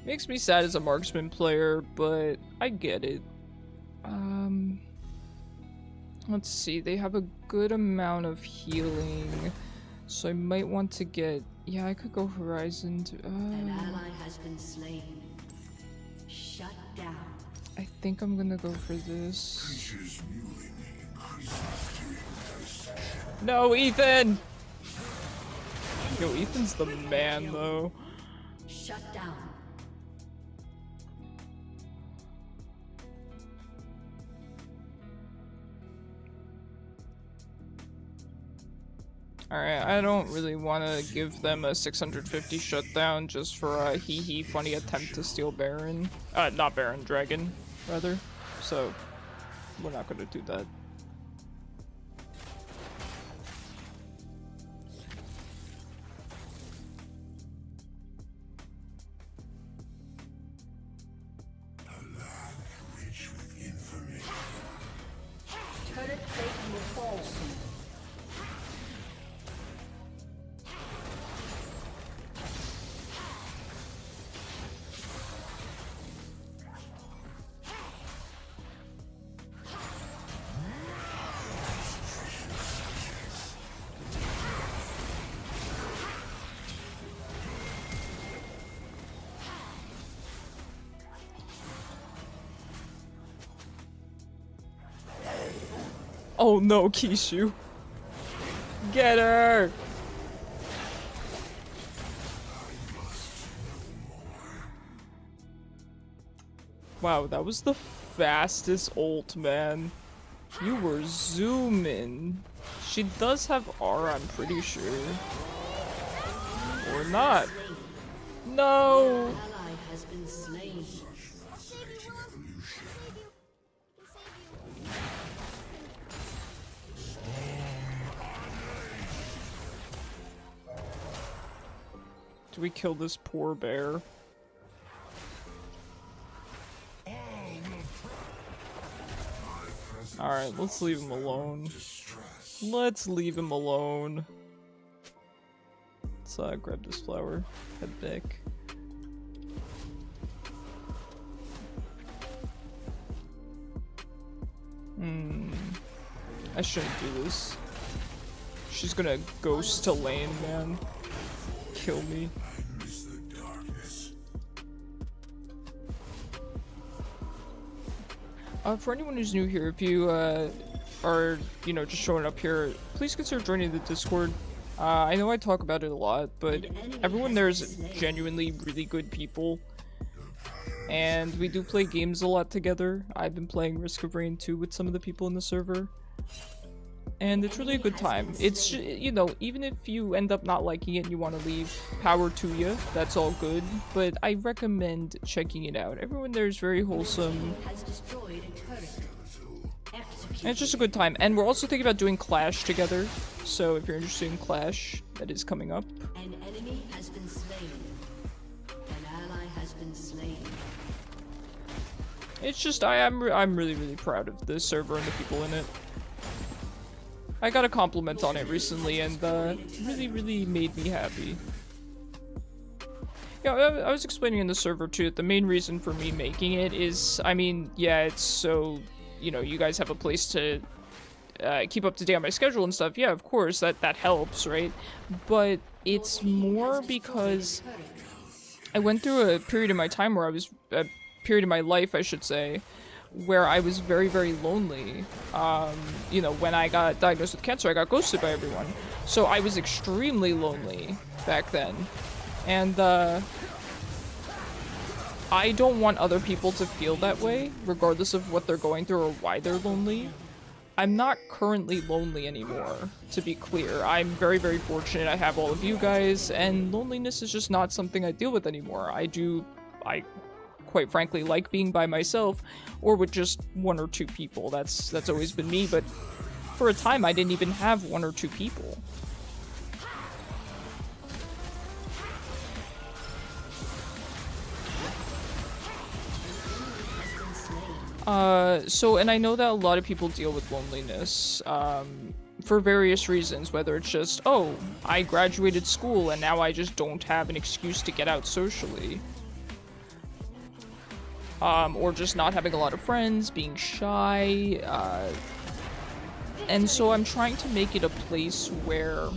Makes me sad as a marksman player, but I get it. Let's see, they have a good amount of healing. So I might want to get, yeah, I could go Horizon to,
An ally has been slain. Shut down.
I think I'm gonna go for this. No, Ethan! Yo, Ethan's the man, though.
Shut down.
Alright, I don't really want to give them a 650 shutdown just for a hee-hee funny attempt to steal Baron. Not Baron, Dragon, rather. So, we're not gonna do that.
Turret plate will fall soon.
Oh no, Kishu. Get her! Wow, that was the fastest ult, man. You were zooming. She does have R, I'm pretty sure. Or not. No!
Ally has been slain.
Do we kill this poor bear? Alright, let's leave him alone. Let's leave him alone. Let's grab this flower. Head back. I shouldn't do this. She's gonna ghost to lane, man. Kill me. For anyone who's new here, if you are, you know, just showing up here, please consider joining the Discord. I know I talk about it a lot, but everyone there is genuinely really good people. And we do play games a lot together. I've been playing Risk of Rain 2 with some of the people in the server. And it's really a good time. It's, you know, even if you end up not liking it and you want to leave, power to you, that's all good. But I recommend checking it out. Everyone there is very wholesome. And it's just a good time. And we're also thinking about doing Clash together. So if you're interested in Clash, that is coming up.
An enemy has been slain. An ally has been slain.
It's just, I'm really, really proud of the server and the people in it. I got a compliment on it recently, and really, really made me happy. Yeah, I was explaining in the server too that the main reason for me making it is, I mean, yeah, it's so, you know, you guys have a place to keep up to date on my schedule and stuff. Yeah, of course, that helps, right? But it's more because I went through a period in my time where I was, a period in my life, I should say, where I was very, very lonely. You know, when I got diagnosed with cancer, I got ghosted by everyone. So I was extremely lonely back then. And, I don't want other people to feel that way, regardless of what they're going through or why they're lonely. I'm not currently lonely anymore, to be clear. I'm very, very fortunate I have all of you guys, and loneliness is just not something I deal with anymore. I quite frankly like being by myself or with just one or two people. That's always been me, but for a time I didn't even have one or two people. So, and I know that a lot of people deal with loneliness, for various reasons, whether it's just, oh, I graduated school and now I just don't have an excuse to get out socially. Or just not having a lot of friends, being shy, and so I'm trying to make it a place where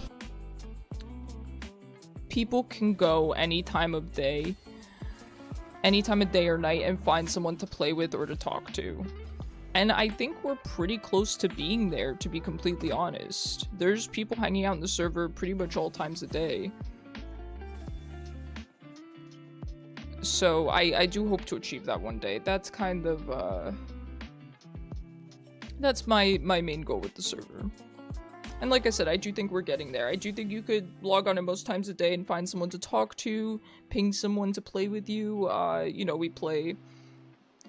people can go any time of day or night and find someone to play with or to talk to. And I think we're pretty close to being there, to be completely honest. There's people hanging out in the server pretty much all times a day. So I do hope to achieve that one day. That's kind of, that's my main goal with the server. And like I said, I do think we're getting there. I do think you could log on at most times a day and find someone to talk to, ping someone to play with you. You know, we play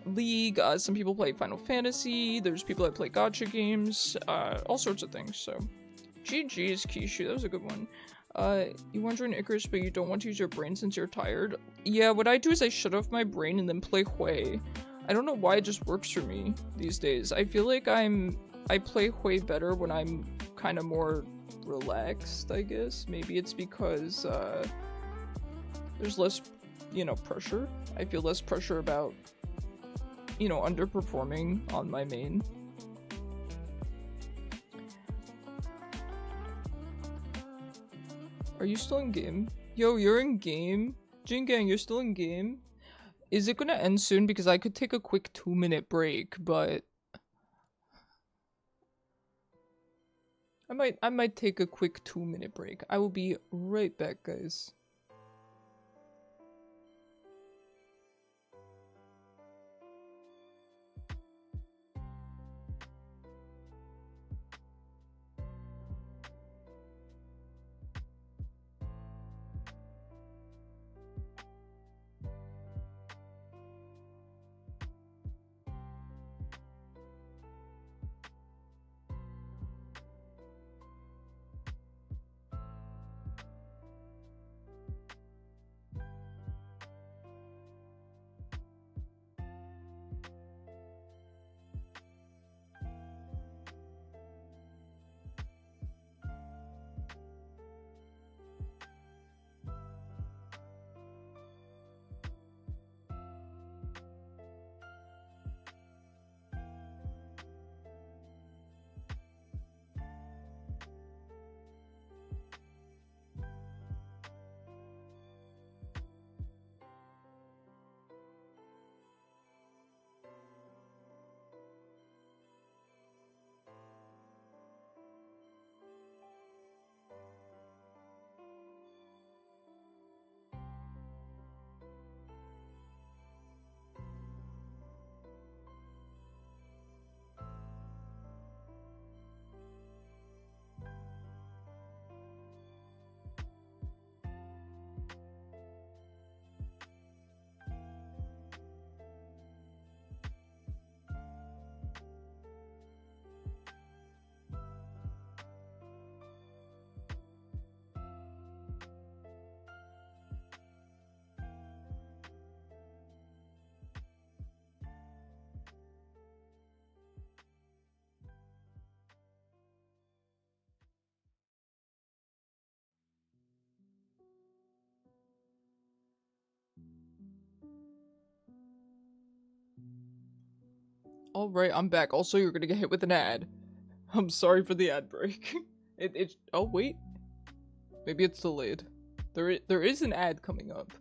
League, some people play Final Fantasy, there's people that play gacha games, all sorts of things, so. GG's, Kishu, that was a good one. You want to join Icarus, but you don't want to use your brain since you're tired? Yeah, what I do is I shut off my brain and then play Hwei. I don't know why it just works for me these days. I feel like I play Hwei better when I'm kind of more relaxed, I guess. Maybe it's because, there's less, you know, pressure. I feel less pressure about, you know, underperforming on my main. Are you still in game? Yo, you're in game? Jingang, you're still in game? Is it gonna end soon? Because I could take a quick 2-minute break, but I might take a quick 2-minute break. I will be right back, guys. Alright, I'm back. Also, you're gonna get hit with an ad. I'm sorry for the ad break. Oh, wait. Maybe it's delayed. There is an ad coming up.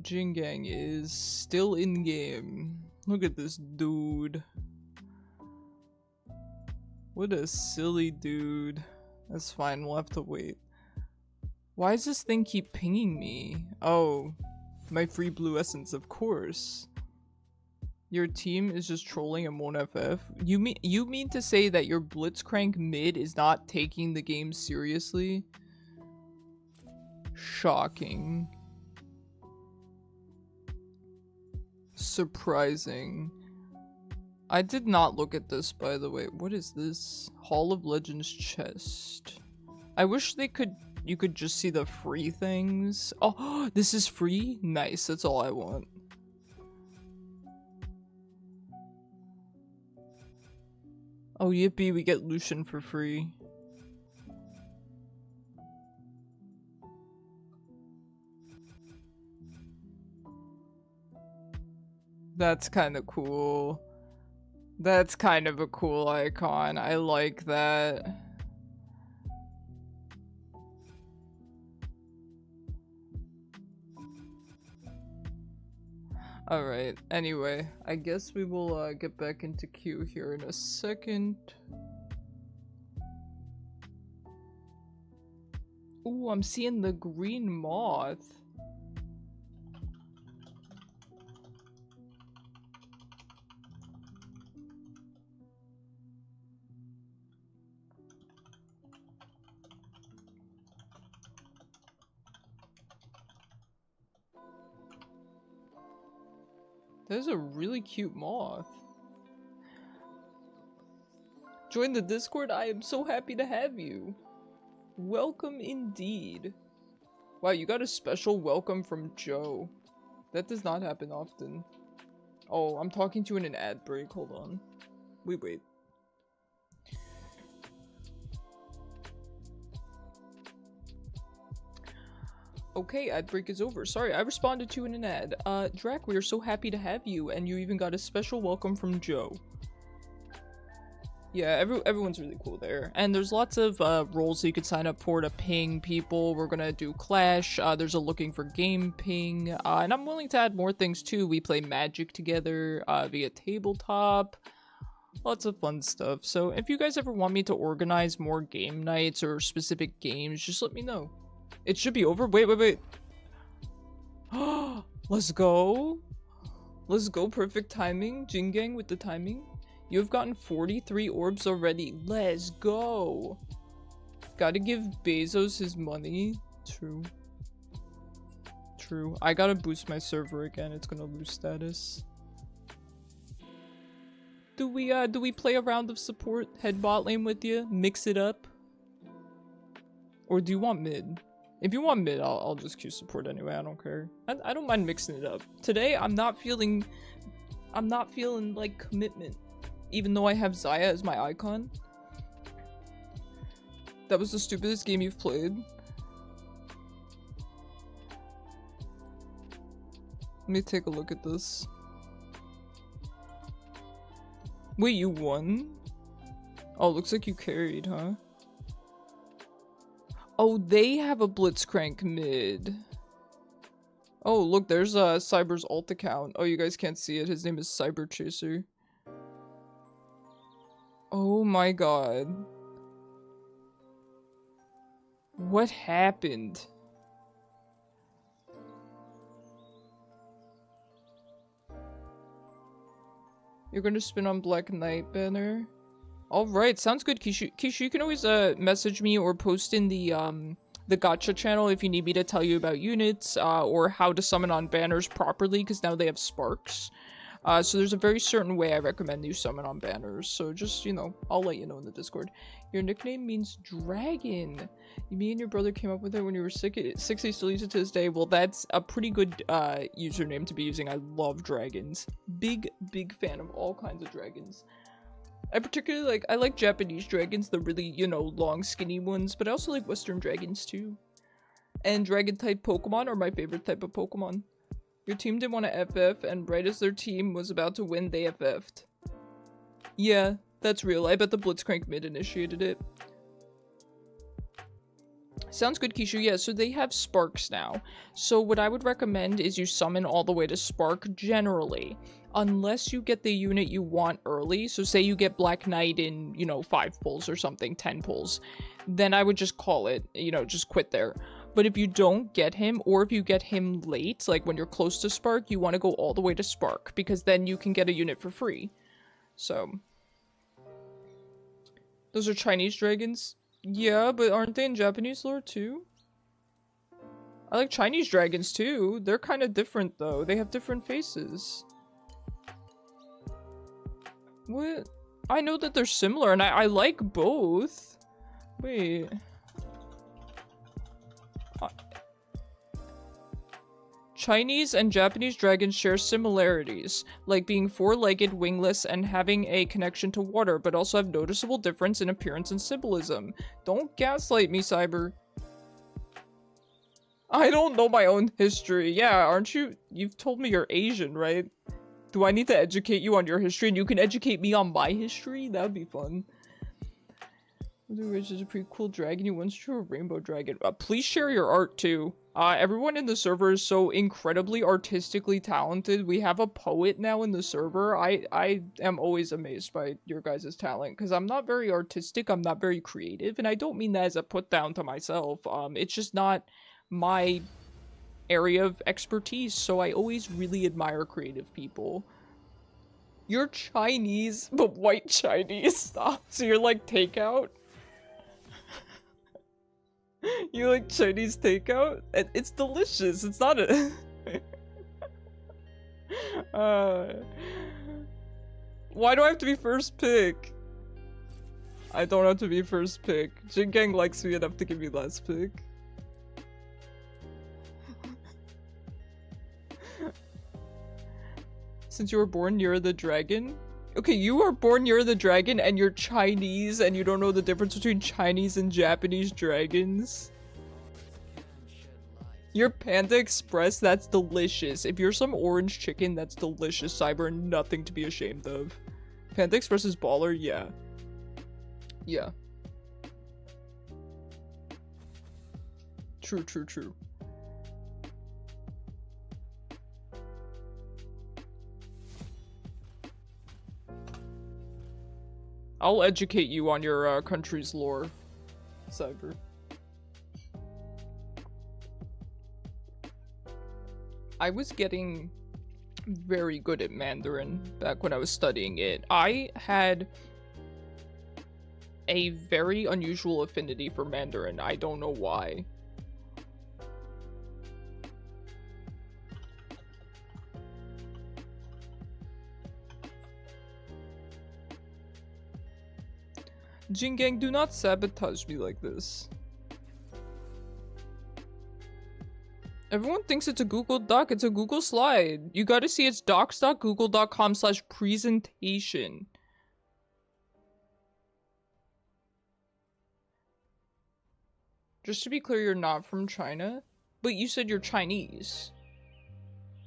Jingang is still in game. Look at this dude. What a silly dude. That's fine, we'll have to wait. Why does this thing keep pinging me? Oh, my free blue essence, of course. Your team is just trolling and won't FF? You mean to say that your Blitzcrank mid is not taking the game seriously? Shocking. Surprising. I did not look at this, by the way. What is this? Hall of Legends chest. I wish you could just see the free things. Oh, this is free? Nice, that's all I want. Oh, yippee, we get Lucian for free. That's kind of cool. That's kind of a cool icon. I like that. Alright, anyway, I guess we will get back into queue here in a second. Ooh, I'm seeing the green moth. There's a really cute moth. Join the Discord? I am so happy to have you. Welcome indeed. Wow, you got a special welcome from Joe. That does not happen often. Oh, I'm talking to you in an ad break. Hold on. Wait. Okay, ad break is over. Sorry, I responded to you in an ad. Drac, we are so happy to have you, and you even got a special welcome from Joe. Yeah, everyone's really cool there. And there's lots of roles that you could sign up for to ping people. We're gonna do Clash. There's a looking for game ping. And I'm willing to add more things too. We play Magic together via tabletop. Lots of fun stuff. So if you guys ever want me to organize more game nights or specific games, just let me know. It should be over. Wait. Let's go. Let's go. Perfect timing. Jingang with the timing. You've gotten 43 orbs already. Let's go. Gotta give Bezos his money. True. I gotta boost my server again. It's gonna lose status. Do we play a round of support? Head bot lane with you? Mix it up? Or do you want mid? If you want mid, I'll just queue support anyway. I don't care. I don't mind mixing it up. Today, I'm not feeling like commitment. Even though I have Xayah as my icon. That was the stupidest game you've played. Let me take a look at this. Wait, you won? Oh, looks like you carried, huh? Oh, they have a Blitzcrank mid. Oh, look, there's Cyber's alt account. Oh, you guys can't see it. His name is Cyber Chaser. Oh my god. What happened? You're gonna spin on Black Knight banner? Alright, sounds good, Kishu. Kishu, you can always message me or post in the gacha channel if you need me to tell you about units or how to summon on banners properly, because now they have sparks. So there's a very certain way I recommend you summon on banners. So just, you know, I'll let you know in the Discord. Your nickname means dragon. Me and your brother came up with it when you were 6. He still uses it to this day. Well, that's a pretty good username to be using. I love dragons. Big fan of all kinds of dragons. I particularly like Japanese dragons, the really, you know, long skinny ones, but I also like Western dragons too. And dragon type Pokemon are my favorite type of Pokemon. Your team didn't want to FF, and right as their team was about to win, they FF'd. Yeah, that's real. I bet the Blitzcrank mid initiated it. Sounds good, Kishu. Yeah, so they have Sparks now. So what I would recommend is you summon all the way to Spark generally. Unless you get the unit you want early. So say you get Black Knight in, you know, 5 pulls or something, 10 pulls. Then I would just call it, you know, just quit there. But if you don't get him, or if you get him late, like when you're close to Spark, you want to go all the way to Spark. Because then you can get a unit for free. So. Those are Chinese dragons? Yeah, but aren't they in Japanese lore too? I like Chinese dragons too. They're kind of different though. They have different faces. What? I know that they're similar and I like both. Wait. Chinese and Japanese dragons share similarities, like being 4-legged, wingless, and having a connection to water, but also have noticeable difference in appearance and symbolism. Don't gaslight me, Cyber. I don't know my own history. Yeah, aren't you? You've told me you're Asian, right? Do I need to educate you on your history and you can educate me on my history? That would be fun. Which is a pretty cool dragon. You once drew a rainbow dragon. Please share your art too. Everyone in the server is so incredibly artistically talented. We have a poet now in the server. I am always amazed by your guys' talent because I'm not very artistic. I'm not very creative, and I don't mean that as a put down to myself. It's just not my area of expertise. So I always really admire creative people. You're Chinese, but white Chinese. Stop. So you're like takeout. You like Chinese takeout? It's delicious. It's not a... Why do I have to be first pick? I don't have to be first pick. Jin Gang likes me enough to give me last pick. Since you were born near the dragon? Okay, you were born near the dragon and you're Chinese and you don't know the difference between Chinese and Japanese dragons? You're Panda Express? That's delicious. If you're some orange chicken, that's delicious, Cyber. Nothing to be ashamed of. Panda Express is baller? Yeah. Yeah. True, true, true. I'll educate you on your country's lore, Cyber. I was getting very good at Mandarin back when I was studying it. I had a very unusual affinity for Mandarin. I don't know why. Jin Gang, do not sabotage me like this. Everyone thinks it's a Google Doc. It's a Google slide. You gotta see it's docs.google.com/presentation. Just to be clear, you're not from China? But you said you're Chinese.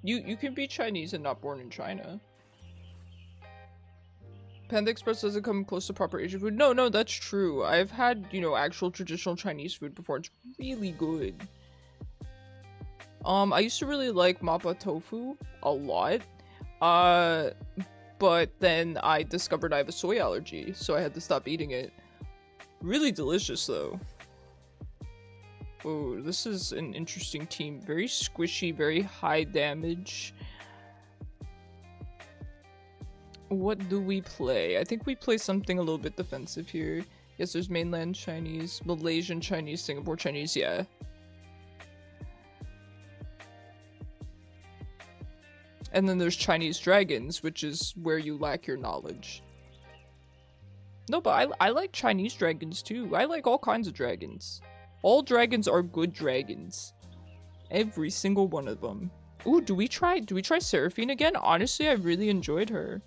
You can be Chinese and not born in China. Panda Express doesn't come close to proper Asian food. No, that's true. I've had, you know, actual traditional Chinese food before. It's really good. I used to really like mappa tofu a lot. But then I discovered I have a soy allergy, so I had to stop eating it. Really delicious, though. Oh, this is an interesting team. Very squishy, very high damage. What do we play? I think we play something a little bit defensive here. Yes, there's mainland Chinese, Malaysian Chinese, Singapore Chinese, yeah. And then there's Chinese dragons, which is where you lack your knowledge. No, but I like Chinese dragons too. I like all kinds of dragons. All dragons are good dragons. Every single one of them. Ooh, do we try Seraphine again? Honestly, I really enjoyed her.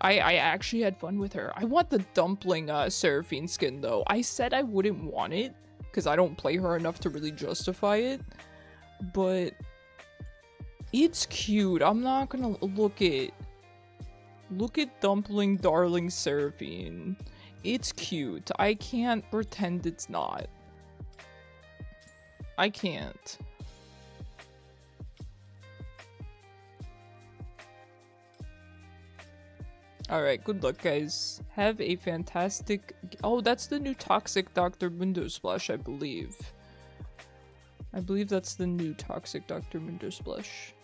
I actually had fun with her. I want the dumpling Seraphine skin though. I said I wouldn't want it because I don't play her enough to really justify it. But It's cute. I'm not gonna look at Dumpling Darling Seraphine. It's cute. I can't pretend it's not. I can't. Alright, good luck, guys. Have a fantastic... Oh, that's the new Toxic Dr. Mundo Splash, I believe. I believe that's the new Toxic Dr. Mundo Splash.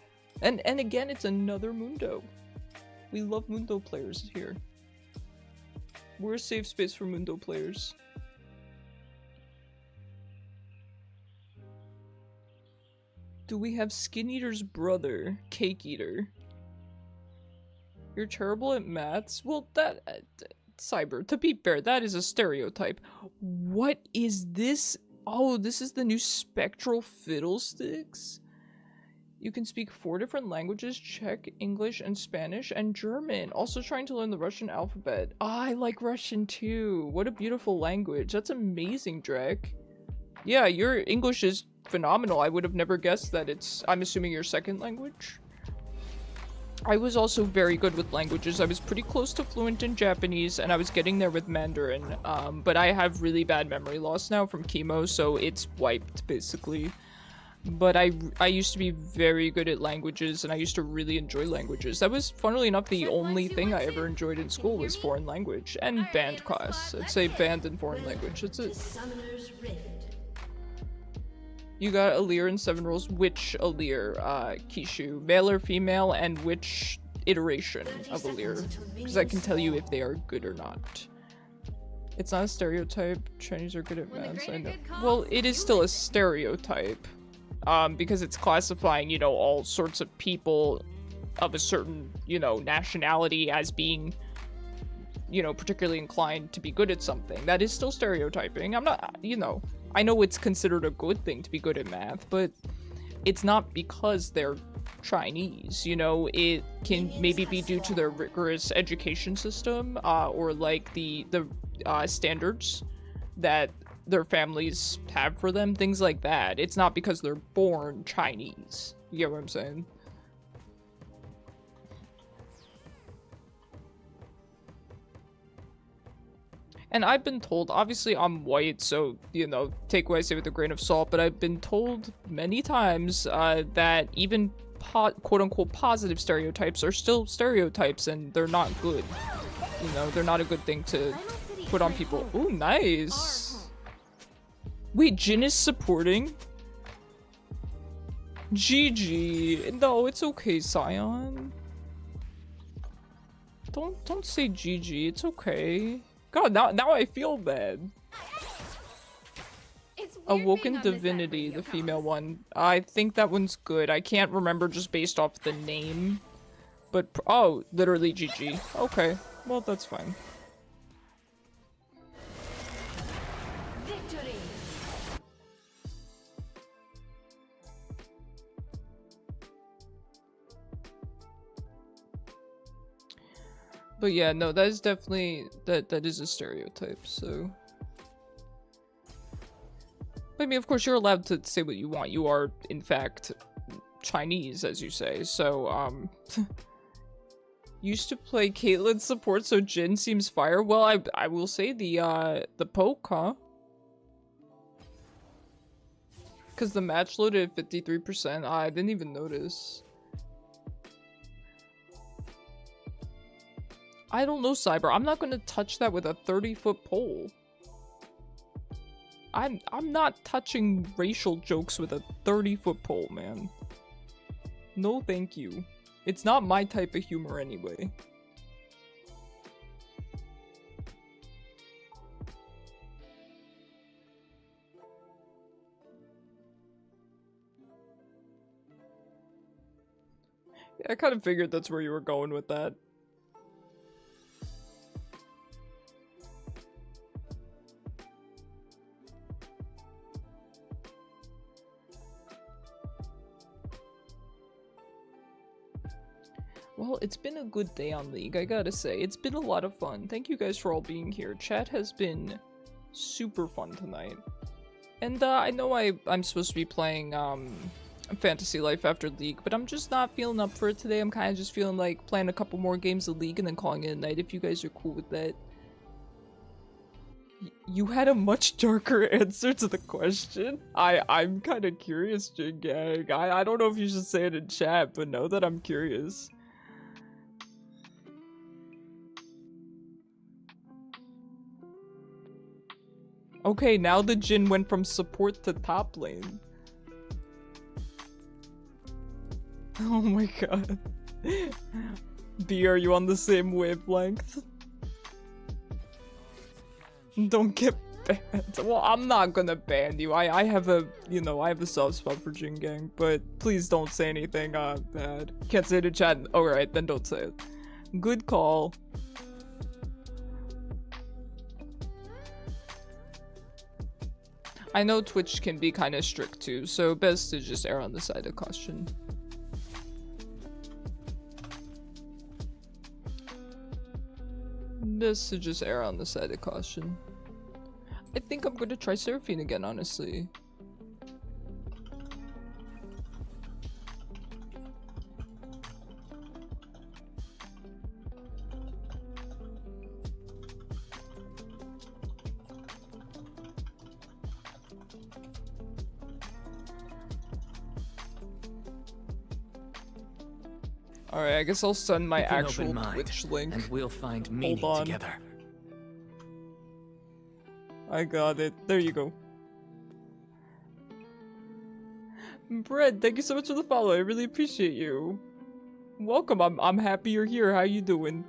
And again, it's another Mundo. We love Mundo players here. We're a safe space for Mundo players. Do we have Skin Eater's brother, Cake Eater? You're terrible at maths? Well, that... Cyber, to be fair, that is a stereotype. What is this? Oh, this is the new Spectral Fiddlesticks? You can speak 4 different languages: Czech, English, and Spanish, and German. Also trying to learn the Russian alphabet. I like Russian too. What a beautiful language. That's amazing, Drek. Yeah, your English is phenomenal. I would have never guessed that it's, I'm assuming, your second language. I was also very good with languages. I was pretty close to fluent in Japanese, and I was getting there with Mandarin. But I have really bad memory loss now from chemo, so it's wiped, basically. But I used to be very good at languages, and I used to really enjoy languages. That was, funnily enough, the only thing I ever enjoyed in school was foreign language. And band class. I'd say band and foreign language. That's it. You got Alir in 7 roles. Which Alir, Kishu? Male or female, and which iteration of Alir? Because I can tell you if they are good or not. It's not a stereotype. Chinese are good at maths, I know. Well, it is still a stereotype. Because it's classifying, you know, all sorts of people of a certain, you know, nationality as being, you know, particularly inclined to be good at something. That is still stereotyping. I'm not, you know, I know it's considered a good thing to be good at math, but it's not because they're Chinese, you know. It can maybe be due to their rigorous education system, or like the standards that their families have for them, things like that. It's not because they're born Chinese. You get what I'm saying? And I've been told, obviously I'm white, so, you know, take what I say with a grain of salt, but I've been told many times that even quote-unquote positive stereotypes are still stereotypes, and they're not good. You know, they're not a good thing to put on people. Ooh, nice! Wait, Jin is supporting? GG. No, it's okay, Sion. Don't say GG, it's okay. God, now I feel bad. Awoken Divinity, the female one. I think that one's good. I can't remember just based off the name. But, oh, literally GG. Okay, well, that's fine. But yeah, no, that is definitely, that is a stereotype, so. I mean, of course, you're allowed to say what you want. You are, in fact, Chinese, as you say, so, used to play Caitlyn support, so Jin seems fire. Well, I will say the poke, huh? Because the match loaded at 53%. I didn't even notice. I don't know, Cyber. I'm not gonna touch that with a 30-foot pole. I'm not touching racial jokes with a 30-foot pole, man. No thank you. It's not my type of humor anyway. Yeah, I kind of figured that's where you were going with that. Well, it's been a good day on League, I gotta say. It's been a lot of fun. Thank you guys for all being here. Chat has been super fun tonight. And I know I'm supposed to be playing Fantasy Life after League, but I'm just not feeling up for it today. I'm kind of just feeling like playing a couple more games of League and then calling it a night if you guys are cool with that. You had a much darker answer to the question. I'm kind of curious, Jin Gang. I don't know if you should say it in chat, but know that I'm curious. Okay, now the Jin went from support to top lane. Oh my god. B, are you on the same wavelength? Don't get banned. Well, I'm not gonna ban you. I have a, you know, I have a soft spot for Jin Gang, but please don't say anything bad. Can't say it in chat. Alright, then don't say it. Good call. I know Twitch can be kind of strict too, so best to just err on the side of caution. Best to just err on the side of caution. I think I'm gonna try Seraphine again, honestly. Alright, I guess I'll send my
Keep an
actual
open mind,
Twitch link.
and we'll find meaning
on.
together.
I got it. There you go. Brett, thank you so much for the follow. I really appreciate you. Welcome. I'm happy you're here. How you doing?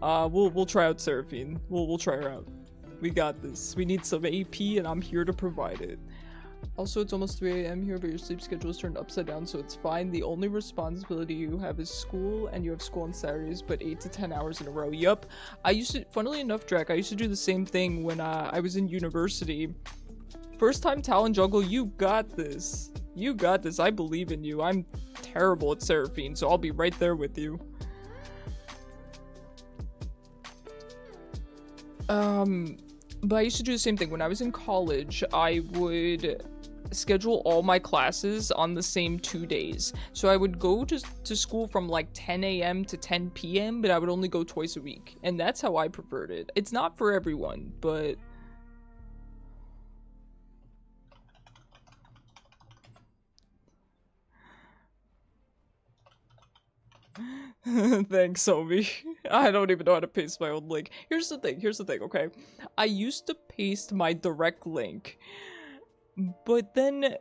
We'll try out Seraphine. We'll try her out. We got this. We need some AP, and I'm here to provide it. Also, it's almost 3 AM here, but your sleep schedule is turned upside down, so it's fine. The only responsibility you have is school, and you have school on Saturdays, but 8 to 10 hours in a row. Yup. I used to, funnily enough, Drac, I used to do the same thing when I was in university. First time Talon Jungle, you got this. You got this. I believe in you. I'm terrible at Seraphine, so I'll be right there with you. But I used to do the same thing. When I was in college, I would schedule all my classes on the same 2 days. So I would go to school from like 10 AM to 10 PM, but I would only go twice a week. And that's how I preferred it. It's not for everyone, but... Thanks, Obi. I don't even know how to paste my own link. Here's the thing, okay? I used to paste my direct link, but then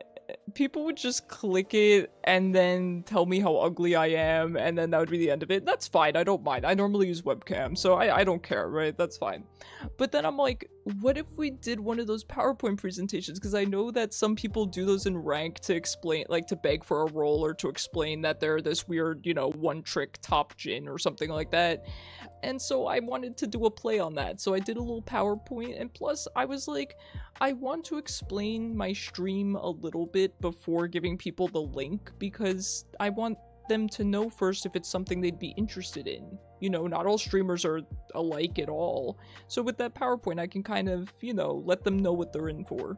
people would just click it and then tell me how ugly I am, and then that would be the end of it. That's fine, I don't mind. I normally use webcam, so I don't care, right? That's fine. But then I'm like, what if we did one of those PowerPoint presentations? Because I know that some people do those in rank to explain, like to beg for a role or to explain that they're this weird, you know, one-trick top Jin or something like that. And so I wanted to do a play on that. So I did a little PowerPoint, and plus I was like, I want to explain my stream a little bit before giving people the link, because I want them to know first if it's something they'd be interested in. You know, not all streamers are alike at all. So with that PowerPoint, I can kind of, you know, let them know what they're in for.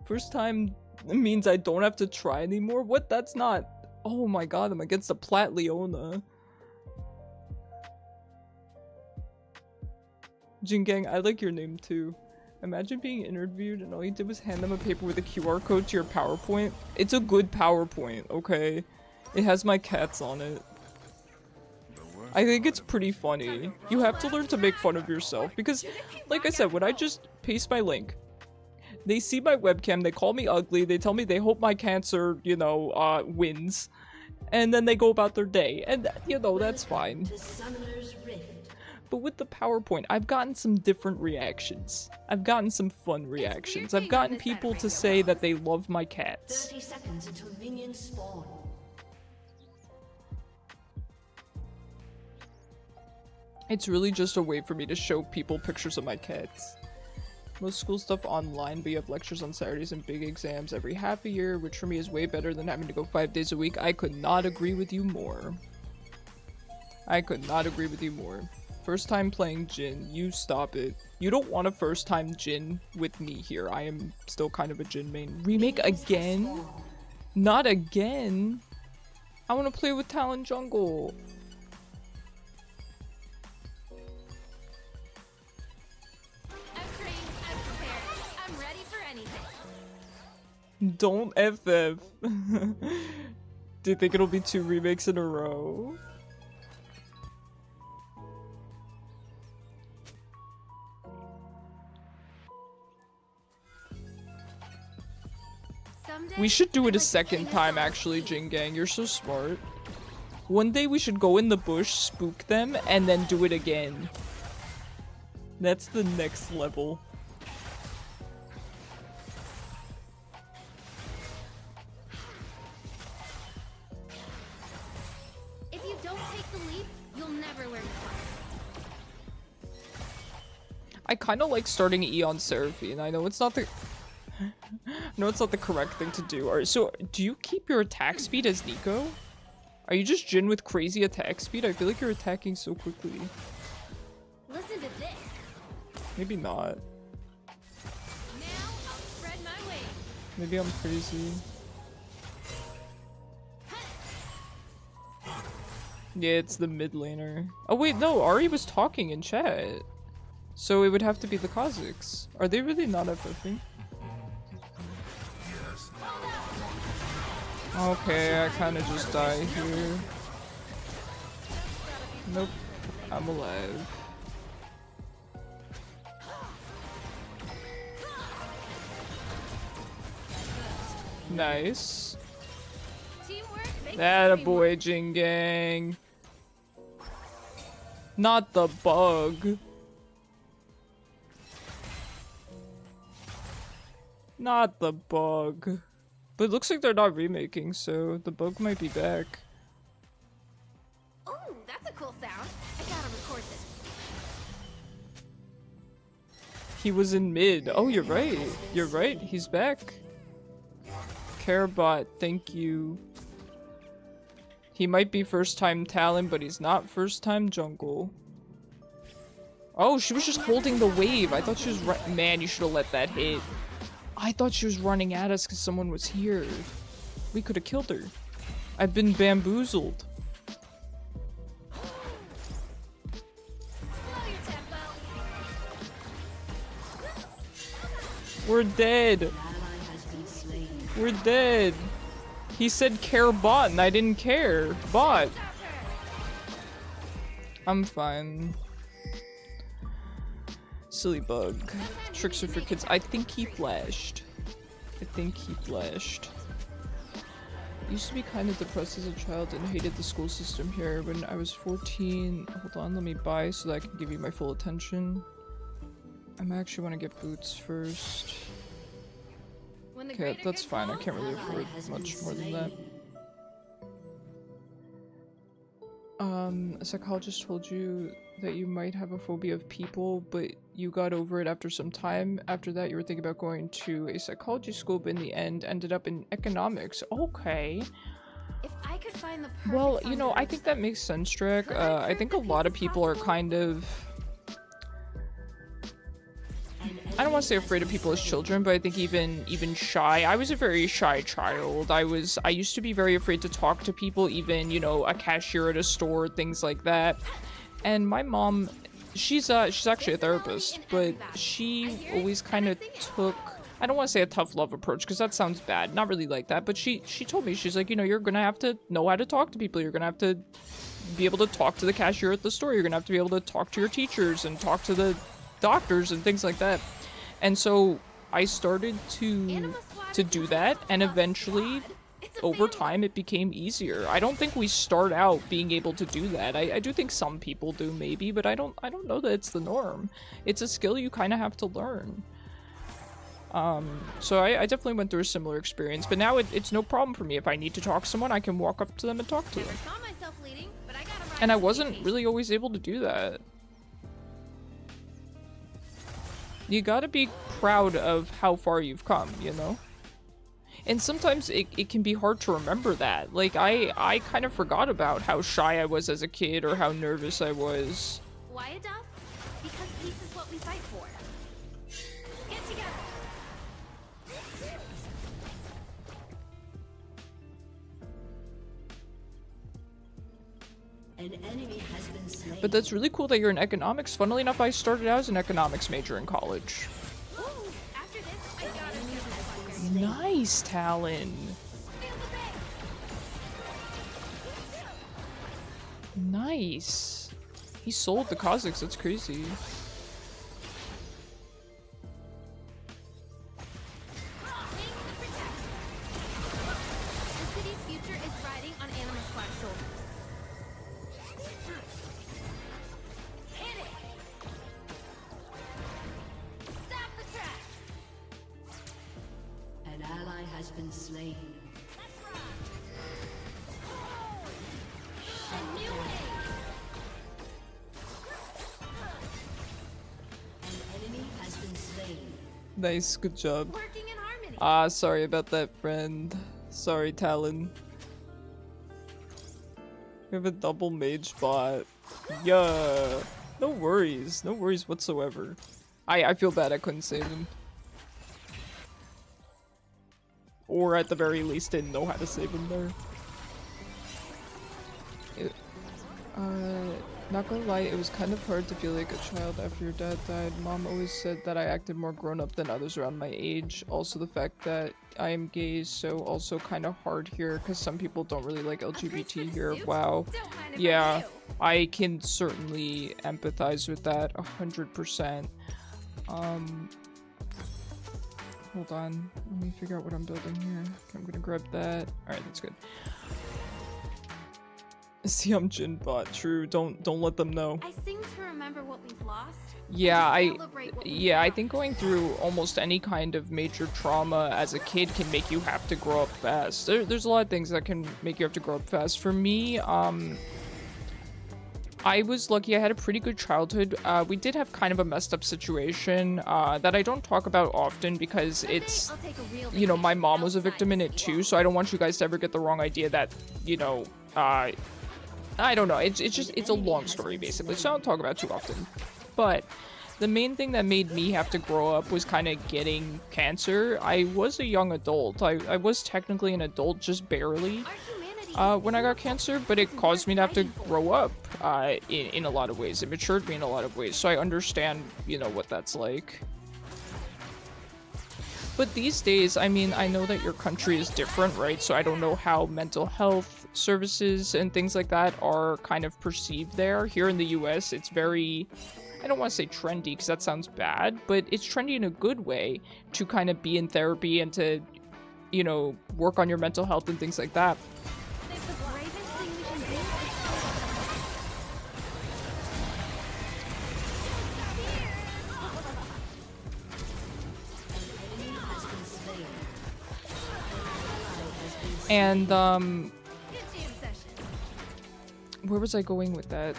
First time means I don't have to try anymore? What? That's not... Oh my god, I'm against a Plat Leona. Jingang, I like your name too. Imagine being interviewed and all you did was hand them a paper with a QR code to your PowerPoint. It's a good PowerPoint, okay? It has my cats on it. I think it's pretty funny. You have to learn to make fun of yourself because, like I said, when I just paste my link, they see my webcam, they call me ugly, they tell me they hope my cancer, you know, wins, and then they go about their day. And, you know, that's fine. But with the PowerPoint, I've gotten some different reactions. I've gotten some fun reactions. I've gotten people to say that they love my cats.
30 seconds until minions spawn.
It's really just a way for me to show people pictures of my cats. Most school stuff online, but you have lectures on Saturdays and big exams every half a year, which for me is way better than having to go 5 days a week. I could not agree with you more. I could not agree with you more. First time playing Jin. You stop it. You don't want a first time Jin with me here. I am still kind of a Jin main. Remake again? Not again. I want to play with Talon Jungle.
I'm trained, I'm prepared. I'm ready for anything.
Don't FF. Do you think it'll be 2 remakes in a row?
Someday,
We should do it
I'd
a
like to
second
sing a
time
song.
actually, Jin Gang. You're so smart. One day we should go in the bush, spook them, and then do it again. That's the next level.
If you don't take the leap, you'll never learn to fly.
I kind of like starting Eon Seraphine. I know it's not the... No, it's not the correct thing to do. Alright, so do you keep your attack speed as Nico? Are you just Jin with crazy attack speed? I feel like you're attacking so quickly.
Listen to this.
Maybe not.
Now I'll spread my wings.
Maybe I'm crazy. Yeah, it's the mid laner. Oh wait, no, Ari was talking in chat. So it would have to be the Kazakhs. Are they really not FFing? Okay, I kind of just die here. Nope, I'm alive. Nice.
Teamwork makes
That a
the dream
boy,
work.
Jin Gang. Not the bug. Not the bug. But it looks like they're not remaking, so the bug might be back.
Ooh, that's a cool sound. I gotta record this.
He was in mid. Oh, you're right. You're right. He's back. Carebot, thank you. He might be first time Talon, but he's not first time jungle. Oh, she was just holding the wave. I thought she was man, you should have let that hit. I thought she was running at us because someone was here. We could have killed her. I've been bamboozled.
Slow your tempo.
We're dead.
Ally has been slain.
We're dead. He said care bot and I didn't care. Bot.
Stop her.
I'm fine. Silly bug. Tricks are for kids. I think he flashed. I think he flashed. Used to be kind of depressed as a child and hated the school system here. When I was 14, hold on, let me buy so that I can give you my full attention. I actually want to get boots first.
When the
Okay,
greater
that's
good
fine. I
calls,
can't really
Ally
afford
has
much
been
more than
slain.
that. A psychologist told you that you might have a phobia of people, but you got over it after some time. After that, you were thinking about going to a psychology school, but in the end, ended up in economics. Okay.
If I could find the perfect
Well, you
song
know,
to
I think that makes sense, Drek.
Could I
I
prove
think a
that
lot of
peace is
people are
possible?
kind of... I don't want to say afraid of people as children, but I think even shy. I was a very shy child. I used to be very afraid to talk to people, even, you know, a cashier at a store, things like that. And my mom, she's actually a therapist, but she always kind of took, I don't want to say a tough love approach because that sounds bad, not really like that, but she told me, she's like, you know, you're gonna have to know how to talk to people. You're gonna have to be able to talk to the cashier at the store. You're gonna have to be able to talk to your teachers and talk to the doctors and things like that. And so I started to do that, and eventually over time it became easier. I don't think we start out being able to do that. I do think some people do, maybe, but I don't know that it's the norm. It's a skill you kind of have to learn. So I definitely went through a similar experience, but now it's no problem for me. If I need to talk to someone, I can walk up to them and talk to them.
Saw myself leading, but I gotta ride
And I
with
wasn't
Phoebe.
really always able to do that. You gotta be proud of how far you've come, you know? And sometimes it can be hard to remember that. Like, I kind of forgot about how shy I was as a kid or how nervous I was.
Why a dove? Because peace is what we fight for. Get together.
An enemy has been slain.
But that's really cool that you're in economics. Funnily enough, I started out as an economics major in college.
Ooh, after this, I gotta feel this fucker.
Nice, Talon.
Feel the bang.
Nice. He sold the Kazakhs, that's crazy.
The city's future is riding on Animal Squad's shoulders. Hit it! Stop the track!
An ally has been slain.
Let's rock! A new age!
An enemy has been slain.
Nice, good job.
Working in harmony.
Ah, sorry about that, friend. Sorry, Talon. We have a double mage bot. Yeah. No worries. No worries whatsoever. I feel bad I couldn't save him. Or at the very least didn't know how to save him there. Not gonna lie, it was kind of hard to feel like a child after your dad died. Mom always said that I acted more grown up than others around my age. Also the fact that I am gay, so also kind of hard here because some people don't really like LGBT here. Wow.
Don't mind if I
Yeah,
do.
I can certainly empathize with that 100%. Hold on. Let me figure out what I'm building here. Okay, I'm gonna grab that. Alright, that's good. See, I'm Jin bot. True. Don't let them know.
I seem to remember what we've lost.
Yeah,
and celebrate what we've
I
won.
think going through almost any kind of major trauma as a kid can make you have to grow up fast. There's a lot of things that can make you have to grow up fast. For me, I was lucky. I had a pretty good childhood. We did have kind of a messed up situation that I don't talk about often because it's,
I'll take a real
you know, my
vacation
mom was a
outside
victim in
the
it
city
too,
walls.
so I don't want you guys to ever get the wrong idea that, you know, I don't know. It's just, it's a long story basically, so I don't talk about it too often. But the main thing that made me have to grow up was kind of getting cancer. I was a young adult. I was technically an adult, just barely.
Our humanity
When I got cancer, but it caused me to have to grow up in a lot of ways. It matured me in a lot of ways, so I understand, you know, what that's like. But these days, I mean, I know that your country is different, right? So I don't know how mental health services and things like that are kind of perceived there. Here in the US, it's very, I don't want to say trendy because that sounds bad, but it's trendy in a good way to kind of be in therapy and to, you know, work on your mental health and things like that.
the bravest thing we can do is
And,
hit the obsession.
where was I going with that?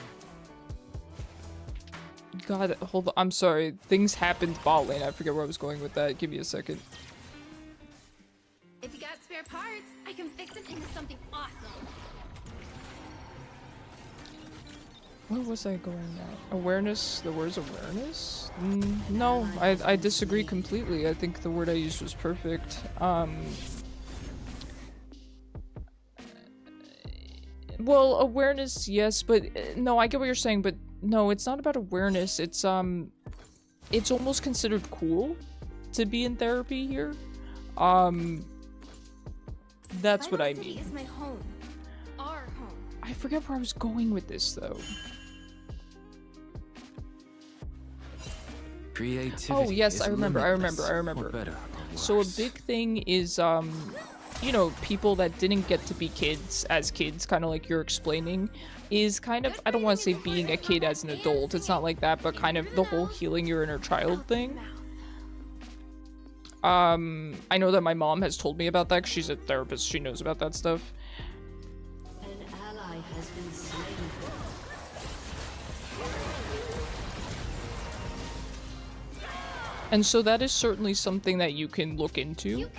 God, hold on. I'm sorry. Things happened bot lane. I forget where I was going with that. Give me a second.
If you got spare parts, I can fix them into something awesome.
Where was I going now? Awareness? The word's awareness? No, I disagree completely. I think the word I used was perfect. Well, awareness, yes, but no, I get what you're saying, but no, it's not about awareness. It's almost considered cool to be in therapy here. That's what I
Vital City
mean.
is my home. Our home.
I forget where I was going with this though.
Creativity.
Oh yes,
is
I remember.
limitless, or better, or
So a
worse.
big thing is, you know, people that didn't get to be kids as kids, kind of like you're explaining, is kind of, I don't want to say being a kid as an adult, it's not like that, but kind of the whole healing your inner child thing. I know that my mom has told me about that 'cause she's a therapist, she knows about that stuff.
An ally has been slain.
And so that is certainly something that you can look into.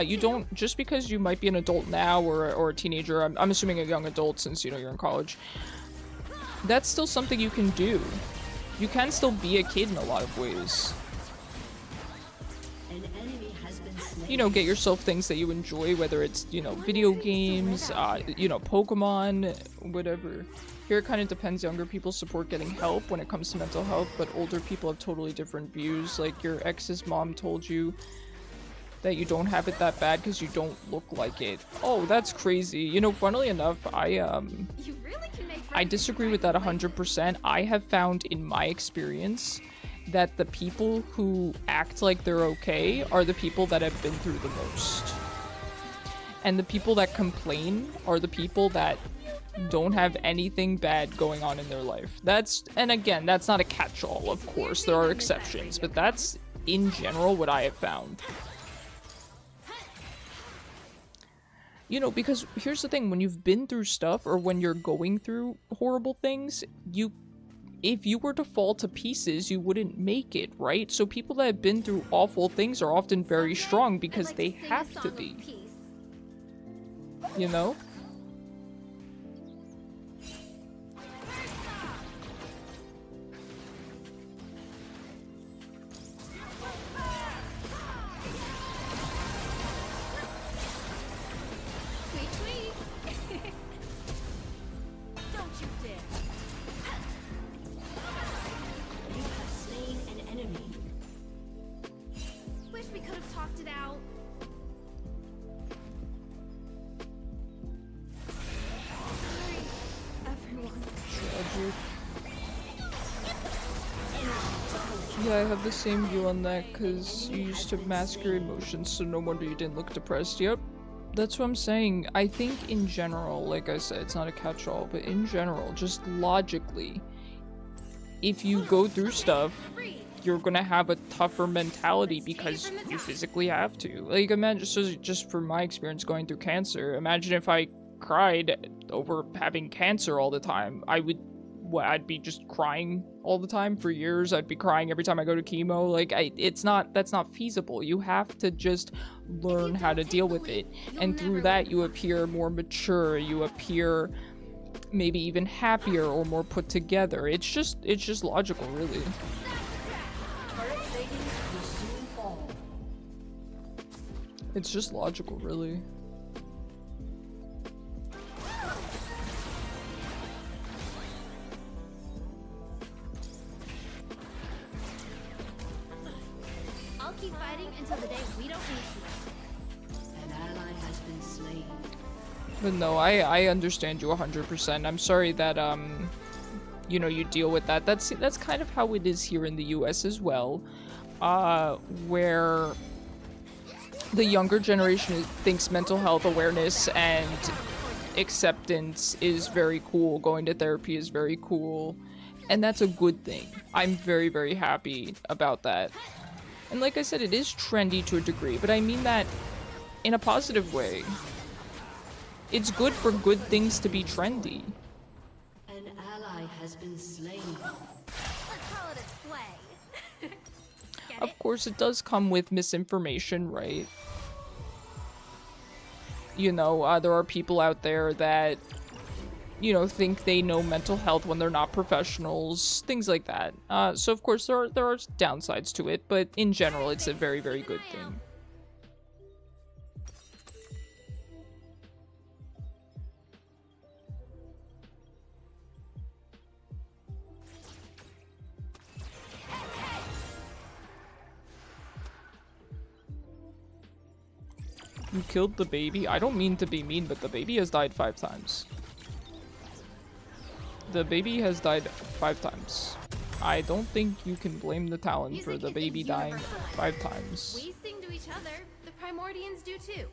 You don't, just because you might be an adult now or a teenager, I'm assuming a young adult since, you know, you're in college, that's still something you can do. you can still be a kid in a lot of ways.
An enemy has been slain.
You know, get yourself things that you enjoy, whether it's, you know, video games, you know, Pokemon, whatever. Here it kind of depends. Younger people support getting help when it comes to mental health, but older people have totally different views. Like, your ex's mom told you that you don't have it that bad because you don't look like it. Oh, that's crazy. You know, funnily enough,
You really can make
I disagree with that 100%. I have found in my experience that the people who act like they're okay are the people that have been through the most. And the people that complain are the people that don't have anything bad going on in their life. And again, that's not a catch-all, of course. There are exceptions, but that's in general what I have found. You know, because here's the thing, when you've been through stuff or when you're going through horrible things, if you were to fall to pieces, you wouldn't make it, right? So people that have been through awful things are often very strong because they have to be. You know? Yeah, I have the same view on that, because you used to mask your emotions, so no wonder you didn't look depressed. Yep, that's what I'm saying. I think in general, like I said, it's not a catch-all, but in general, just logically, if you go through stuff, you're gonna have a tougher mentality because you physically have to. Like, imagine, so just from my experience going through cancer, imagine if I cried over having cancer all the time. I'd be just crying all the time for years. I'd be crying every time I go to chemo. Like, that's not feasible. You have to just learn how to deal with it. And through that, you appear more mature. You appear maybe even happier or more put together. It's just logical, really. It's just logical, really.
Keep fighting until the day we don't need to.
An ally has been slain.
But no, I understand you 100%. I'm sorry that you know, you deal with that. That's kind of how it is here in the US as well, where the younger generation thinks mental health awareness and acceptance is very cool. Going to therapy is very cool, and that's a good thing. I'm very, very happy about that. And like I said, it is trendy to a degree, but I mean that in a positive way. It's good for good things to be trendy.
An ally has been slain.
Let's call it a slay.
Of course, it does come with misinformation, right? You know, there are people out there that, you know, think they know mental health when they're not professionals, things like that. So of course there are downsides to it, but in general it's a very, very good thing. You killed the baby? I don't mean to be mean, but the baby has died 5 times. The baby has died 5 times. I don't think you can blame the Talon for the baby dying 5 times.
We sing to each other. The Primordians do too.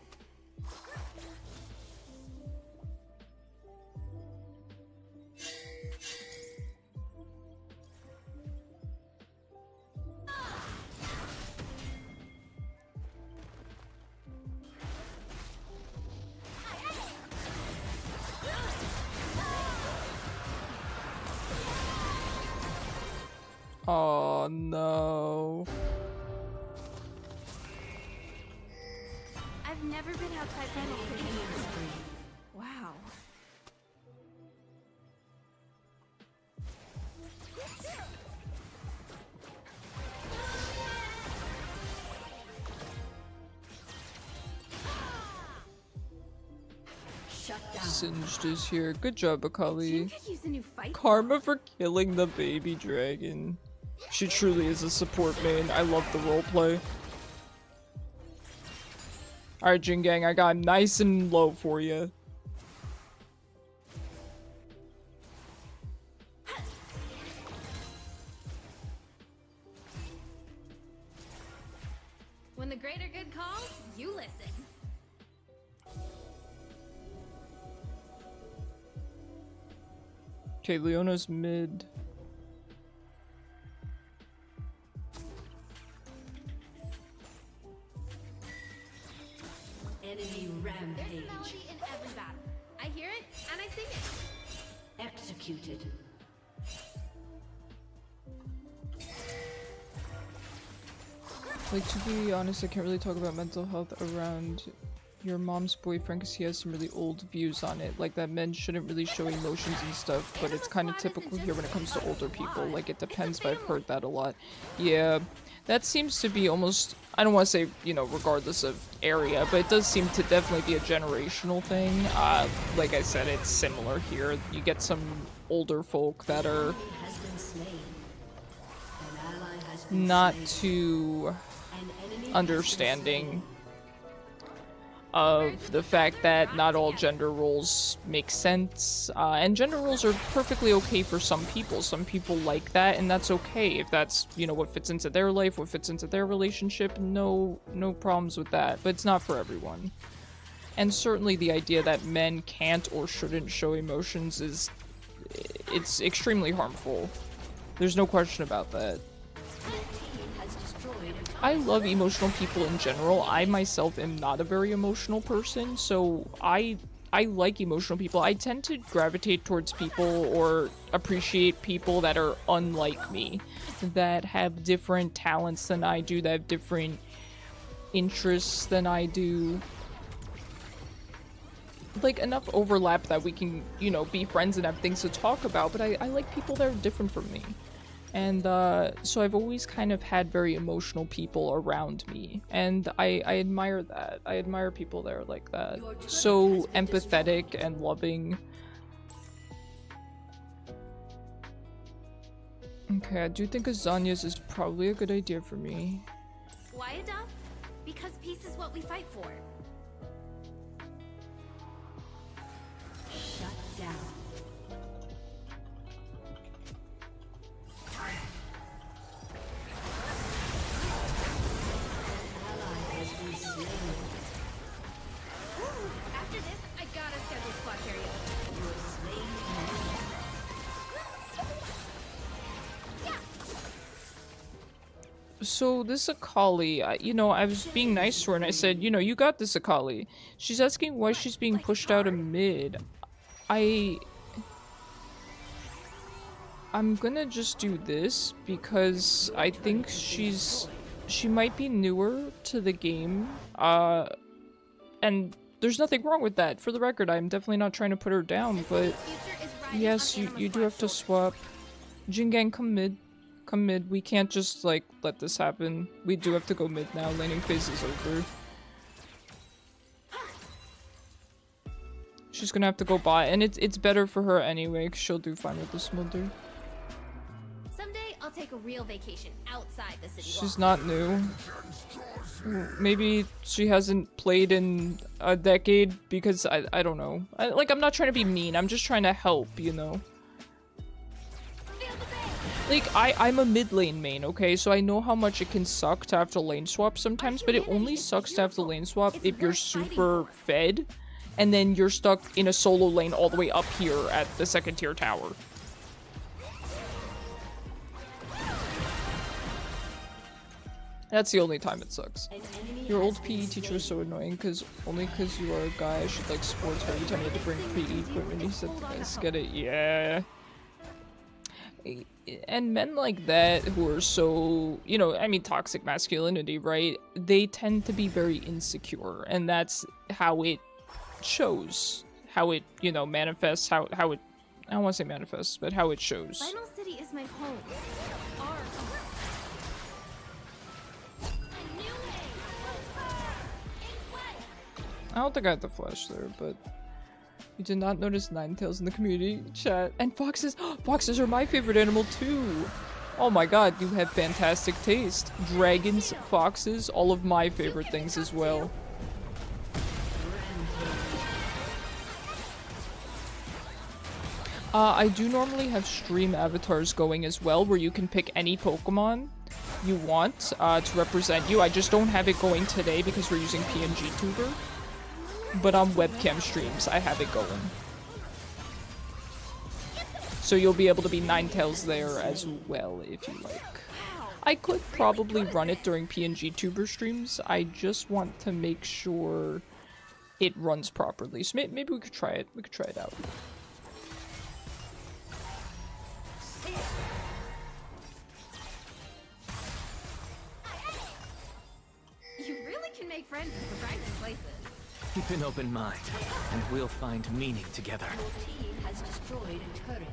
Oh no.
I've never been outside Final City. Wow.
Shut down.
Singed is here. Good job,
Jin
Akali.
could use a new fight.
Karma for killing the baby dragon. She truly is a support main. I love the roleplay. Alright, Jin Gang, I got nice and low for you.
When the greater good calls, you listen.
Okay, Leona's mid.
Enemy
There's a
rampage.
melody in every battle. I hear it and I sing it.
Executed.
Like, to be honest, I can't really talk about mental health around your mom's boyfriend because he has some really old views on it. Like, that men shouldn't really show emotions and stuff, but it's kind of typical here when it comes to older people. Like, it depends, but I've heard that a lot. Yeah, that seems to be almost, I don't want to say, you know, regardless of area, but it does seem to definitely be a generational thing. Like I said, it's similar here. You get some older folk that are
Has been slain. An ally has been
not
slain.
too
An enemy
understanding of the fact that not all gender roles make sense, and gender roles are perfectly okay for some people. Some people like that, and that's okay. If that's, you know, what fits into their life, what fits into their relationship, no problems with that, but it's not for everyone. And certainly the idea that men can't or shouldn't show emotions it's extremely harmful. There's no question about that. I love emotional people in general. I myself am not a very emotional person, so I like emotional people. I tend to gravitate towards people or appreciate people that are unlike me, that have different talents than I do, that have different interests than I do. Like, enough overlap that we can, you know, be friends and have things to talk about, but I like people that are different from me. And so I've always kind of had very emotional people around me, and I admire that. I admire people that are like that. So empathetic and loving. Okay, I do think Azania's is probably a good idea for me.
Why, Adolf? Because peace is what we fight for.
Shut down.
After this, I gotta schedule squad karaoke.
So this Akali, you know, I was being nice to her and I said, you know, you got this, Akali. She's asking why she's being pushed out of mid. I'm gonna just do this because I think she might be newer to the game, and there's nothing wrong with that. For the record, I'm definitely not trying to put her down, but yes, you do have to swap. Jingang, come mid. Come mid. We can't just, like, let this happen. We do have to go mid now. Laning phase is over. She's gonna have to go bot, and it's better for her anyway, because she'll do fine with the smolder.
Someday, I'll take a real vacation outside the city
She's
walls.
not new. Maybe she hasn't played in a decade, because I don't know. I'm not trying to be mean. I'm just trying to help, you know? Like, I'm a mid lane main, okay? So I know how much it can suck to have to lane swap sometimes, but it only sucks to have to lane swap if you're super fed, and then you're stuck in a solo lane all the way up here at the second tier tower. That's the only time it sucks. Your old PE teacher is so annoying, only because you are a guy, I should like sports, but every time you had to bring PE equipment, he said, "Guys, get it." Yeah. And men like that who are so, you know, I mean, toxic masculinity, right? They tend to be very insecure, and that's how it shows, how it, you know, manifests, how it, I don't want to say manifests, but how it shows.
Final City is my home. Our home.
I don't think I have the flash there, but You did not notice Ninetales in the community chat. And foxes! Foxes are my favorite animal too! Oh my god, you have fantastic taste. Dragons, foxes, all of my favorite things as well. I do normally have stream avatars going as well, where you can pick any Pokemon you want to represent you. I just don't have it going today because we're using PNGtuber. But on webcam streams, I have it going. So you'll be able to be Ninetales there as well, if you like. I could probably run it during PNGtuber streams. I just want to make sure it runs properly. So maybe we could try it. We could try it out.
You really can make friends in surprising places.
Keep an open mind, and we'll find meaning together.
Your team has destroyed a turret.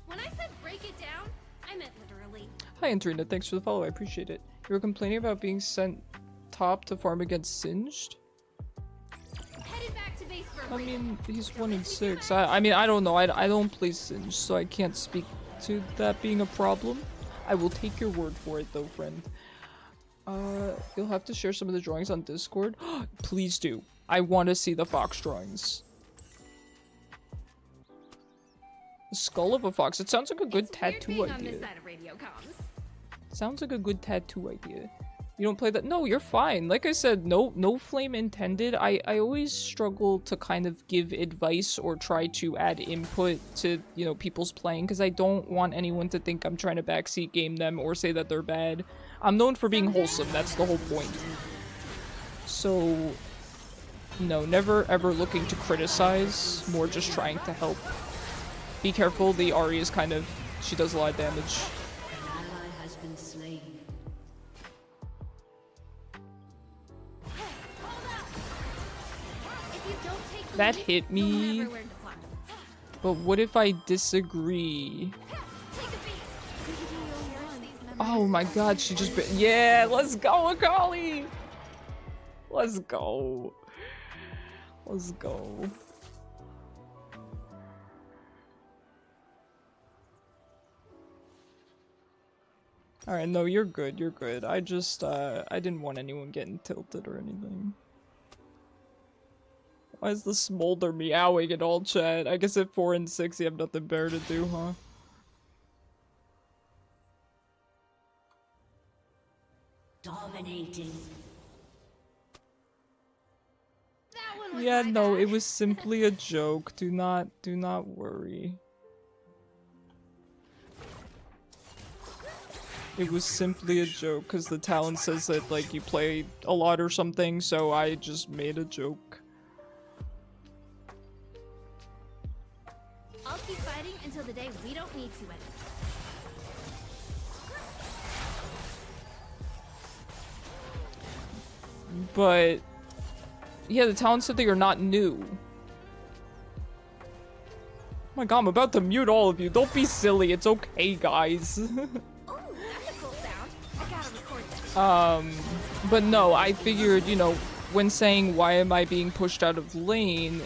When I said break it down, I meant literally.
Hi, Antrina. Thanks for the follow. I appreciate it. You were complaining about being sent top to farm against Singed?
Headed back to base for a
I
break.
mean, he's 1-6. I mean, I don't know. I don't play Singed, so I can't speak to that being a problem. I will take your word for it, though, friend. You'll have to share some of the drawings on Discord. Please do. I want to see the fox drawings. The skull of a fox. It sounds like a good
It's weird
tattoo
being on
idea.
this side of radio comms.
Sounds like a good tattoo idea. You don't play that? No, you're fine. Like I said, no flame intended. I always struggle to kind of give advice or try to add input to, you know, people's playing because I don't want anyone to think I'm trying to backseat game them or say that they're bad. I'm known for being wholesome. That's the whole point. So, no, never ever looking to criticize. More just trying to help. Be careful. The Ahri is kind of... She does a lot of damage.
An ally has been slain.
If you don't take the
That
lead,
hit
you'll
me.
never learn to fly.
But what if I disagree?
Take a beat.
Oh my god, she just... Yeah, let's go, Akali! Let's go. Let's go. Alright, no, you're good, you're good. I just, I didn't want anyone getting tilted or anything. Why is the smolder meowing at all, chat? I guess at 4 and 6 you have nothing better to do, huh?
Dominating.
That one was
Yeah,
my
no,
bad.
it was simply a joke. Do not worry. It was simply a joke because the talent says that like you play a lot or something, so I just made a joke.
I'll keep fighting until the day we don't need to anymore.
But yeah, the talent said that you're not new. Oh my god, I'm about to mute all of you. Don't be silly. It's okay, guys.
Oh, that's a cool sound. I gotta record that.
But no, I figured, you know, when saying why am I being pushed out of lane,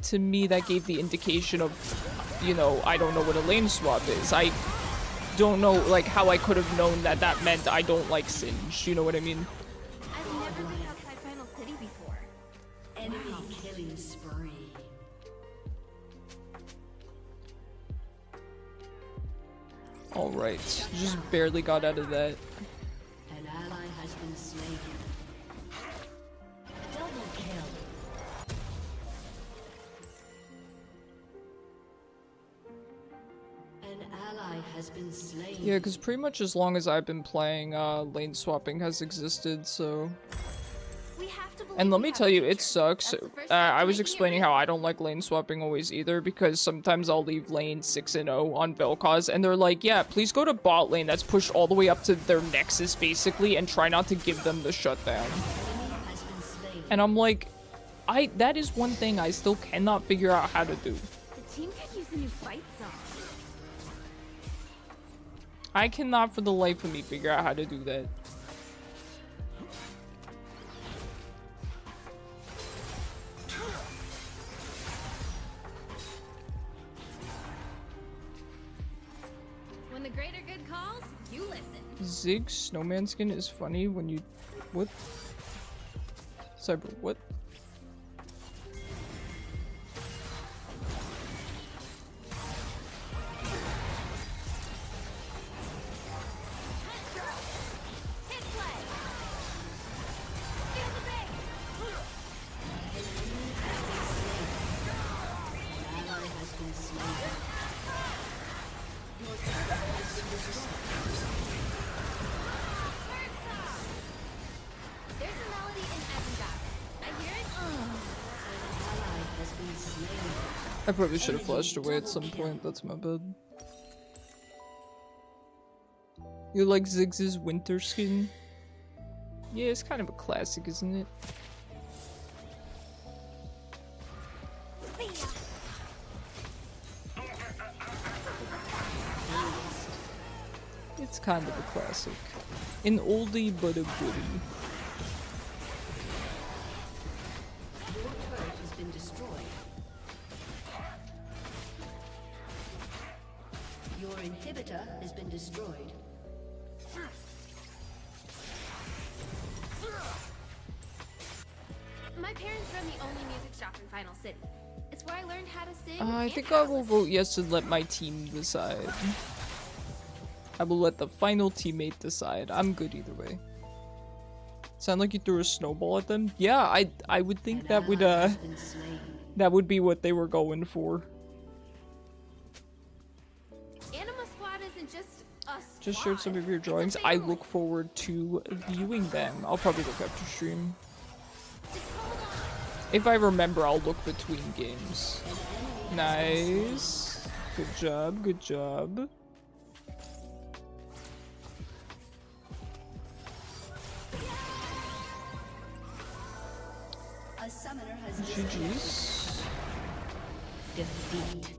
to me that gave the indication of, you know, I don't know what a lane swap is. I don't know, like, how I could have known that that meant I don't like Singe. You know what I mean?
I've never been outside Final City before.
Enemy killing spree.
Alright, just barely got out of that.
An ally has been slain. Double kill. An ally has been slain.
Yeah, because pretty much as long as I've been playing, lane swapping has existed, so...
We have to believe
And let
we
me
have
tell
a
you,
future.
it sucks.
That's the first step
I
to
was
making it
explaining
real.
how I don't like lane swapping always either, because sometimes I'll leave lane 6-0 on Vel'koz, and they're like, yeah, please go to bot lane that's pushed all the way up to their nexus, basically, and try not to give them the shutdown.
Has been slain.
And I'm like, that is one thing I still cannot figure out how to do.
The team could use a new fight song.
I cannot for the life of me figure out how to do that. Zig snowman skin is funny when you... What? Cyber, what? I probably should have flashed away at some point, that's my bad. You like Ziggs's winter skin? Yeah, it's kind of a classic, isn't it? It's kind of a classic. An oldie but a goodie.
Your turret has been destroyed. Your inhibitor has been destroyed.
My parents run the only music shop in Final City. It's where I learned how to sing.
I
and
think
how
I
to
will
listen.
vote yes and let my team decide. I will let the final teammate decide. I'm good either way. Sound like you threw a snowball at them? Yeah, I would think that would
Has been slain.
that would be what they were going for.
Anima Squad isn't just a squad.
Just shared some of your
It's a
drawings. I
family.
look forward to viewing them. I'll probably look after stream.
Just hold on.
If I remember, I'll look between games. Nice. Good job, good job.
A summoner has
GG's.
defeat.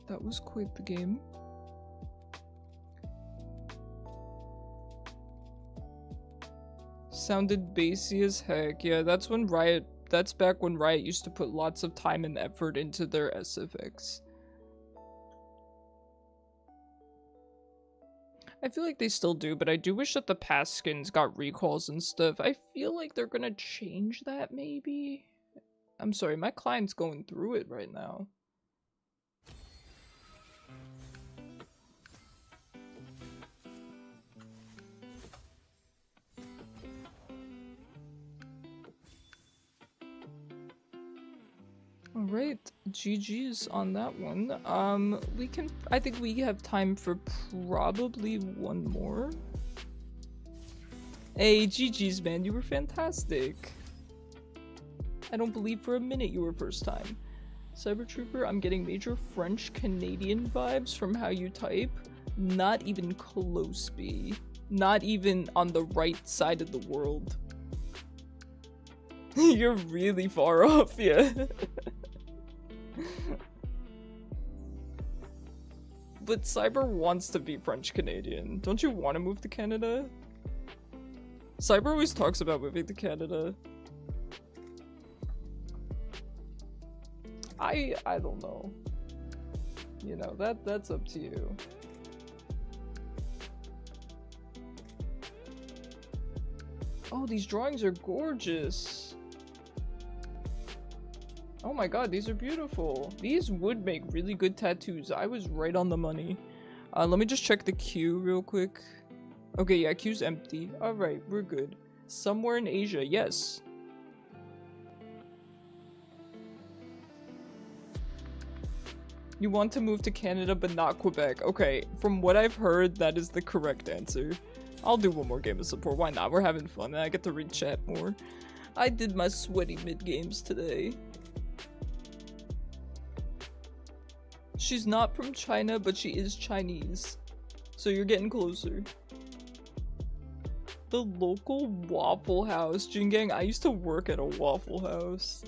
That was quite the game. Sounded bassy as heck. Yeah, that's when Riot... That's back when Riot used to put lots of time and effort into their SFX. I feel like they still do, but I do wish that the past skins got recalls and stuff. I feel like they're gonna change that, maybe? I'm sorry, my client's going through it right now. Alright, GG's on that one. I think we have time for probably one more. Hey, GG's, man, you were fantastic. I don't believe for a minute you were first time. Cyber Trooper, I'm getting major French-Canadian vibes from how you type. Not even close, B. Not even on the right side of the world. You're really far off, yeah. But Cyber wants to be French-Canadian. Don't you want to move to Canada? Cyber always talks about moving to Canada. I don't know. You know, that's up to you. Oh, these drawings are gorgeous. Oh my god, these are beautiful. These would make really good tattoos. I was right on the money. Let me just check the queue real quick. Okay, yeah, queue's empty. Alright, we're good. Somewhere in Asia, yes. You want to move to Canada but not Quebec. Okay, from what I've heard, that is the correct answer. I'll do one more game of support. Why not? We're having fun and I get to read chat more. I did my sweaty mid-games today. She's not from China, but she is Chinese. So you're getting closer. The local Waffle House. Jingang, I used to work at a Waffle House.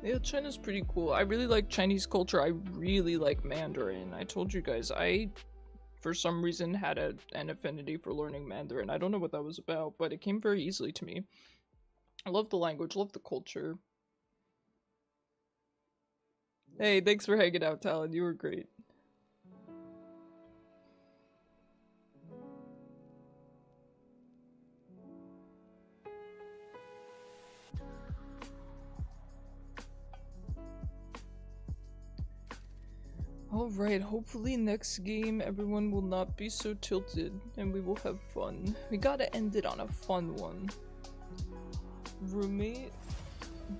Yeah, China's pretty cool. I really like Chinese culture. I really like Mandarin. I told you guys, for some reason had an affinity for learning Mandarin. I don't know what that was about, but it came very easily to me. I love the language, love the culture. Hey, thanks for hanging out, Talon. You were great. Alright, hopefully next game everyone will not be so tilted and we will have fun. We gotta end it on a fun one. Roommate,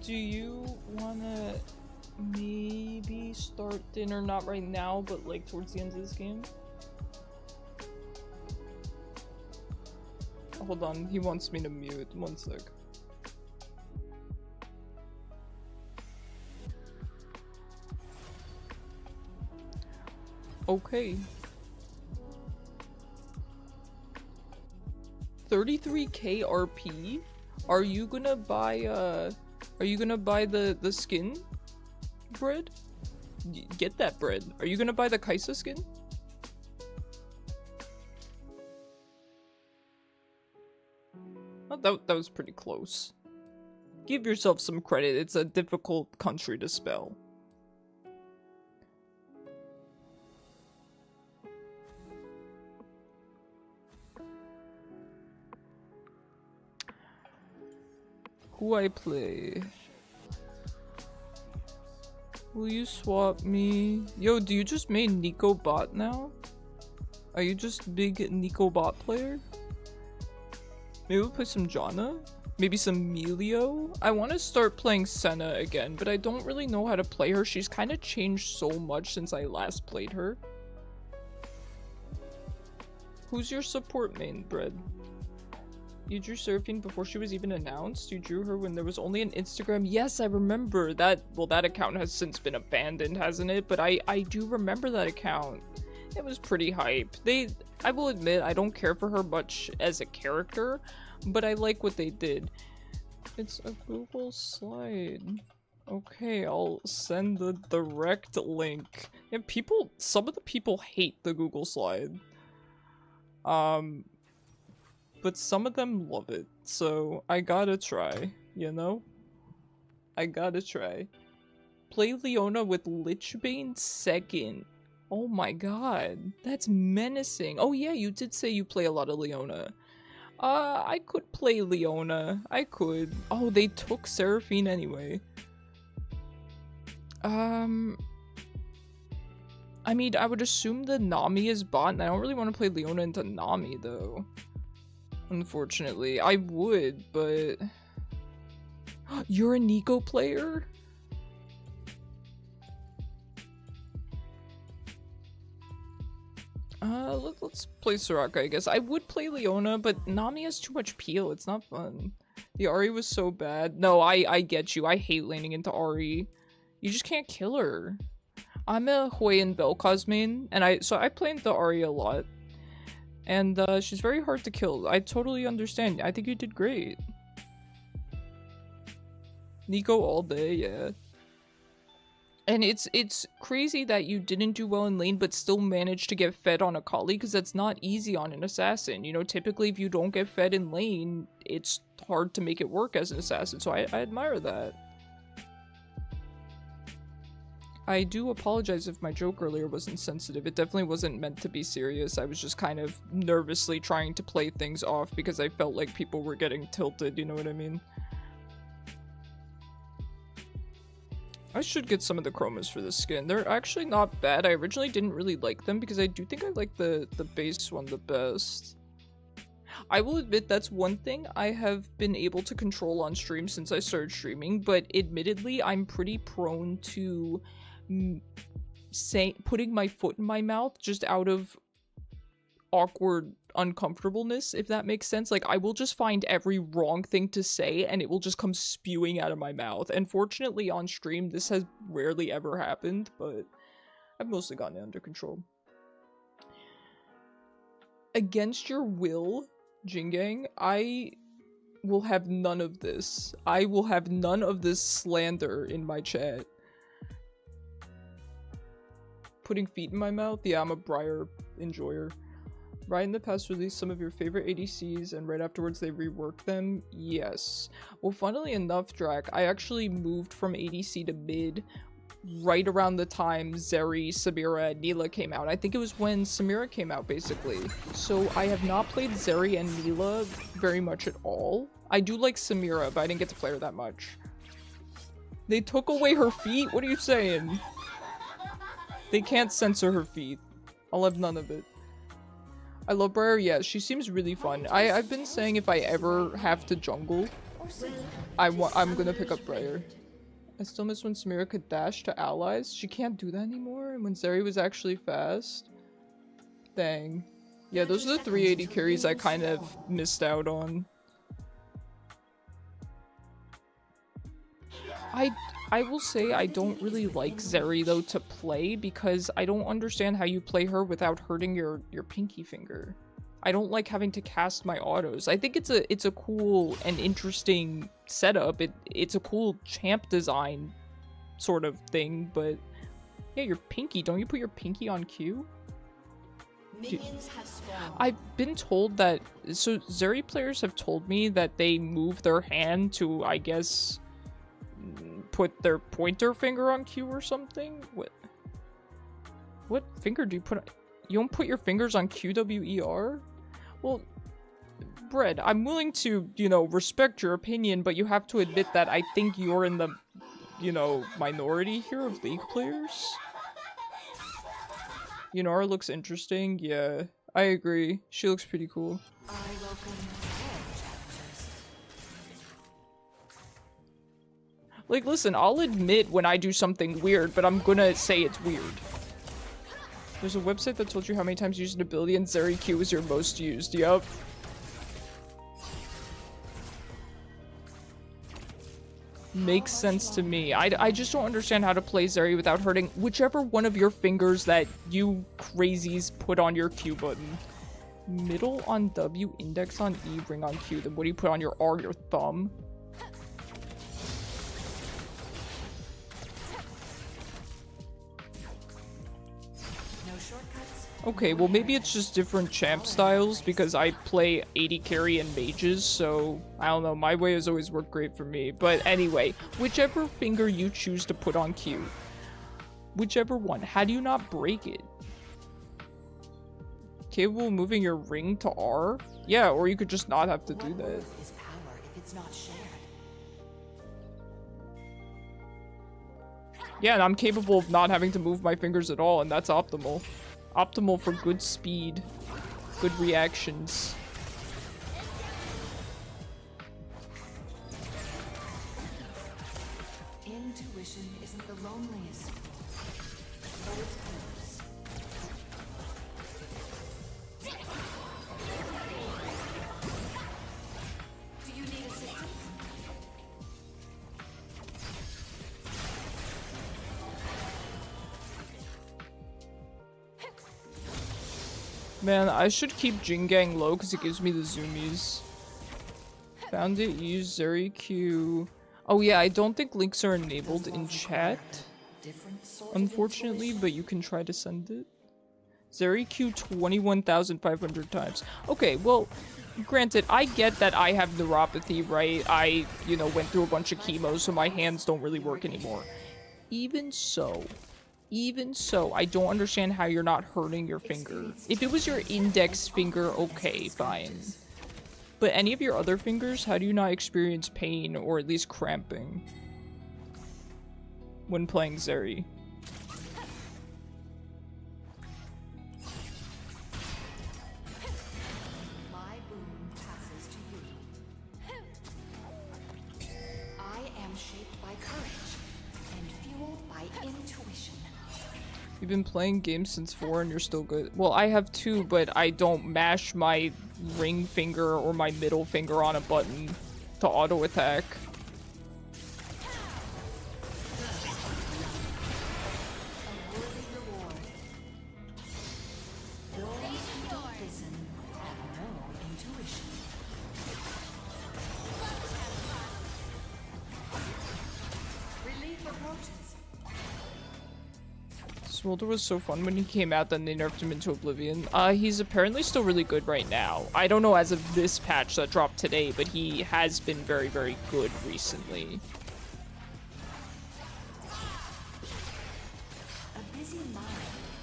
do you wanna maybe start dinner? Not right now, but like towards the end of this game? Hold on, he wants me to mute. One sec. Okay. 33k RP? Are you gonna buy the skin bread? Get that bread. Are you gonna buy the Kaisa skin? Oh, that was pretty close. Give yourself some credit. It's a difficult country to spell. Who I play? Will you swap me? Yo, do you just make Nico bot now? Are you just big Nico bot player? Maybe we'll play some Janna? Maybe some Melio? I want to start playing Senna again, but I don't really know how to play her. She's kind of changed so much since I last played her. Who's your support main, Bread? You drew Seraphine before she was even announced? You drew her when there was only an Instagram? Yes, I remember that. Well, that account has since been abandoned, hasn't it? But I do remember that account. It was pretty hype. I will admit, I don't care for her much as a character, but I like what they did. It's a Google slide. Okay, I'll send the direct link. And some of the people hate the Google slide. But some of them love it, so I gotta try, you know? I gotta try. Play Leona with Lichbane second. Oh my god, that's menacing. Oh yeah, you did say you play a lot of Leona. I could play Leona. I could. Oh, they took Seraphine anyway. I mean, I would assume the Nami is bot, and I don't really want to play Leona into Nami, though. Unfortunately. I would, but... You're a Nico player? Let's play Soraka, I guess. I would play Leona, but Nami has too much peel. It's not fun. The Ahri was so bad. No, I get you. I hate laning into Ahri. You just can't kill her. I'm a Hwei and Vel'koz main, and I play into Ahri a lot. And she's very hard to kill. I totally understand. I think you did great. Nico all day, yeah. And it's crazy that you didn't do well in lane but still managed to get fed on Akali, because that's not easy on an assassin. You know, typically if you don't get fed in lane, it's hard to make it work as an assassin, so I admire that. I do apologize if my joke earlier was insensitive. It definitely wasn't meant to be serious. I was just kind of nervously trying to play things off because I felt like people were getting tilted, you know what I mean? I should get some of the chromas for this skin. They're actually not bad. I originally didn't really like them because I do think I like the base one the best. I will admit that's one thing I have been able to control on stream since I started streaming, but admittedly I'm pretty prone to putting my foot in my mouth just out of awkward uncomfortableness, if that makes sense. Like, I will just find every wrong thing to say and it will just come spewing out of my mouth. And fortunately on stream this has rarely ever happened, but I've mostly gotten it under control. Against your will, Jingang, I will have none of this. I will have none of this slander in my chat. Putting feet in my mouth? Yeah, I'm a Briar enjoyer. Right in the past released some of your favorite ADCs and right afterwards they reworked them? Yes. Well, funnily enough, Drac, I actually moved from ADC to mid right around the time Zeri, Samira, and Neela came out. I think it was when Samira came out, basically. So I have not played Zeri and Neela very much at all. I do like Samira, but I didn't get to play her that much. They took away her feet? What are you saying? They can't censor her feet. I'll have none of it. I love Briar, yeah, she seems really fun. I've been saying if I ever have to jungle, I'm gonna pick up Briar. I still miss when Samira could dash to allies. She can't do that anymore, and when Zeri was actually fast. Dang. Yeah, those are the 380 carries I kind of missed out on. I will say I don't really like Zeri though to play because I don't understand how you play her without hurting your pinky finger. I don't like having to cast my autos. I think it's a cool and interesting setup. It's a cool champ design sort of thing, but yeah, your pinky. Don't you put your pinky on Q?
Minions have spawned.
I've been told that, so Zeri players have told me that they move their hand to, I guess, put their pointer finger on Q or something? What finger do you put on? You don't put your fingers on QWER? Well, Bread, I'm willing to, you know, respect your opinion, but you have to admit that I think you're in the, you know, minority here of League players. Yunara looks interesting, yeah. I agree. She looks pretty cool.
I welcome all challengers.
Like, listen, I'll admit when I do something weird, but I'm gonna say it's weird. There's a website that told you how many times you used an ability and Zeri Q was your most used. Yup. Makes sense to me. I just don't understand how to play Zeri without hurting whichever one of your fingers that you crazies put on your Q button. Middle on W, index on E, ring on Q. Then what do you put on your R, your thumb? Okay, well maybe it's just different champ styles because I play 80 carry and mages, so I don't know, my way has always worked great for me. But anyway, whichever finger you choose to put on Q, whichever one, how do you not break it? Capable of moving your ring to R? Yeah, or you could just not have to do that.
Is power if it's not shared.
Yeah, and I'm capable of not having to move my fingers at all, and that's optimal. Optimal for good speed, good reactions.
Intuition isn't the loneliest, but it's close. Do you need assistance?
Man, I should keep Jingang low because it gives me the zoomies. Found it, use Zeri Q. Oh yeah, I don't think links are enabled in chat, unfortunately, but you can try to send it. Zeri Q 21,500 times. Okay, well, granted, I get that I have neuropathy, right? I, you know, went through a bunch of chemo, so my hands don't really work anymore. Even so, I don't understand how you're not hurting your finger. If it was your index finger, okay, fine. But any of your other fingers, how do you not experience pain or at least cramping when playing Zeri?
My boon passes to you. I am shaped by courage and fueled by intuition.
You've been playing games since 4 and you're still good. Well, I have 2, but I don't mash my ring finger or my middle finger on a button to auto attack. Smolder was so fun when he came out, then they nerfed him into Oblivion. He's apparently still really good right now. I don't know as of this patch that dropped today, but he has been very, very good recently.
A busy mind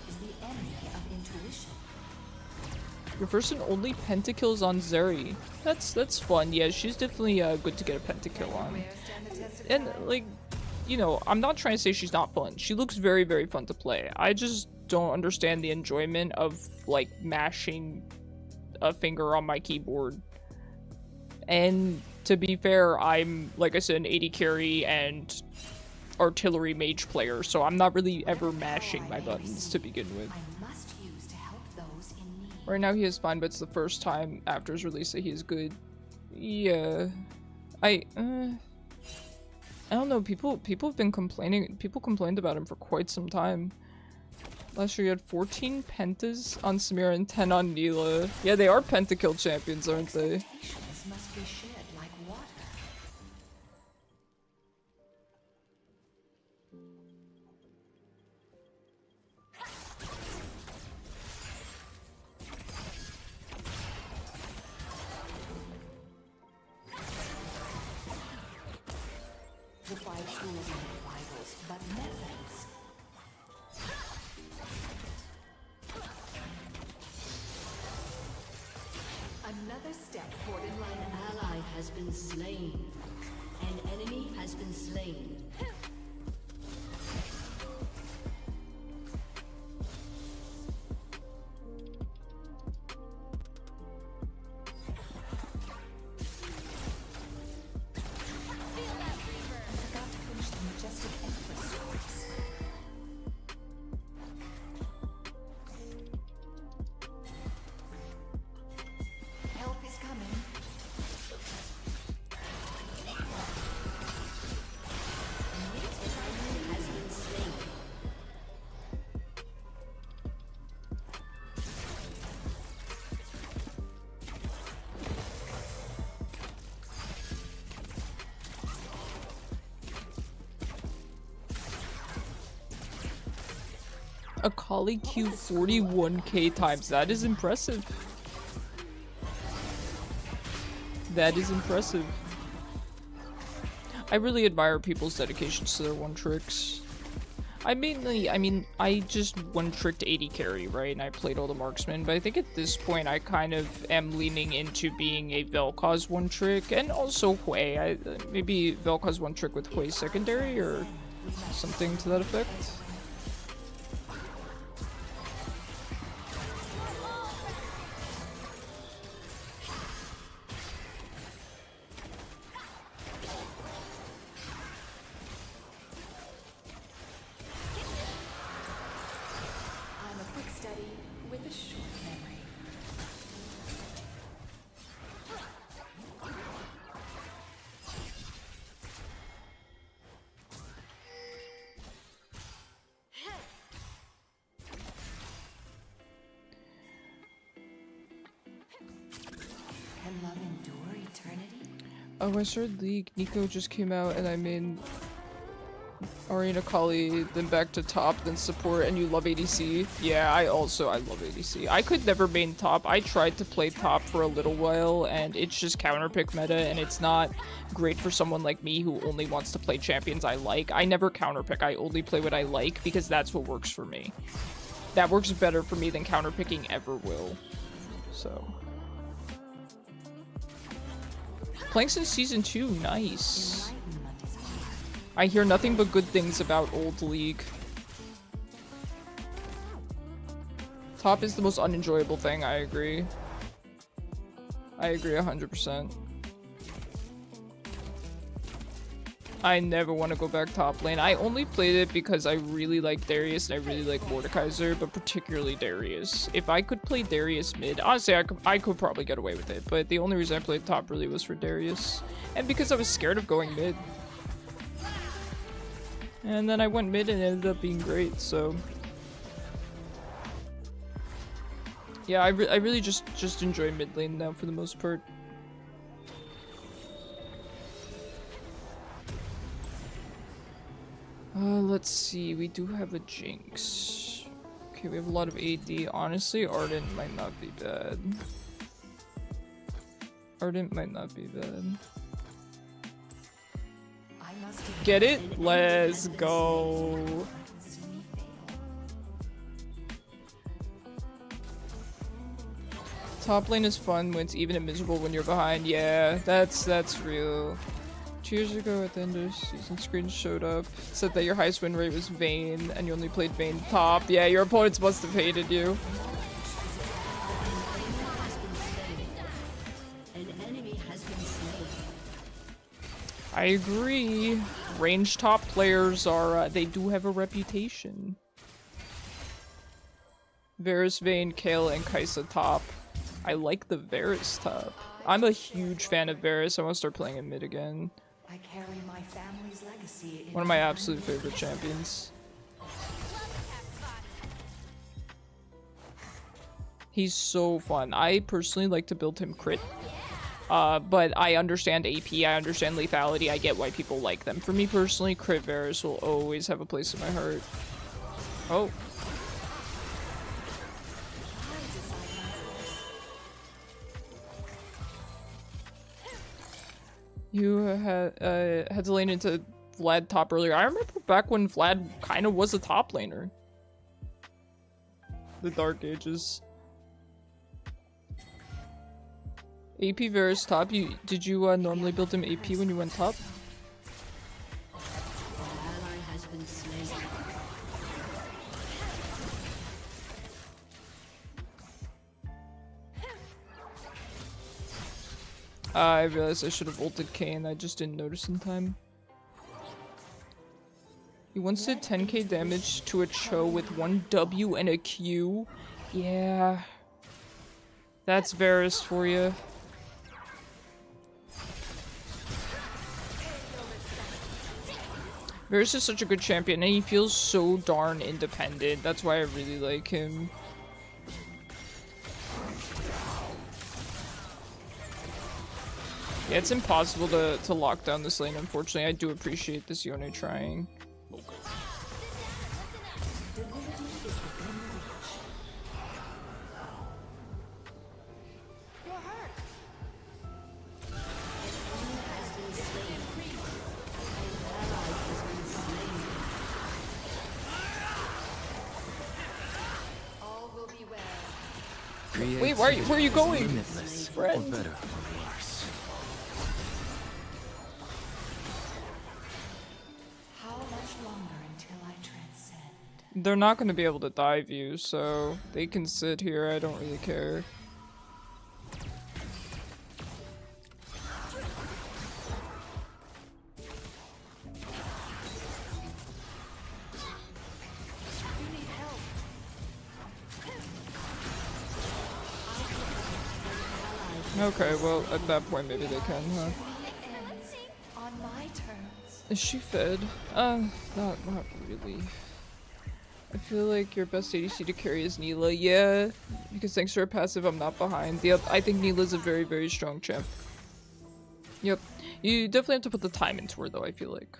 is the enemy of intuition.
Your first and only pentakills on Zeri. That's fun. Yeah, she's definitely good to get a pentakill on. And like, you know, I'm not trying to say she's not fun. She looks very, very fun to play. I just don't understand the enjoyment of like mashing a finger on my keyboard. And to be fair, I'm, like I said, an 80 carry and artillery mage player, so I'm not really ever mashing my buttons to begin with.
I must use to help those in need.
Right now he is fine, but it's the first time after his release that he is good. Yeah. I don't know, people have been complaining, people complained about him for quite some time. Last year you had 14 pentas on Samira and 10 on Neela. Yeah, they are pentakill champions, aren't they?
Expectations must be shared like water. The five tools are not rivals, but methods. Another step forward. An ally has been slain. An enemy has been slain. Help is coming. Has been slain.
Akali Q 41k times. That is impressive. That is impressive. I really admire people's dedications to their one-tricks. I just one-tricked 80 carry, right? And I played all the marksmen, but I think at this point I kind of am leaning into being a Vel'koz one-trick, and also Hwei. Maybe Vel'koz one-trick with Hwei secondary, or something to that effect.
I'm a quick study with a short memory. Can love endure eternity?
Oh, I started League. Nico just came out, and I made Orianna Kali, then back to top, then support, and you love ADC. Yeah, I love ADC. I could never main top. I tried to play top for a little while, and it's just counterpick meta, and it's not great for someone like me who only wants to play champions I like. I never counterpick. I only play what I like, because that's what works for me. That works better for me than counterpicking ever will. So. Playing since season 2, nice.
Enlightenment is hard.
I hear nothing but good things about old League. Top is the most unenjoyable thing, I agree. I agree 100%. I never want to go back top lane. I only played it because I really like Darius and I really like Mordekaiser, but particularly Darius. If I could play Darius mid, honestly, I could probably get away with it, but the only reason I played top really was for Darius. And because I was scared of going mid. And then I went mid and it ended up being great, so... Yeah, I really just enjoy mid lane now for the most part. Let's see. We do have a Jinx. Okay, we have a lot of AD. Honestly, Ardent might not be bad. Ardent might not be bad. Get it? Let's go. Top lane is fun when it's even and miserable when you're behind. Yeah, that's real. 2 years ago at the end of season, screen showed up. It said that your highest win rate was Vayne, and you only played Vayne top. Yeah, your opponents must have hated you. I agree. Range top players are, they do have a reputation. Varus, Vayne, Kale, and Kai'Sa top. I like the Varus top. I'm a huge fan of Varus. I want to start playing in mid again.
I carry my family's legacy.
One of my absolute favorite champions. He's so fun. I personally like to build him crit. But I understand AP, I understand lethality, I get why people like them. For me personally, crit Varus will always have a place in my heart. Oh. You had to lane into Vlad top earlier. I remember back when Vlad kind of was a top laner. The Dark Ages. AP Varus top. Did you normally build him AP when you went top? I realized I should have ulted Kayn. I just didn't notice in time. He once did 10k damage to a Cho with 1 W and a Q. Yeah. That's Varus for you. Varus is such a good champion, and he feels so darn independent. That's why I really like him. Yeah, it's impossible to lock down this lane, unfortunately. I do appreciate this Yone trying. Wait, where are you going? Friend.
Better or worse.
How much longer until I transcend?
They're not going to be able to dive you, so they can sit here. I don't really care. Okay, well, at that point, maybe they can, huh?
On my terms.
Is she fed? Not really. I feel like your best ADC to carry is Neela. Yeah, because thanks to her passive, I'm not behind. Yep, I think Neela's a very, very strong champ. Yep. You definitely have to put the time into her, though, I feel like.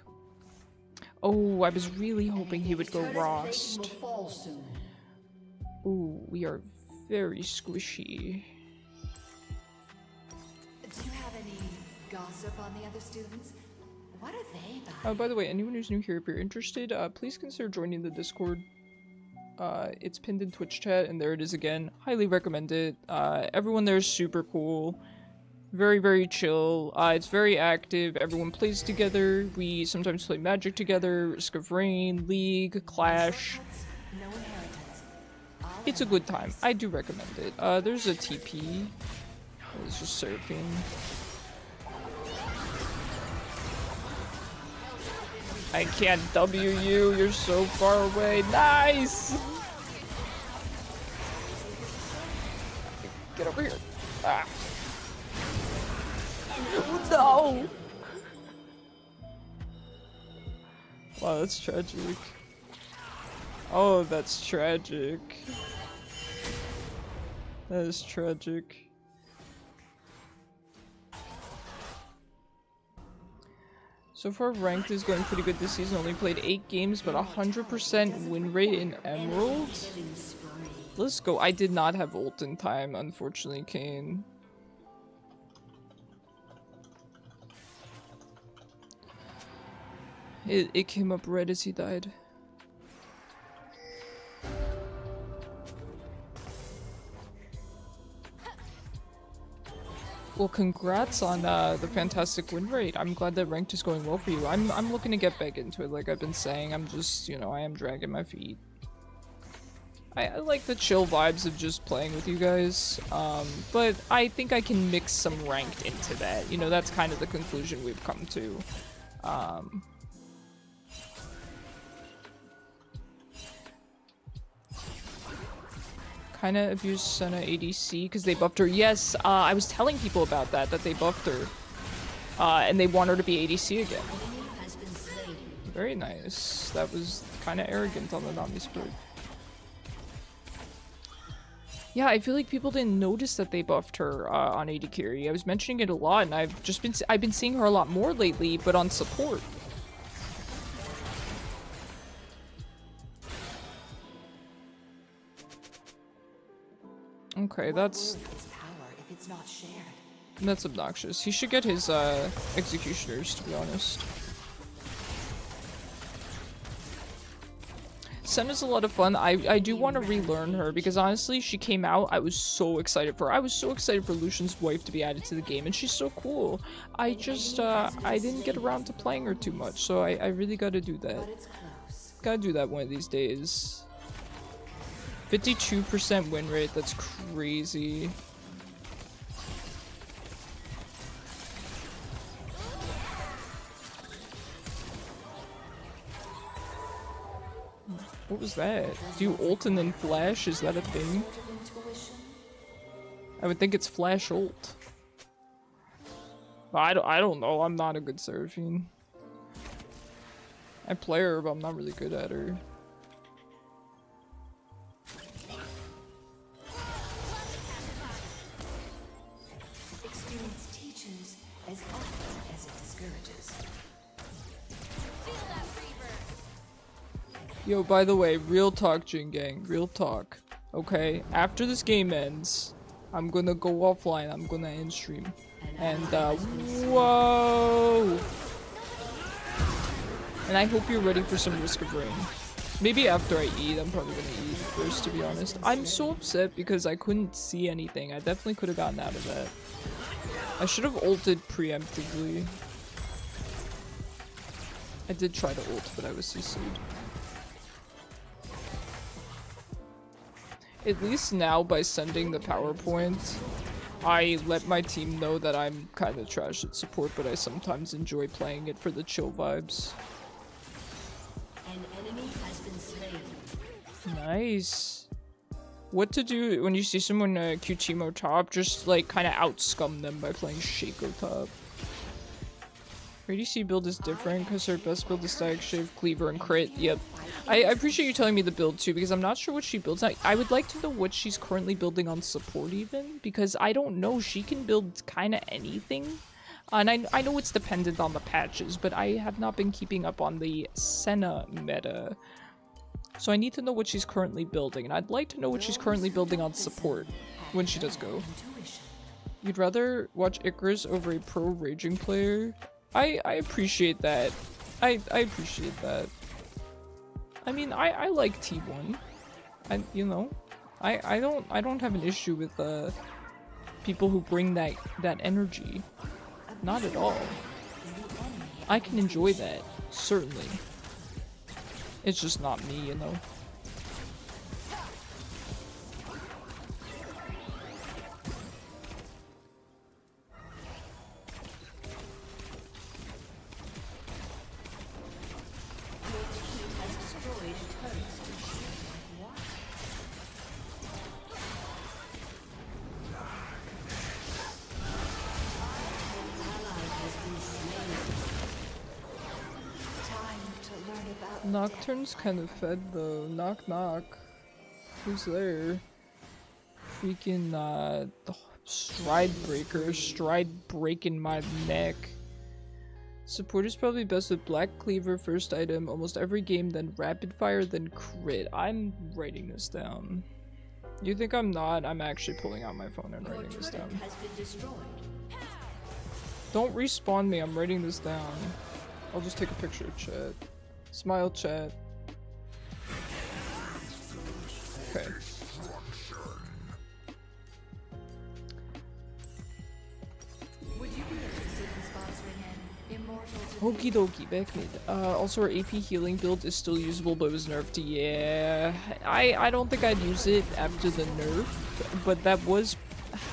Oh, I was really hoping he would go Rost. Ooh, we are very squishy.
Do you have any gossip on the other students? What are they about?
By the way, anyone who's new here, if you're interested, please consider joining the Discord. It's pinned in Twitch chat, and there it is again. Highly recommend it. Everyone there is super cool. Very, very chill. It's very active. Everyone plays together. We sometimes play Magic together. Risk of Rain, League, Clash.
No inheritance.
It's a good time. I do recommend it. There's a TP. It's just Seraphine. I can't W you. You're so far away. Nice! Get over here. Ah. No! Wow, that's tragic. Oh, that's tragic. That is tragic. So far, ranked is going pretty good this season. Only played 8 games, but 100% win rate in Emerald. Let's go. I did not have ult in time, unfortunately, Kane. It came up red as he died. Well, congrats on the fantastic win rate. I'm glad that ranked is going well for you. I'm looking to get back into it, like I've been saying. I'm just, you know, I am dragging my feet. I like the chill vibes of just playing with you guys, but I think I can mix some ranked into that. You know, that's kind of the conclusion we've come to. Kind of abused Senna ADC because they buffed her. Yes, I was telling people about that they buffed her. And they want her to be ADC again. Very nice. That was kind of arrogant on the Nami's part. Yeah, I feel like people didn't notice that they buffed her on AD carry. I was mentioning it a lot, and I've been seeing her a lot more lately, but on support. Okay, that's obnoxious. He should get his executioners, to be honest. Senna's a lot of fun. I do want to relearn her because honestly, she came out. I was so excited for her. I was so excited for Lucian's wife to be added to the game, and she's so cool. I just I didn't get around to playing her too much, so I really got to do that. Gotta do that one of these days. 52% win rate, that's crazy. What was that? Do you ult and then flash? Is that a thing? I would think it's flash ult. I don't know, I'm not a good Seraphine. I play her, but I'm not really good at her.
As often as it discourages.
Yo, by the way, real talk, Jin Gang. Real talk. Okay? After this game ends, I'm gonna go offline. I'm gonna end stream. And, whoa! And I hope you're ready for some Risk of Rain. Maybe after I eat. I'm probably gonna eat first, to be honest. I'm so upset because I couldn't see anything. I definitely could have gotten out of that. I should have ulted preemptively. I did try to ult, but I was CC'd. At least now, by sending the PowerPoint, I let my team know that I'm kind of trash at support, but I sometimes enjoy playing it for the chill vibes.
An enemy has been slain.
Nice. What to do when you see someone Q-Teemo top, just like kind of outscum them by playing Shaco top. Her ADC build is different because her best build is Static Shave, Cleaver, and Crit. Yep. I appreciate you telling me the build too because I'm not sure what she builds. I would like to know what she's currently building on support even because I don't know. She can build kind of anything. And I know it's dependent on the patches, but I have not been keeping up on the Senna meta. So I need to know what she's currently building, and I'd like to know what she's currently building on support when she does go. You'd rather watch Icarus over a pro raging player? I appreciate that. I appreciate that. I mean, I like T1. You know, I don't have an issue with people who bring that energy. Not at all. I can enjoy that, certainly. It's just not me, you know. Nocturne's kind of fed though. Knock knock. Who's there? Freaking stride breaker. Stride breaking my neck. Support is probably best with Black Cleaver first item, almost every game, then Rapid Fire, then Crit. I'm writing this down. You think I'm not? I'm actually pulling out my phone and writing this down.
Has been destroyed.
Don't respawn me, I'm writing this down. I'll just take a picture of chat. Smile chat. Okay.
Would you be interested in sponsoring an immortal to
Okie dokie, back mid. Also our AP healing build is still usable but was nerfed. Yeah, I don't think I'd use it after the nerf, but that was,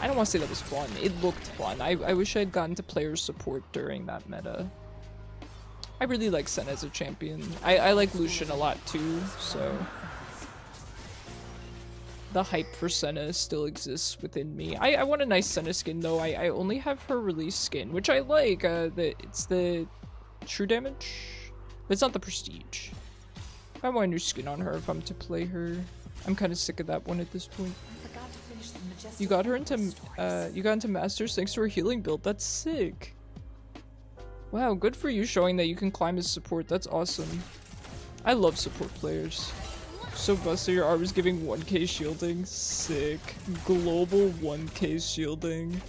I don't want to say that was fun. It looked fun. I wish I'd gotten to player support during that meta. I really like Senna as a champion. I like Lucian a lot too, so the hype for Senna still exists within me. I want a nice Senna skin though. I only have her release skin, which I like. It's the true damage, but it's not the prestige. I want a new skin on her if I'm to play her. I'm kind of sick of that one at this point. You got her into you got into Masters thanks to her healing build. That's sick. Wow, good for you showing that you can climb as support. That's awesome. I love support players. So Buster, your arm is giving 1k shielding. Sick. Global 1k shielding.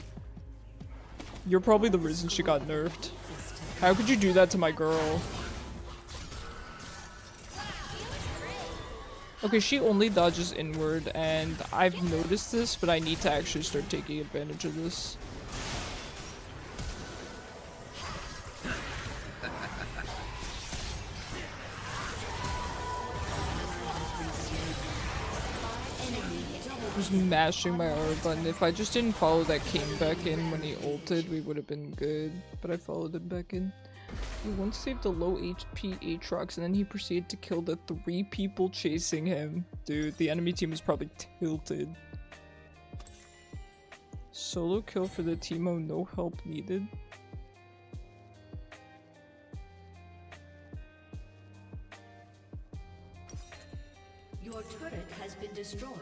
You're probably the reason she got nerfed. How could you do that to my girl? Okay, she only dodges inward, and I've noticed this, but I need to actually start taking advantage of this. Just mashing my R button. If I just didn't follow that King back in when he ulted, we would have been good. But I followed him back in. He once saved a low HP Aatrox and then he proceeded to kill the 3 people chasing him. Dude, the enemy team is probably tilted. Solo kill for the Teemo, no help needed.
Your turret has been destroyed.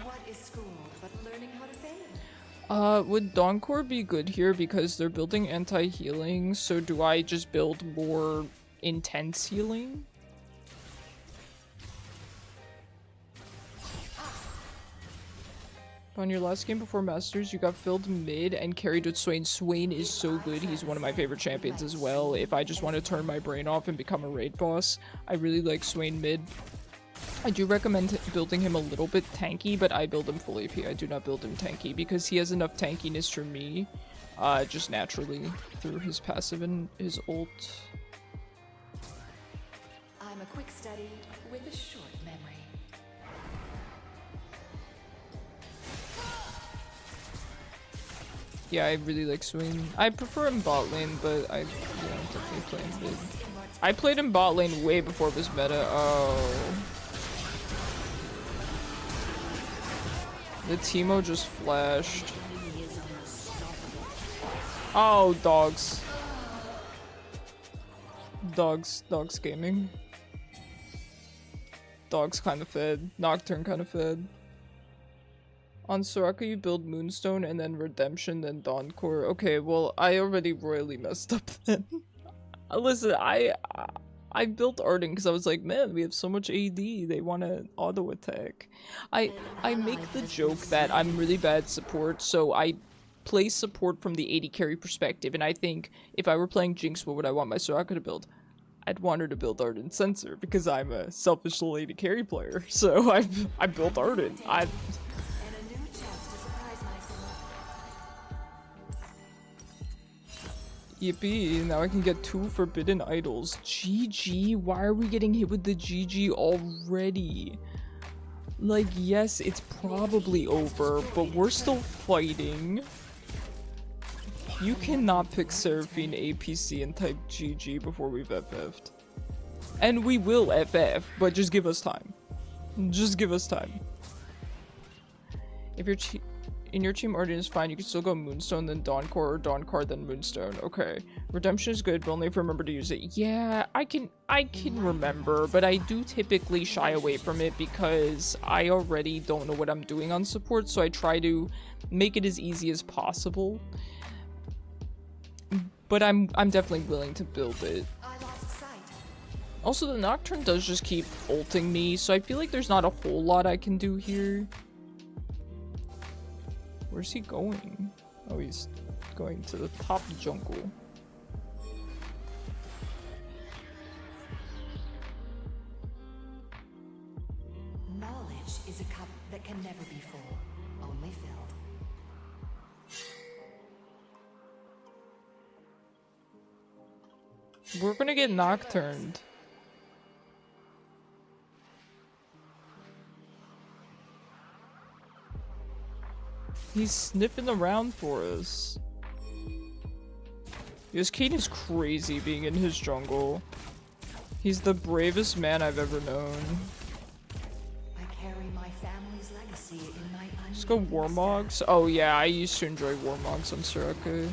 what is school but learning how to fail?
Would Dawncore be good here because they're building anti-healing, so do I just build more intense healing? On your last game before Masters, you got filled mid and carried with Swain. Swain is so good. He's one of my favorite champions as well. If I just want to turn my brain off and become a raid boss, I really like Swain mid. I do recommend building him a little bit tanky, but I build him full AP. I do not build him tanky because he has enough tankiness for me, just naturally through his passive and his ult.
I'm a quick study with a short memory.
Yeah, I really like Swain. I prefer him bot lane, but I definitely play him mid. I played him bot lane way before this meta. Oh. The Teemo just flashed. Oh, dogs. Dogs gaming. Dogs kind of fed. Nocturne kind of fed. On Soraka you build Moonstone and then Redemption, then Dawncore. Okay, well, I already royally messed up then. Listen, I built Arden because I was like, man, we have so much AD, they want to auto attack. I make the joke that I'm really bad support, so I play support from the AD carry perspective, and I think if I were playing Jinx, what would I want my Soraka to build? I'd want her to build Arden Sensor because I'm a selfish little AD carry player, so I built Arden. Yippee, now I can get 2 forbidden idols. GG, why are we getting hit with the GG already? Like, yes, it's probably over, but we're still fighting. You cannot pick Seraphine APC and type GG before we've FF'd. And we will FF, but just give us time. Just give us time. If in your team Arden is fine. You can still go Moonstone, then Dawncore, or Dawncore, then Moonstone. Okay. Redemption is good, but only if you remember to use it. Yeah, I can remember, but I do typically shy away from it because I already don't know what I'm doing on support, so I try to make it as easy as possible. But I'm definitely willing to build it. Also, the Nocturne does just keep ulting me, so I feel like there's not a whole lot I can do here. Where's he going? Oh, he's going to the top jungle.
Knowledge is a cup that can never be full, only filled.
We're gonna get Nocturned. He's sniffing around for us. Yes, Kane is crazy being in his jungle. He's the bravest man I've ever known.
I carry my family's legacy in my
Let's go Warmogs. Oh yeah, I used to enjoy Warmogs on Soraka.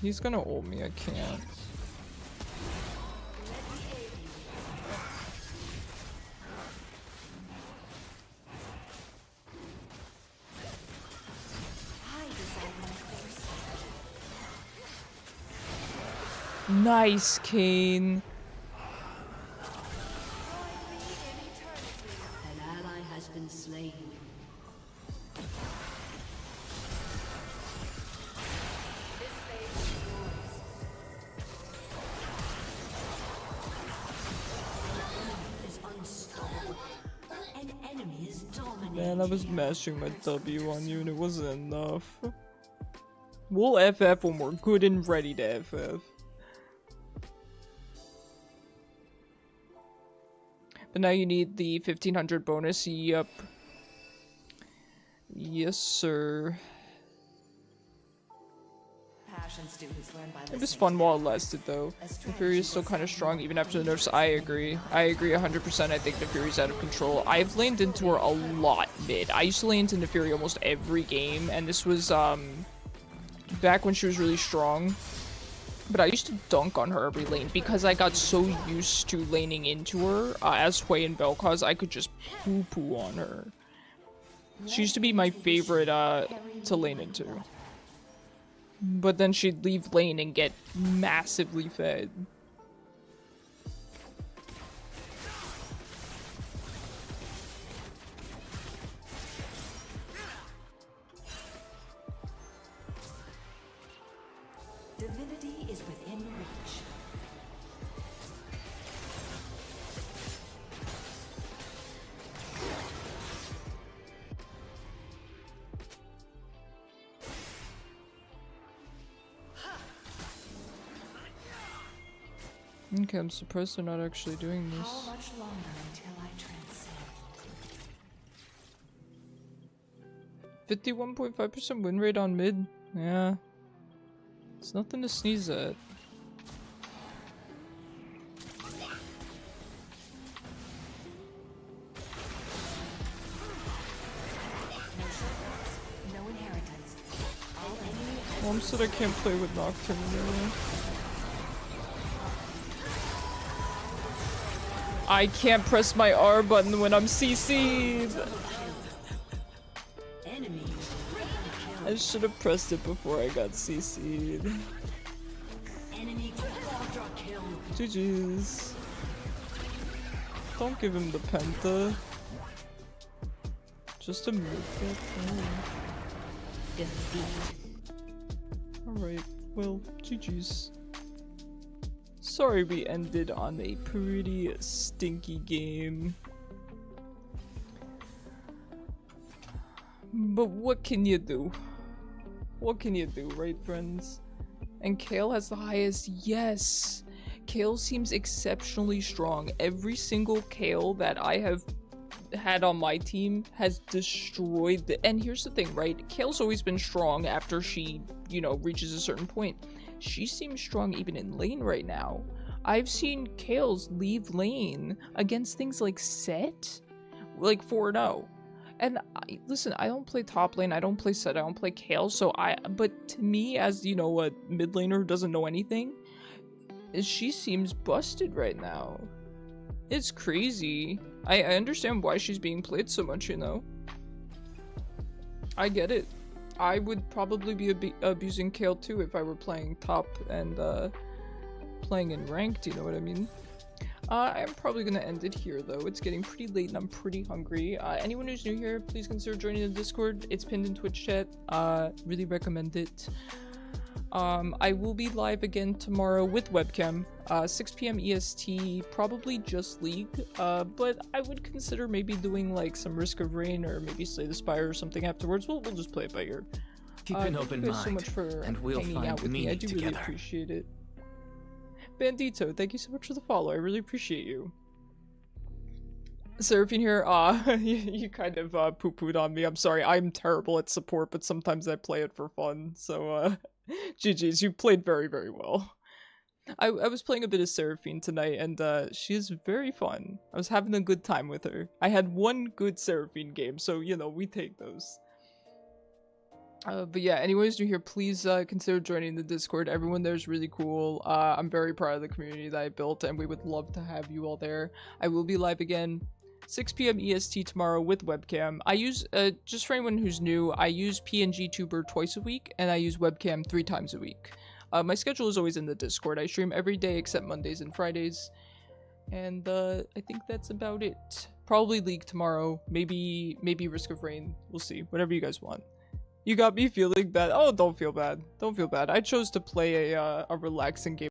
He's gonna ult me, I can't. Nice, Kane.
An ally has been slain. Is unstoppable. An enemy is dominating.
Man, I was mashing my W on you and it wasn't enough. We'll FF when we're good and ready to FF. But now you need the 1500 bonus. Yup. Yes, sir. It was fun while it lasted, though. The Fury is still kind of strong even after the nerfs. I agree. I agree 100%. I think the Fury's out of control. I've laned into her a lot mid. I used to lane into Fury almost every game, and this was back when she was really strong. But I used to dunk on her every lane because I got so used to laning into her. As Hwei and Vel'koz, I could just poo-poo on her. She used to be my favorite to lane into. But then she'd leave lane and get massively fed.
Divinity is within reach.
Okay, I'm surprised they're not actually doing this.
How much longer until I transcend?
51.5% win rate on mid. Yeah. It's nothing to sneeze at.
No inheritance.
Mom said I can't play with Nocturne anymore. I can't press my R button when I'm CC'd. I should have pressed it before I got CC'd. GG's. Don't give him the penta. Just a move that Alright, well, GG's. Sorry we ended on a pretty stinky game. But what can you do? What can you do, right, friends? And Kale has the highest. Yes! Kale seems exceptionally strong. Every single Kale that I have had on my team has destroyed the— and here's the thing, right? Kale's always been strong after she, you know, reaches a certain point. She seems strong even in lane right now. I've seen Kales leave lane against things like Set, like 4-0. And listen, I don't play top lane, I don't play Set, I don't play Kale, but to me, as, you know, a mid laner who doesn't know anything, she seems busted right now. It's crazy. I understand why she's being played so much, you know? I get it. I would probably be abusing Kale too if I were playing top and playing in ranked, you know what I mean? I'm probably gonna end it here though. It's getting pretty late and I'm pretty hungry. Anyone who's new here, please consider joining the Discord. It's pinned in Twitch chat. Really recommend it. I will be live again tomorrow with webcam, 6 p.m. EST, probably just League, but I would consider maybe doing like some Risk of Rain or maybe Slay the Spire or something afterwards. We'll just play it by ear.
Keep an open
thank you guys
mind,
so much for
and we'll
hanging
find
out with me. I
meaning
do
together.
really appreciate it. Bandito, thank you so much for the follow. I really appreciate you. Seraphine here, you kind of poo-pooed on me. I'm sorry, I'm terrible at support, but sometimes I play it for fun. So, GG's, you played very, very well. I was playing a bit of Seraphine tonight, and she is very fun. I was having a good time with her. I had one good Seraphine game, so, you know, we take those. But yeah, anyways, new here, please consider joining the Discord. Everyone there is really cool. I'm very proud of the community that I built, and we would love to have you all there. I will be live again 6 p.m. EST tomorrow with webcam. I use, just for anyone who's new, I use PNGtuber twice a week, and I use webcam 3 times a week. My schedule is always in the Discord. I stream every day except Mondays and Fridays. And I think that's about it. Probably League tomorrow. Maybe Risk of Rain. We'll see. Whatever you guys want. You got me feeling bad. Oh, don't feel bad. Don't feel bad. I chose to play a relaxing game.